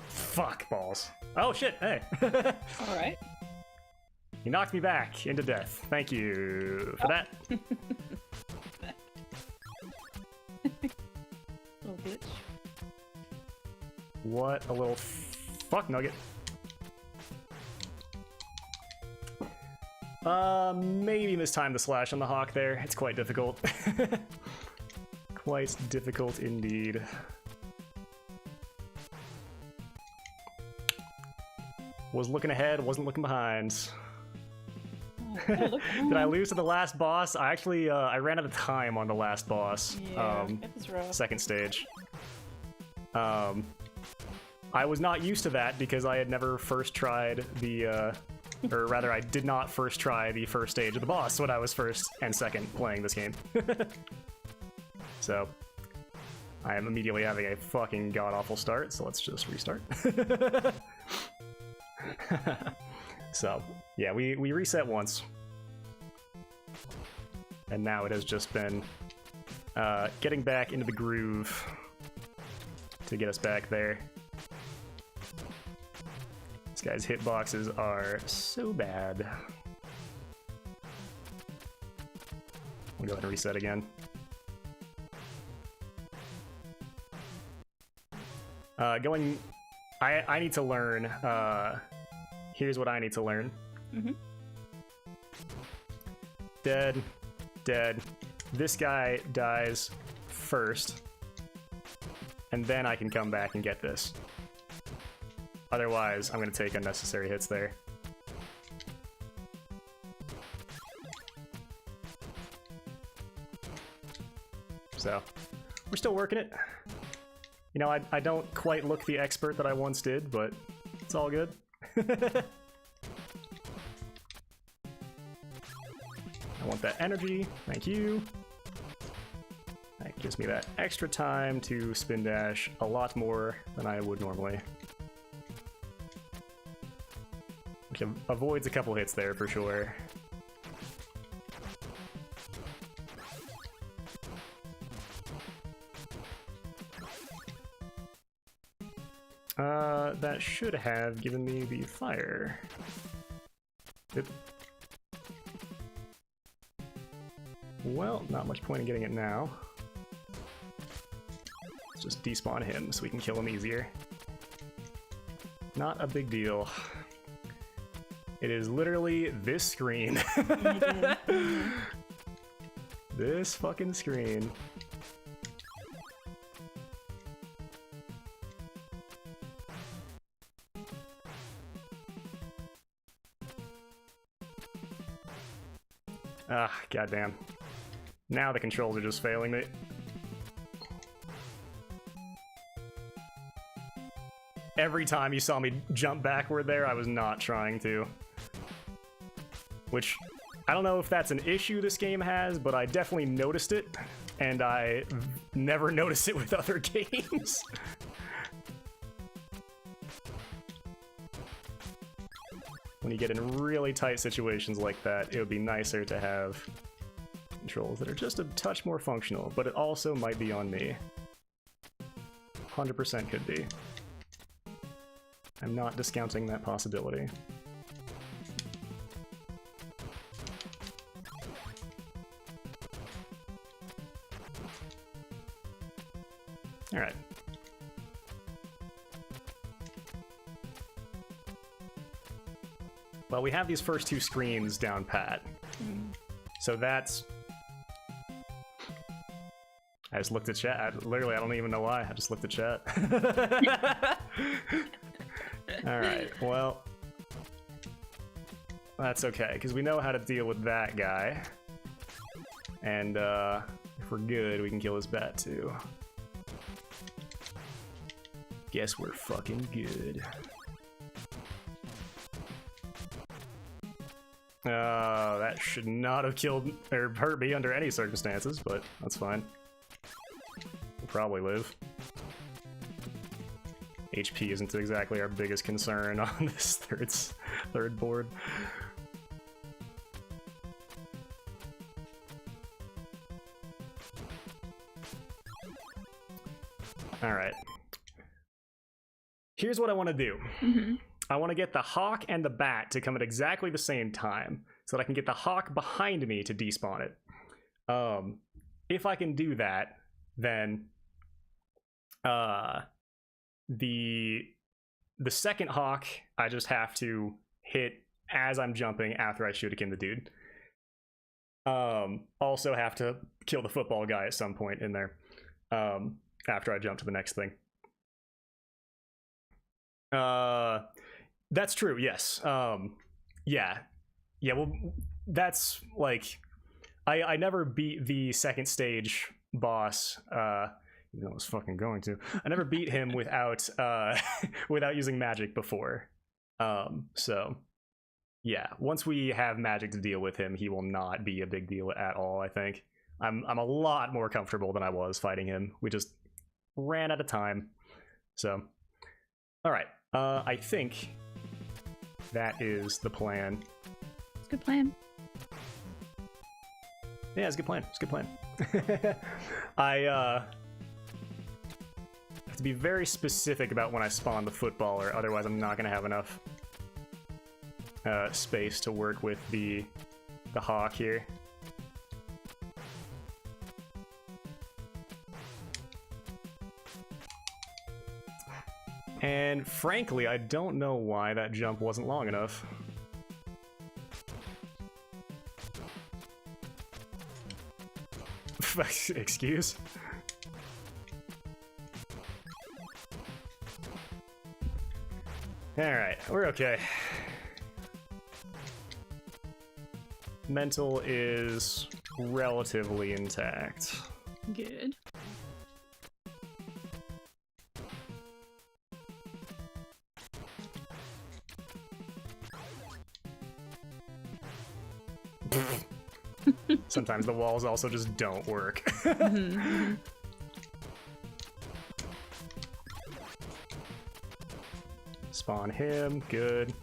C: Fuck balls. Oh shit, hey.
A: Alright.
C: You knocked me back into death. Thank you for that.
A: glitch.
C: What a little fuck nugget. Maybe mistime the slash on the hawk there. It's quite difficult. Quite difficult indeed. Was looking ahead, wasn't looking behind. Did I lose to the last boss? I actually, I ran out of time on the last boss.
A: Yeah, it was rough.
C: Second stage. I was not used to that because I had never first tried the, or rather, I did not first try the first stage of the boss when I was first and second playing this game. So, I am immediately having a fucking god-awful start, so let's just restart. So, yeah, we reset once. And now it has just been getting back into the groove to get us back there. This guy's hitboxes are so bad. We'll go ahead and reset again. I need to learn, here's what I need to learn.
A: Mm-hmm.
C: Dead, dead. This guy dies first, and then I can come back and get this. Otherwise, I'm gonna take unnecessary hits there. So, we're still working it. You know, I don't quite look the expert that I once did, but it's all good. I want that energy, thank you. That gives me that extra time to spin dash a lot more than I would normally. Which avoids a couple hits there for sure. That should have given me the fire. Oop. Well, not much point in getting it now. Let's just despawn him so we can kill him easier. Not a big deal. It is literally this screen. This fucking screen. Ah, goddamn. Now the controls are just failing me. Every time you saw me jump backward there, I was not trying to. Which, I don't know if that's an issue this game has, but I definitely noticed it, and I never noticed it with other games. When you get in really tight situations like that, it would be nicer to have controls that are just a touch more functional, but it also might be on me. 100% could be. I'm not discounting that possibility. Alright. Well, we have these first two screens down pat. So that's... I just looked at chat. Literally, I don't even know why. I just looked at chat. Alright, well... That's okay, because we know how to deal with that guy. And, if we're good, we can kill his bat, too. Guess we're fucking good. That should not have killed or hurt me under any circumstances, but that's fine. We'll probably live. HP isn't exactly our biggest concern on this third board. Alright. Here's what I want to do.
A: Mm-hmm.
C: I want to get the hawk and the bat to come at exactly the same time so that I can get the hawk behind me to despawn it. If I can do that, then The second hawk, I just have to hit as I'm jumping after I shoot the dude. Also have to kill the football guy at some point in there. After I jump to the next thing. That's true, yes. Yeah. Well, that's like I never beat the second stage boss, even though I was fucking going to. I never beat him without without using magic before. So yeah, once we have magic to deal with him, he will not be a big deal at all, I think. I'm a lot more comfortable than I was fighting him. We just ran out of time. So all right. I think that is the plan.
A: It's a good plan.
C: Yeah, it's a good plan. It's a good plan. I have to be very specific about when I spawn the footballer, otherwise I'm not going to have enough space to work with the hawk here. And frankly, I don't know why that jump wasn't long enough. Excuse? Alright, we're okay. Mental is relatively intact.
A: Good.
C: Sometimes the walls also just don't work.
A: Mm-hmm.
C: Spawn him, good.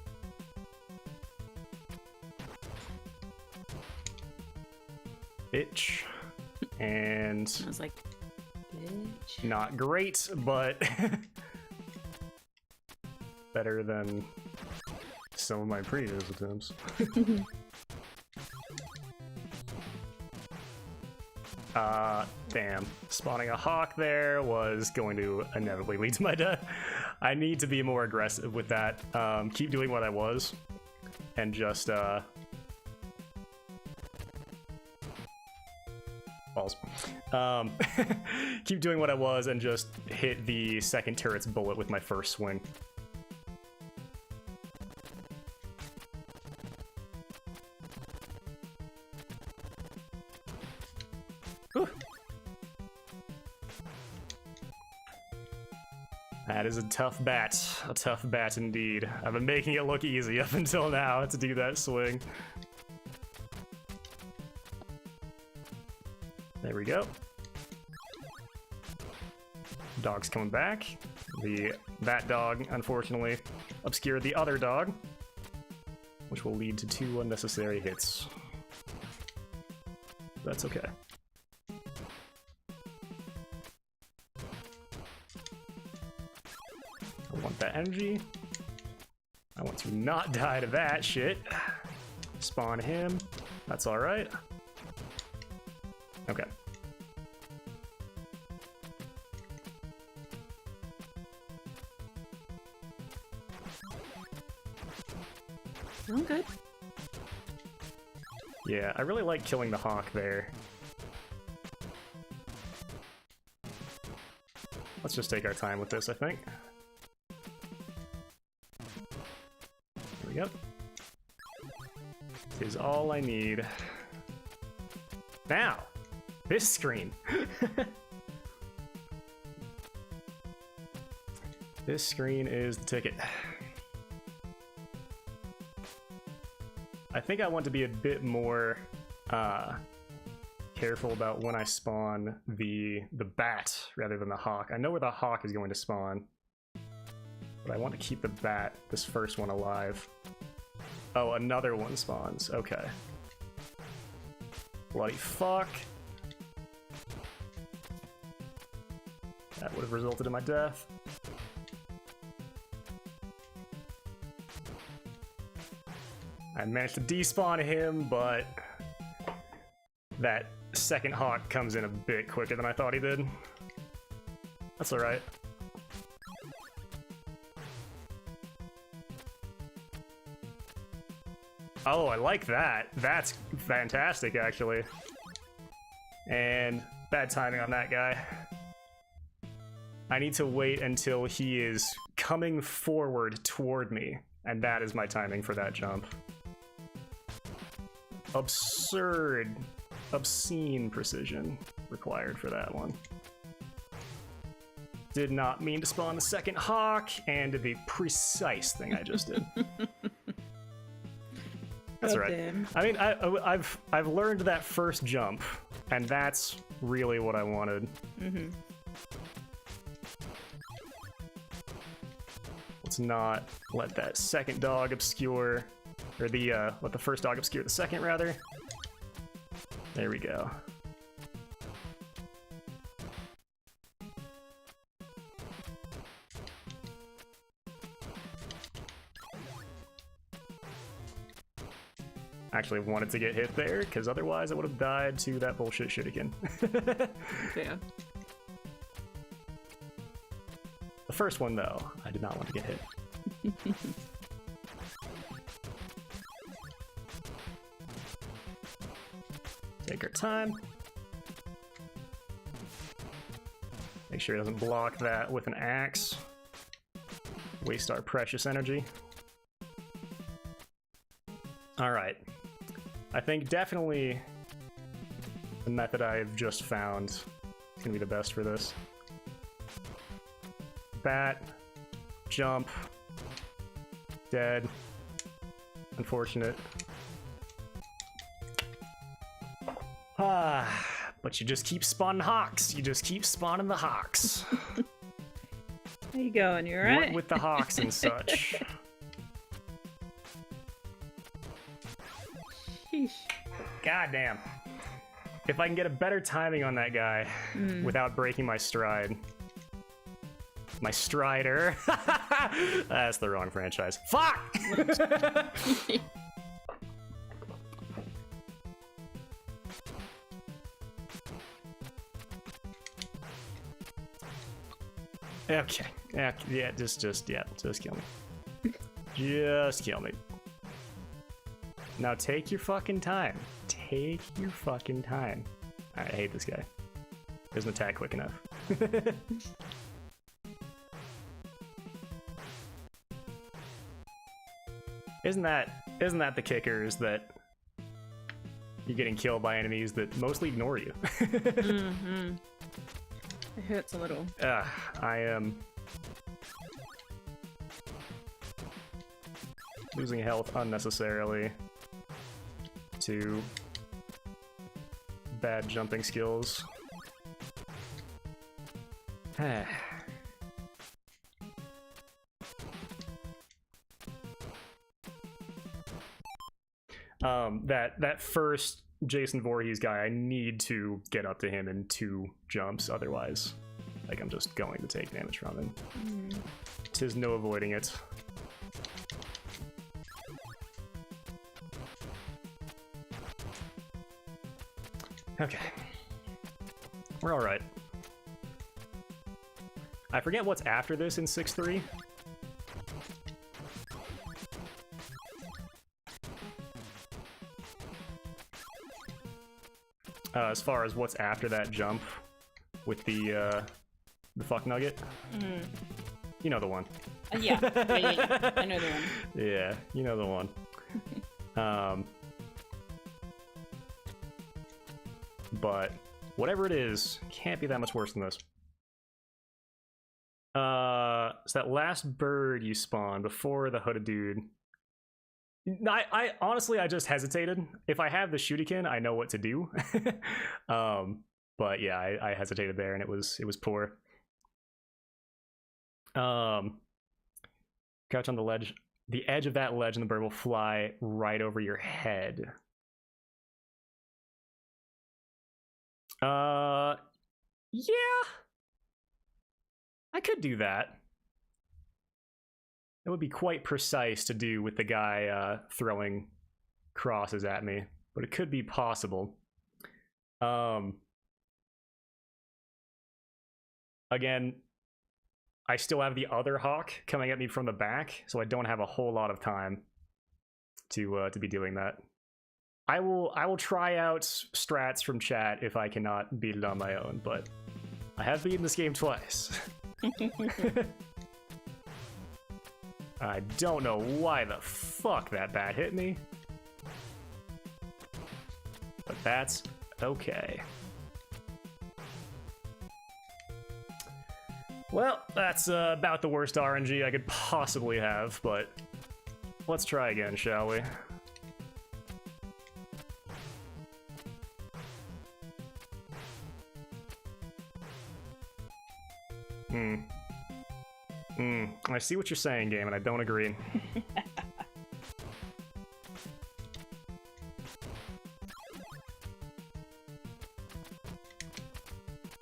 C: Bitch. And
A: I was like, bitch.
C: not great, but better than some of my previous attempts. Damn. Spawning a hawk there was going to inevitably lead to my death. I need to be more aggressive with that. Keep doing what I was. And just, balls. Keep doing what I was and just hit the second turret's bullet with my first swing. That is a tough bat indeed. I've been making it look easy up until now to do that swing. There we go. Dog's coming back. That dog, unfortunately, obscured the other dog, which will lead to 2 unnecessary hits. That's okay. I want that energy. I want to not die to that shit. Spawn him. That's alright. Okay.
A: I'm good.
C: Yeah, I really like killing the hawk there. Let's just take our time with this, I think. There we go. This is all I need. Now, this screen. This screen is the ticket. I think I want to be a bit more careful about when I spawn the bat rather than the hawk. I know where the hawk is going to spawn, but I want to keep the bat, this first one, alive. Oh, another one spawns. Okay. Bloody fuck. That would have resulted in my death. I managed to despawn him, but that second hawk comes in a bit quicker than I thought he did. That's all right. Oh, I like that. That's fantastic, actually. And bad timing on that guy. I need to wait until he is coming forward toward me, and that is my timing for that jump. Absurd, obscene precision required for that one. Did not mean to spawn the second hawk, and did the precise thing I just did. That's
A: God
C: right.
A: damn.
C: I mean, I've learned that first jump, and that's really what I wanted.
A: Mm-hmm.
C: Let's not let that second dog obscure, or the let the first dog obscure the second, rather. There we go. Actually wanted to get hit there, because otherwise I would have died to that bullshit shuriken.
A: Fair.
C: The first one, though, I did not want to get hit. Take our time. Make sure it doesn't block that with an axe. Waste our precious energy. Alright. I think definitely the method I've just found is going to be the best for this. Bat, jump, dead, unfortunate. But you just keep spawning hawks. You just keep spawning the hawks.
A: How you going? You alright?
C: What with the hawks and such.
A: Sheesh.
C: God damn. If I can get a better timing on that guy without breaking my stride. My strider. That's the wrong franchise. Fuck! Okay. Yeah, just kill me. Just kill me. Now take your fucking time. Take your fucking time. I hate this guy. Doesn't attack quick enough. Isn't that the kicker, is that you're getting killed by enemies that mostly ignore you?
A: Mm-hmm. It hurts a little.
C: I am losing health unnecessarily to bad jumping skills. That first Jason Voorhees guy, I need to get up to him in 2 jumps, otherwise, like, I'm just going to take damage from him. Tis no avoiding it. Okay. We're alright. I forget what's after this in 6-3. As far as what's after that jump with the fuck nugget. You know the one.
A: Yeah. I know the one.
C: Yeah, you know the one. But whatever it is, can't be that much worse than this. So that last bird you spawned before the hooded dude. I honestly, I just hesitated. If I have the shuriken, I know what to do. But yeah, I hesitated there, and it was poor. Crouch on the ledge. The edge of that ledge, and the bird will fly right over your head. Yeah, I could do that. It would be quite precise to do with the guy throwing crosses at me, but it could be possible. Again, I still have the other hawk coming at me from the back, so I don't have a whole lot of time to be doing that. I will try out strats from chat if I cannot beat it on my own, but I have beaten this game twice. I don't know why the fuck that bat hit me, but that's okay. Well, that's about the worst RNG I could possibly have, but let's try again, shall we? I see what you're saying, game, and I don't agree.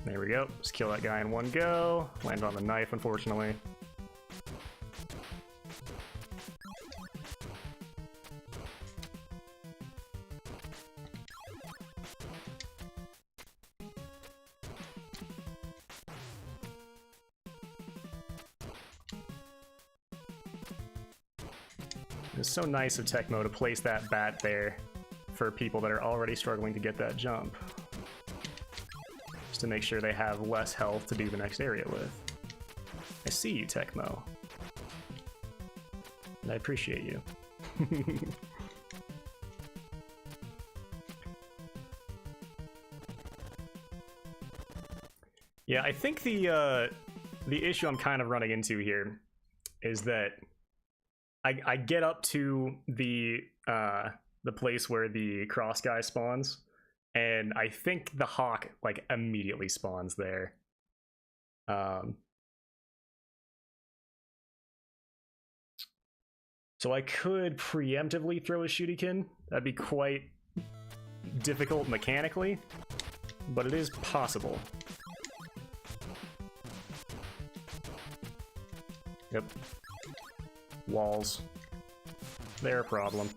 C: There we go. Just kill that guy in one go. Land on the knife, unfortunately. It's so nice of Tecmo to place that bat there for people that are already struggling to get that jump. Just to make sure they have less health to do the next area with. I see you, Tecmo. And I appreciate you. Yeah, I think the issue I'm kind of running into here is that I get up to the place where the cross guy spawns, and I think the hawk like immediately spawns there. So I could preemptively throw a shuriken. That'd be quite difficult mechanically, but it is possible. Yep. Walls. They're a problem.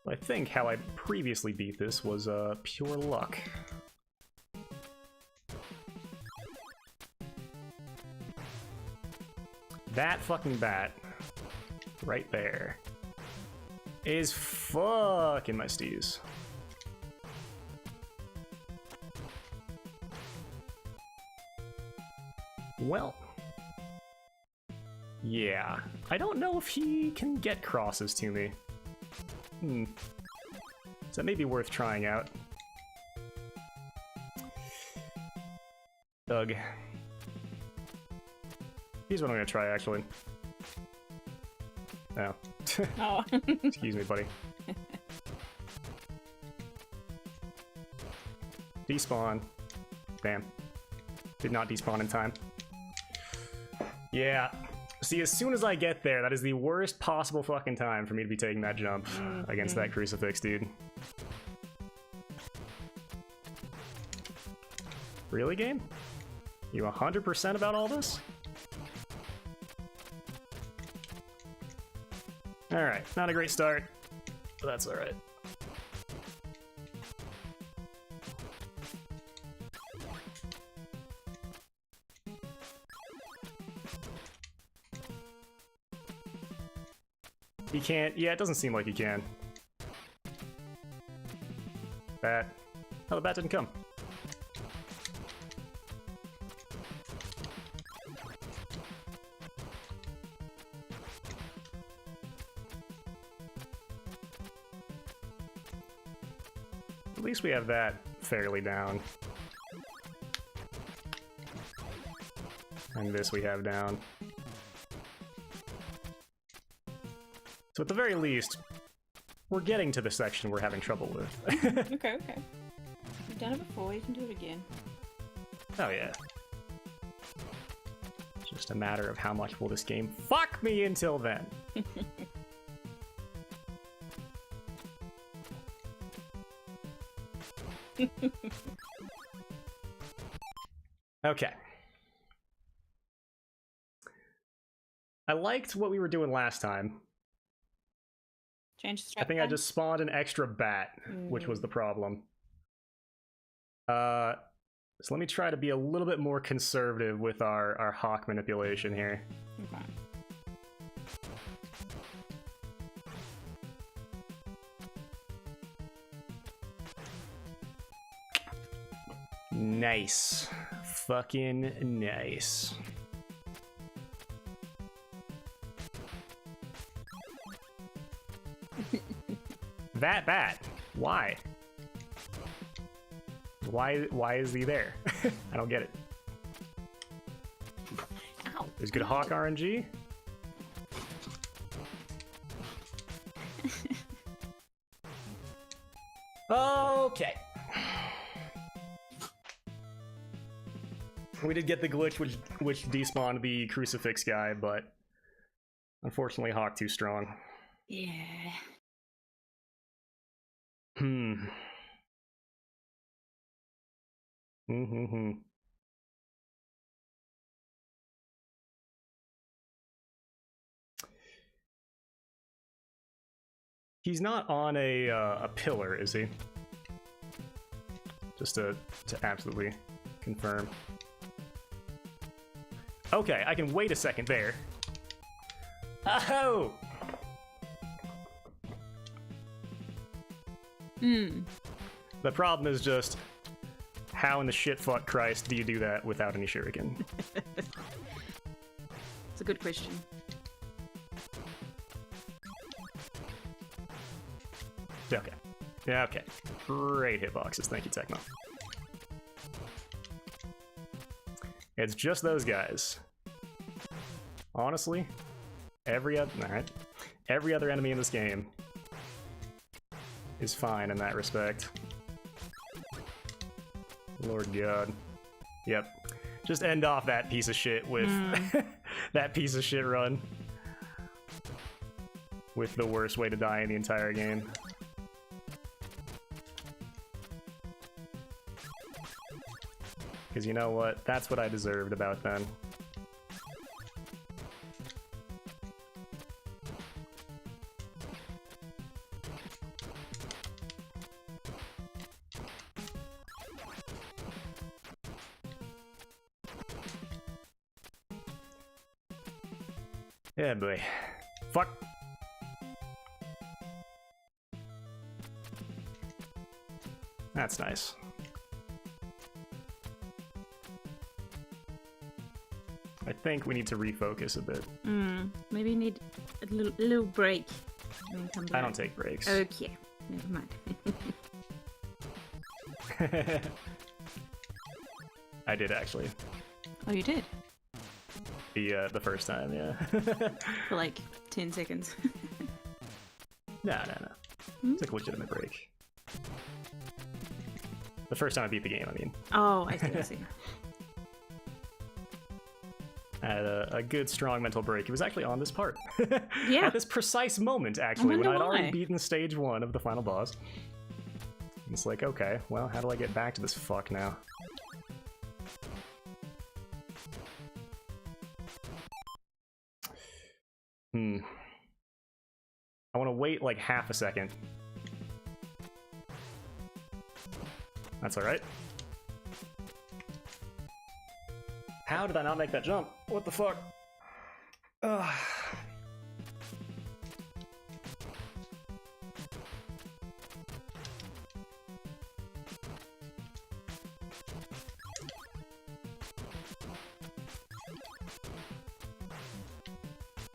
C: I think how I previously beat this was pure luck. That fucking bat right there is fucking my steez. Well, yeah, I don't know if he can get crosses to me. So that may be worth trying out. Ugh. Here's what I'm gonna try, actually. Oh.
A: Oh.
C: Excuse me, buddy. Despawn. Damn. Did not despawn in time. Yeah. See, as soon as I get there, that is the worst possible fucking time for me to be taking that jump against that crucifix, dude. Really, game? You 100% about all this? Alright, not a great start, but that's alright. He can't. Yeah, it doesn't seem like he can. Bat. Oh, the bat didn't come. At least we have that fairly down. And this we have down. So at the very least, we're getting to the section we're having trouble with.
A: Okay, okay. You've done it before, you can do it again.
C: Oh yeah. It's just a matter of how much will this game fuck me until then. Okay. I liked what we were doing last time.
A: Change the
C: I think I
A: strap
C: just spawned an extra bat, which was the problem. So let me try to be a little bit more conservative with our hawk manipulation here.
A: Okay.
C: Nice. Fucking nice. That bat. Why? Why is he there? I don't get it.
A: Ow.
C: There's good hawk RNG. Okay. We did get the glitch which despawned the crucifix guy, but unfortunately Hawk too strong.
A: Yeah.
C: He's not on a pillar, is he? Just to absolutely confirm. Okay, I can wait a second there. Oh! The problem is just, how in the shit fuck Christ do you do that without any shuriken?
A: It's a good question.
C: Okay. Yeah, okay. Great hitboxes. Thank you, Tecmo. It's just those guys. Honestly, every other enemy in this game is fine in that respect. Lord God. Yep. Just end off that piece of shit with that piece of shit run. With the worst way to die in the entire game. Because you know what? That's what I deserved about then. Yeah, boy. Fuck. That's nice. I think we need to refocus a bit.
A: Maybe you need a little break. And then come back.
C: I don't take breaks.
A: Okay, never mind.
C: I did actually.
A: Oh, you did?
C: The first time, yeah.
A: For like 10 seconds.
C: No. It's like a legitimate break. The first time I beat the game, I mean.
A: Oh, I see.
C: I had a good, strong mental break. It was actually on this part.
A: Yeah.
C: At this precise moment, actually, when I'd already
A: why.
C: beaten stage 1 of the final boss. It's like, okay, well, how do I get back to this fuck now? I want to wait like half a second. That's alright. How did I not make that jump? What the fuck? Ugh.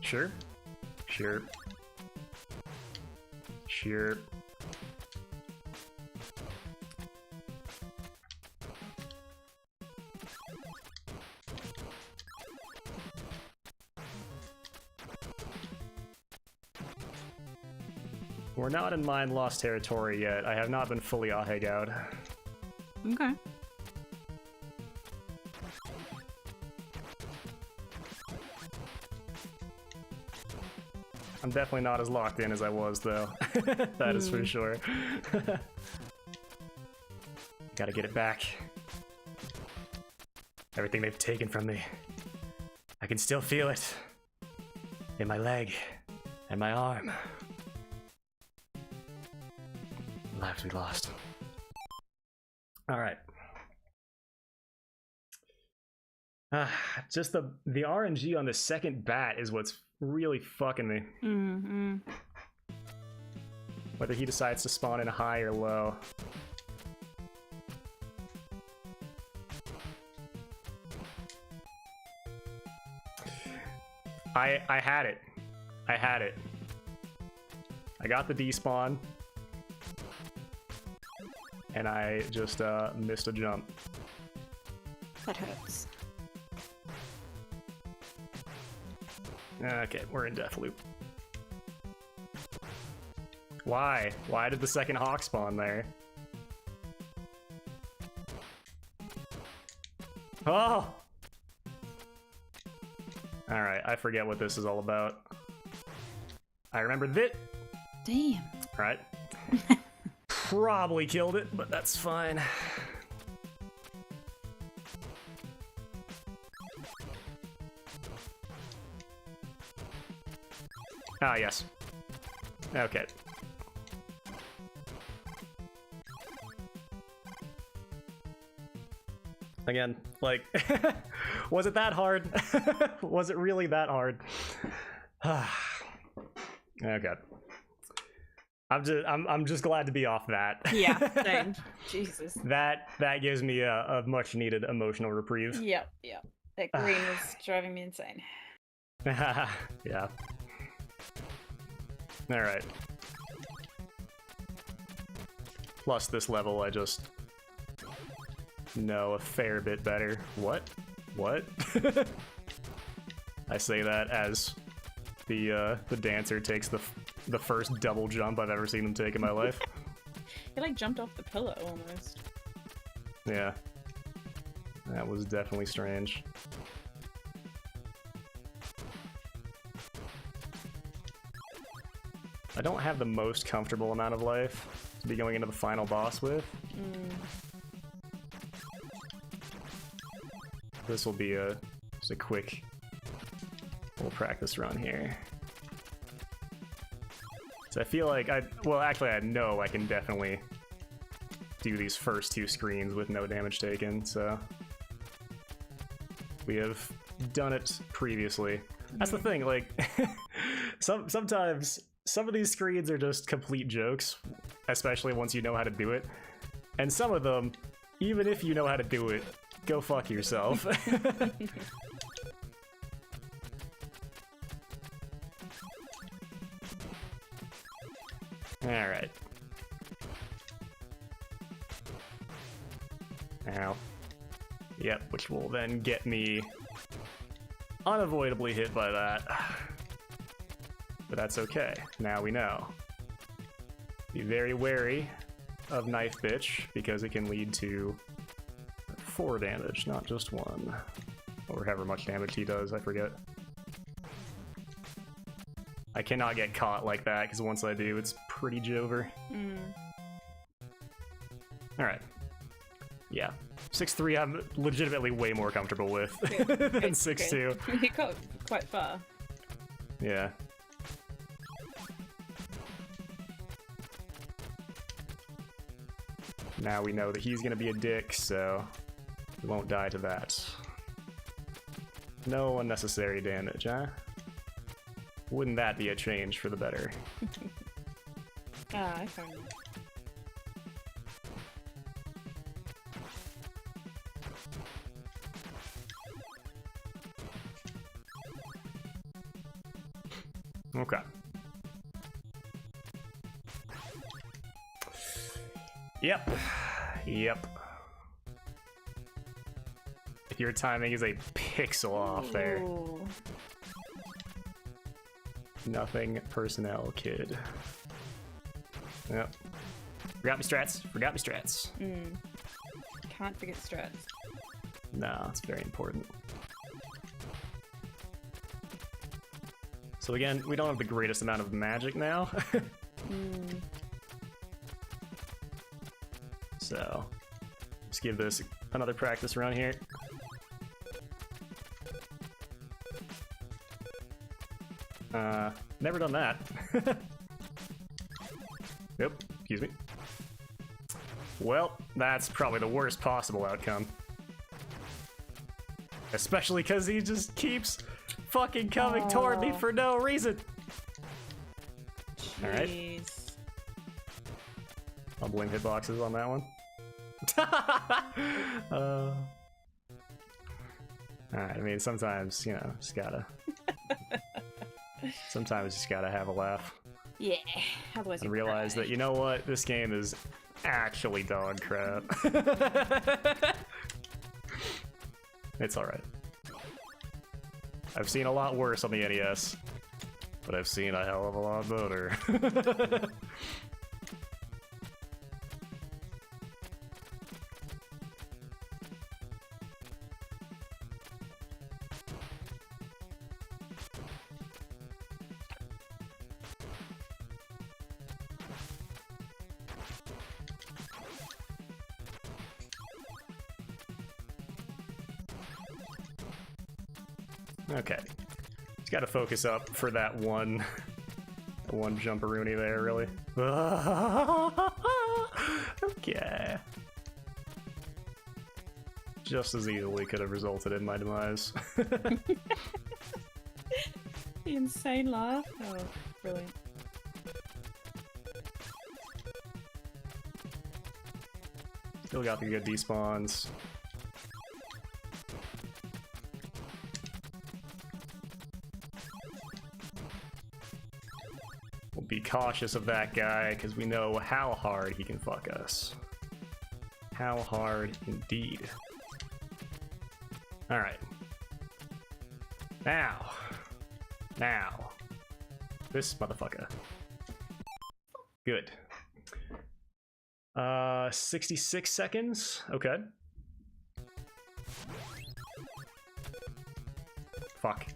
C: Sure. We're not in Mind Lost territory yet. I have not been fully aheg out.
A: Okay.
C: I'm definitely not as locked in as I was, though. That is for sure. Gotta get it back. Everything they've taken from me. I can still feel it. In my leg. And my arm.
B: lives we lost. Alright. Just the RNG on the second bat is what's really fucking me.
A: Mm-hmm.
B: Whether he decides to spawn in high or low. I had it. I had it. I got the despawn. And I just missed a jump.
A: That hurts.
B: Okay, we're in death loop. Why? Why did the second hawk spawn there? Oh! Alright, I forget what this is all about. I remember that.
A: Damn.
B: Alright. Probably killed it, but that's fine. Ah, yes. Okay. Again, like, was it that hard? Was it really that hard? Okay. I'm just glad to be off that.
A: Yeah, same. Jesus.
B: That gives me a much needed emotional reprieve.
A: Yep. That green was driving me insane.
B: Yeah. Alright. Plus this level I just know a fair bit better. What? I say that as the dancer takes the first double jump I've ever seen him take in my life.
A: He like jumped off the pillow almost.
B: Yeah. That was definitely strange. I don't have the most comfortable amount of life to be going into the final boss with. This will be just a quick little practice run here. So I feel like well, actually I know I can definitely do these first two screens with no damage taken, so we have done it previously. That's the thing, like, sometimes some of these screens are just complete jokes, especially once you know how to do it. And some of them, even if you know how to do it, go fuck yourself. Alright. Ow. Yep, which will then get me unavoidably hit by that. But that's okay. Now we know. Be very wary of Knife Bitch, because it can lead to 4 damage, not just 1. Or however much damage he does, I forget. I cannot get caught like that, because once I do, it's pretty jover. Alright. Yeah. 6-3 I'm legitimately way more comfortable with than 6-2.
A: You got quite far.
B: Yeah. Now we know that he's gonna be a dick, so we won't die to that. No unnecessary damage, huh? Wouldn't that be a change for the better?
A: I found it.
B: Okay. Yep. Your timing is a pixel off there.
A: Ooh.
B: Nothing personnel, kid. Yep. Forgot me strats.
A: Can't forget strats.
B: No, it's very important. So again, we don't have the greatest amount of magic now. So, let's give this another practice run here. Never done that. Yep, excuse me. Well, that's probably the worst possible outcome. Especially because he just keeps fucking coming toward me for no reason. Alright. I'll blame hitboxes on that one. Alright, I mean, sometimes, you know, just gotta... sometimes just gotta have a laugh.
A: Yeah, otherwise
B: And realize that, you know what, this game is actually dog crap. It's alright. I've seen a lot worse on the NES, but I've seen a hell of a lot better. Okay, just gotta focus up for that one jumperoonie there, really. Okay. Just as easily could have resulted in my demise.
A: The insane laugh. Oh, brilliant.
B: Still got the good despawns. We'll be cautious of that guy, because we know how hard he can fuck us. How hard indeed. Alright. Now. This motherfucker. Good. 66 seconds? Okay. Fuck.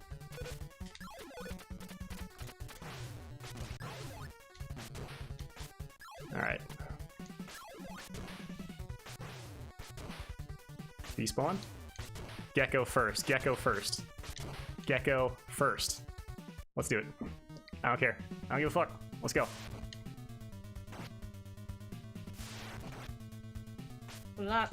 B: Alright. Despawn? Gecko first. Gecko first. Gecko first. Let's do it. I don't care. I don't give a fuck. Let's go.
A: That.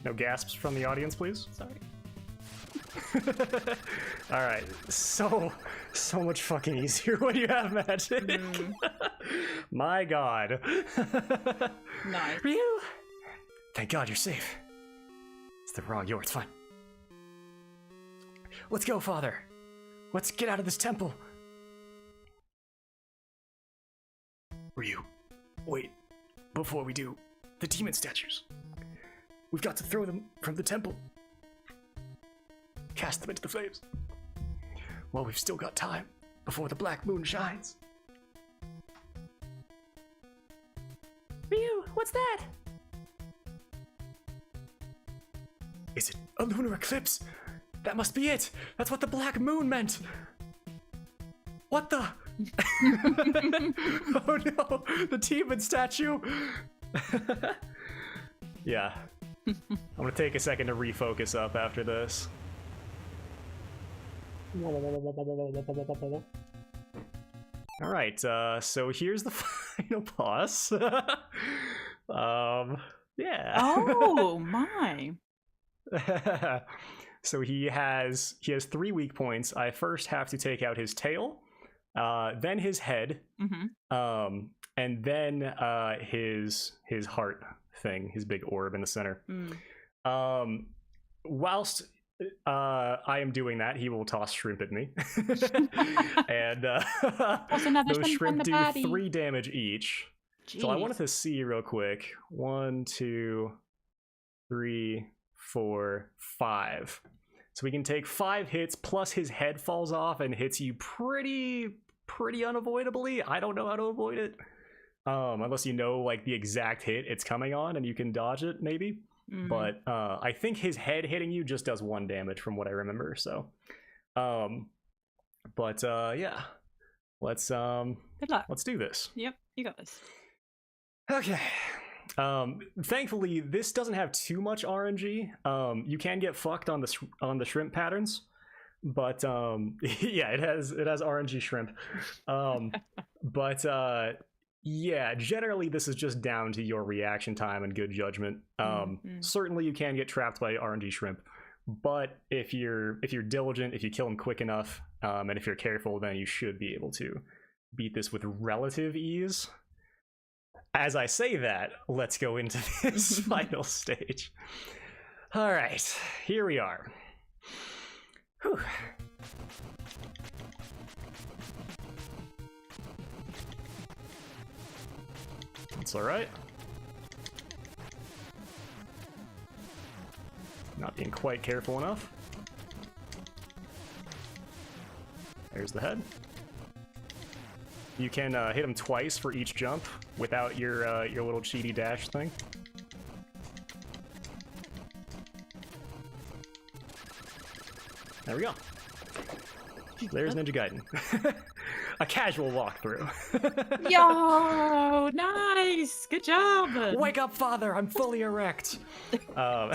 B: No gasps from the audience, please.
A: Sorry.
B: Alright, so much fucking easier when you have magic. My god.
A: Nice.
B: Ryu! Thank god you're safe. It's the wrong yours, fine. Let's go, father. Let's get out of this temple. Ryu, wait. Before we do, the demon statues. We've got to throw them from the temple. Cast them into the flames. Well, we've still got time before the black moon shines. Ryu, what's that? Is it a lunar eclipse? That must be it. That's what the black moon meant. What the? Oh no, the demon statue. Yeah. I'm gonna take a second to refocus up after this. Alright, so here's the final boss. Yeah.
A: Oh my.
B: So he has 3 weak points. I first have to take out his tail, then his head, and then his heart thing, his big orb in the center. Whilst I am doing that, he will toss shrimp at me. And those shrimp do 3 damage each. Jeez. So I wanted to see real quick. 1, 2, 3, 4, 5. So we can take 5 hits, plus his head falls off and hits you pretty unavoidably. I don't know how to avoid it. Unless you know like the exact hit it's coming on and you can dodge it, maybe.
C: but I think his head hitting you just does 1 damage from what I remember. So, yeah, let's
A: Good luck.
C: let's do this.
A: Yep, you got this.
C: Okay. Thankfully, this doesn't have too much RNG. You can get fucked on the shrimp patterns, but yeah, it has RNG shrimp. But yeah, generally this is just down to your reaction time and good judgment. Certainly you can get trapped by RNG shrimp, but if you're diligent, if you kill them quick enough, and if you're careful, then you should be able to beat this with relative ease. As I say that, let's go into this final stage. All right, here we are. Whew. It's all right. Not being quite careful enough. There's the head. You can hit him twice for each jump without your little cheaty dash thing. There we go. There's Ninja Gaiden. A casual walkthrough.
A: Yo, nice, good job.
C: Wake up, father! I'm fully erect. So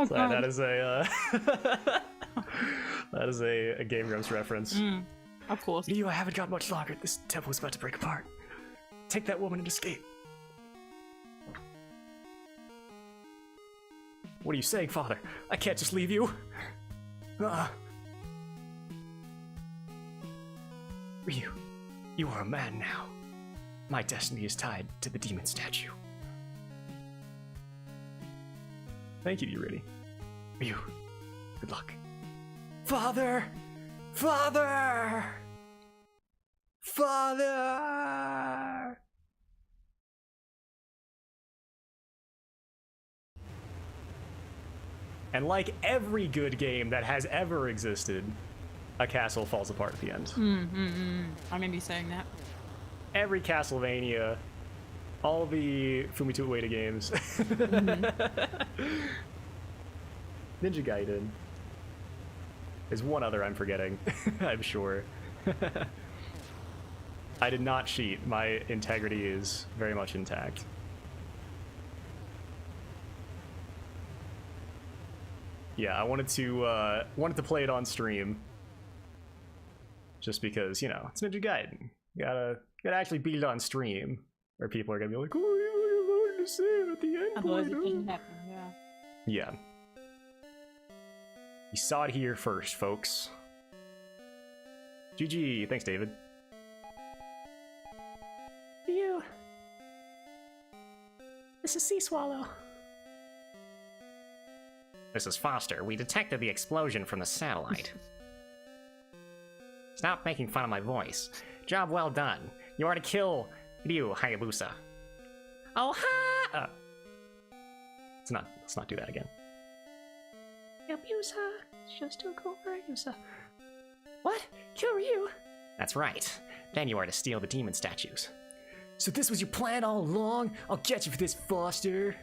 C: that is a that is a Game Grumps reference.
A: Of course.
C: You, I haven't got much longer. This temple is about to break apart. Take that woman and escape. What are you saying, father? I can't just leave you. Ryu, you are a man now. My destiny is tied to the demon statue. Thank you, Yuridi. Ryu, good luck. Father! Father! Father! And like every good game that has ever existed, a castle falls apart at the end.
A: I'm gonna be saying that.
C: Every Castlevania, all the Fumito Ueda games, Ninja Gaiden. There's one other I'm forgetting, I'm sure. I did not cheat. My integrity is very much intact. Yeah, I wanted to play it on stream, just because, you know, it's Ninja Gaiden. You gotta actually beat it on stream, or people are gonna be like, "Oh, you're going to save at the end."
A: Otherwise, it doesn't happen. Yeah.
C: Yeah. You saw it here first, folks. GG. Thanks, David. You. This is Sea Swallow.
D: This is Foster. We detected the explosion from the satellite. Stop making fun of my voice. Job well done. You are to kill Ryu Hayabusa. Oh ha!
C: Let's not do that again.
D: Hayabusa. Just to go for Hayabusa. What? Kill Ryu? That's right. Then you are to steal the demon statues.
C: So this was your plan all along? I'll get you for this, Foster.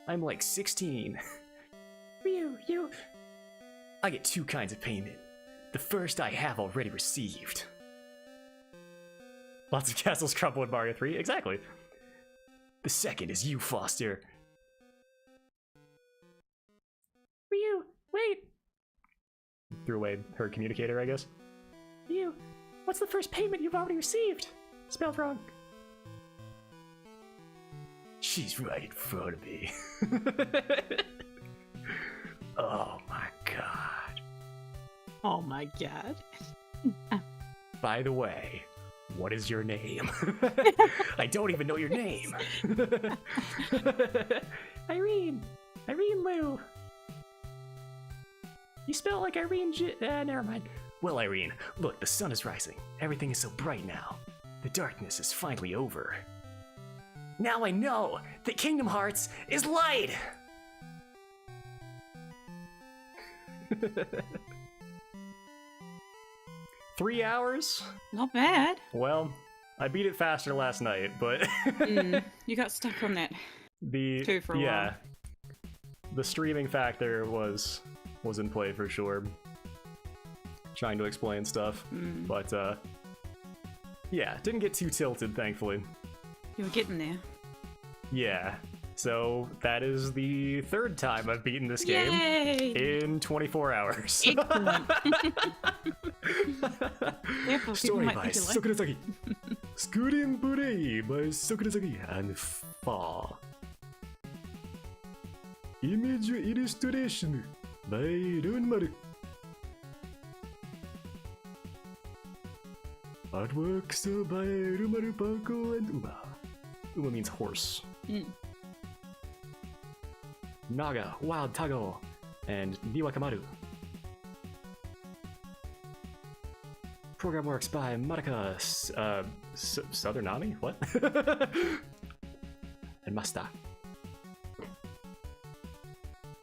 C: I'm like 16.
D: Ryu, you...
C: I get 2 kinds of payment. The first I have already received. Lots of castles crumble in Mario 3. Exactly. The second is you, Foster.
D: Ryu, wait!
C: Threw away her communicator, I guess.
D: Ryu, what's the first payment you've already received? Spelled wrong.
C: She's right in front of me. Oh my god.
A: Oh my god.
C: By the way, what is your name? I don't even know your name.
D: Irene. Irene Liu. You spell it like Irene never mind.
C: Well, Irene, look, the sun is rising. Everything is so bright now. The darkness is finally over. Now I know that Kingdom Hearts is light! 3 hours?
A: Not bad.
C: Well, I beat it faster last night, but
A: You got stuck on that.
C: the
A: Two for a while.
C: the streaming factor was in play for sure. Trying to explain stuff, but yeah, didn't get too tilted, thankfully.
A: You were getting there.
C: Yeah, so that is the third time I've beaten this game
A: Yay!
C: in 24 hours.
A: Excellent. Therefore, people
C: Story
A: might
C: by
A: think you like-
C: Sakurasaki. Scooting Booty by Sakurasaki and Fa. Image illustration by Runmaru. Artworks by Rumaru Pako and Uma. Uma means horse. Naga, Wild Tago, and Niwakamaru. Program works by Marika Southern Nami? What? And Masta.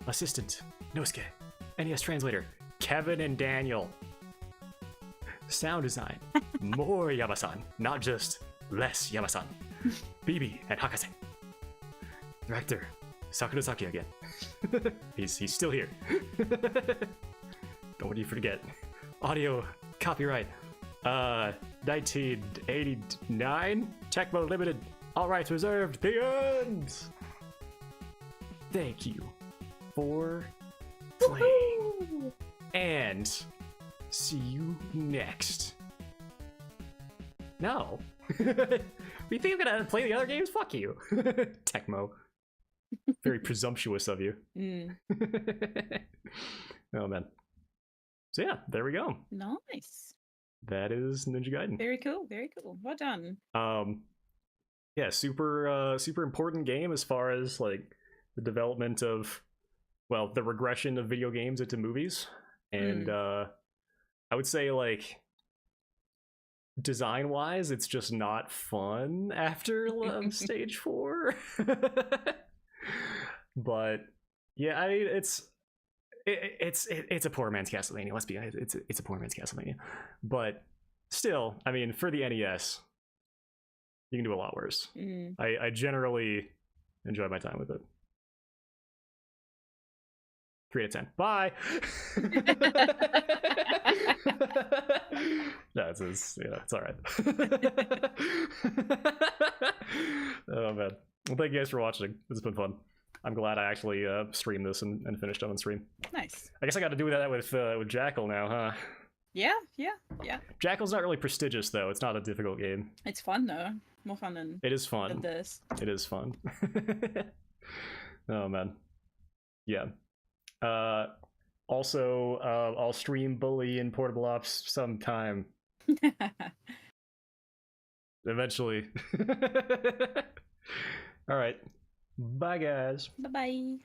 C: Assistant, Nosuke. NES translator, Kevin and Daniel. Sound design, more Yama-san, not just less Yama-san. Bibi and Hakase. Director, Sakurasaki again. he's still here. Don't want you to forget. Audio, copyright, 1989, Tecmo Limited, all rights reserved, the end! Thank you for playing, and see you next. No. You think I'm gonna play the other games? Fuck you. Tecmo. Very presumptuous of you. Oh man. So yeah, there we go.
A: Nice.
C: That is Ninja Gaiden.
A: Very cool. Very cool. Well done.
C: Yeah, super important game as far as like the development of, well, the regression of video games into movies. And I would say like design wise, it's just not fun after stage 4. But yeah, I mean it's a poor man's Castlevania. Let's be honest, it's a poor man's Castlevania. But still, I mean, for the NES, you can do a lot worse. I generally enjoy my time with it. 3 out of 10. Bye. No, it's all right. Oh man. Well, thank you guys for watching. This has been fun. I'm glad I actually streamed this and finished on stream.
A: Nice.
C: I guess I got to do that with Jackal now, huh?
A: Yeah.
C: Jackal's not really prestigious though. It's not a difficult game.
A: It's fun though. More fun than
C: It is fun.
A: than this.
C: It is fun. Oh man. Yeah. Also, I'll stream Bully and Portable Ops sometime. Eventually. All right. Bye, guys.
A: Bye bye.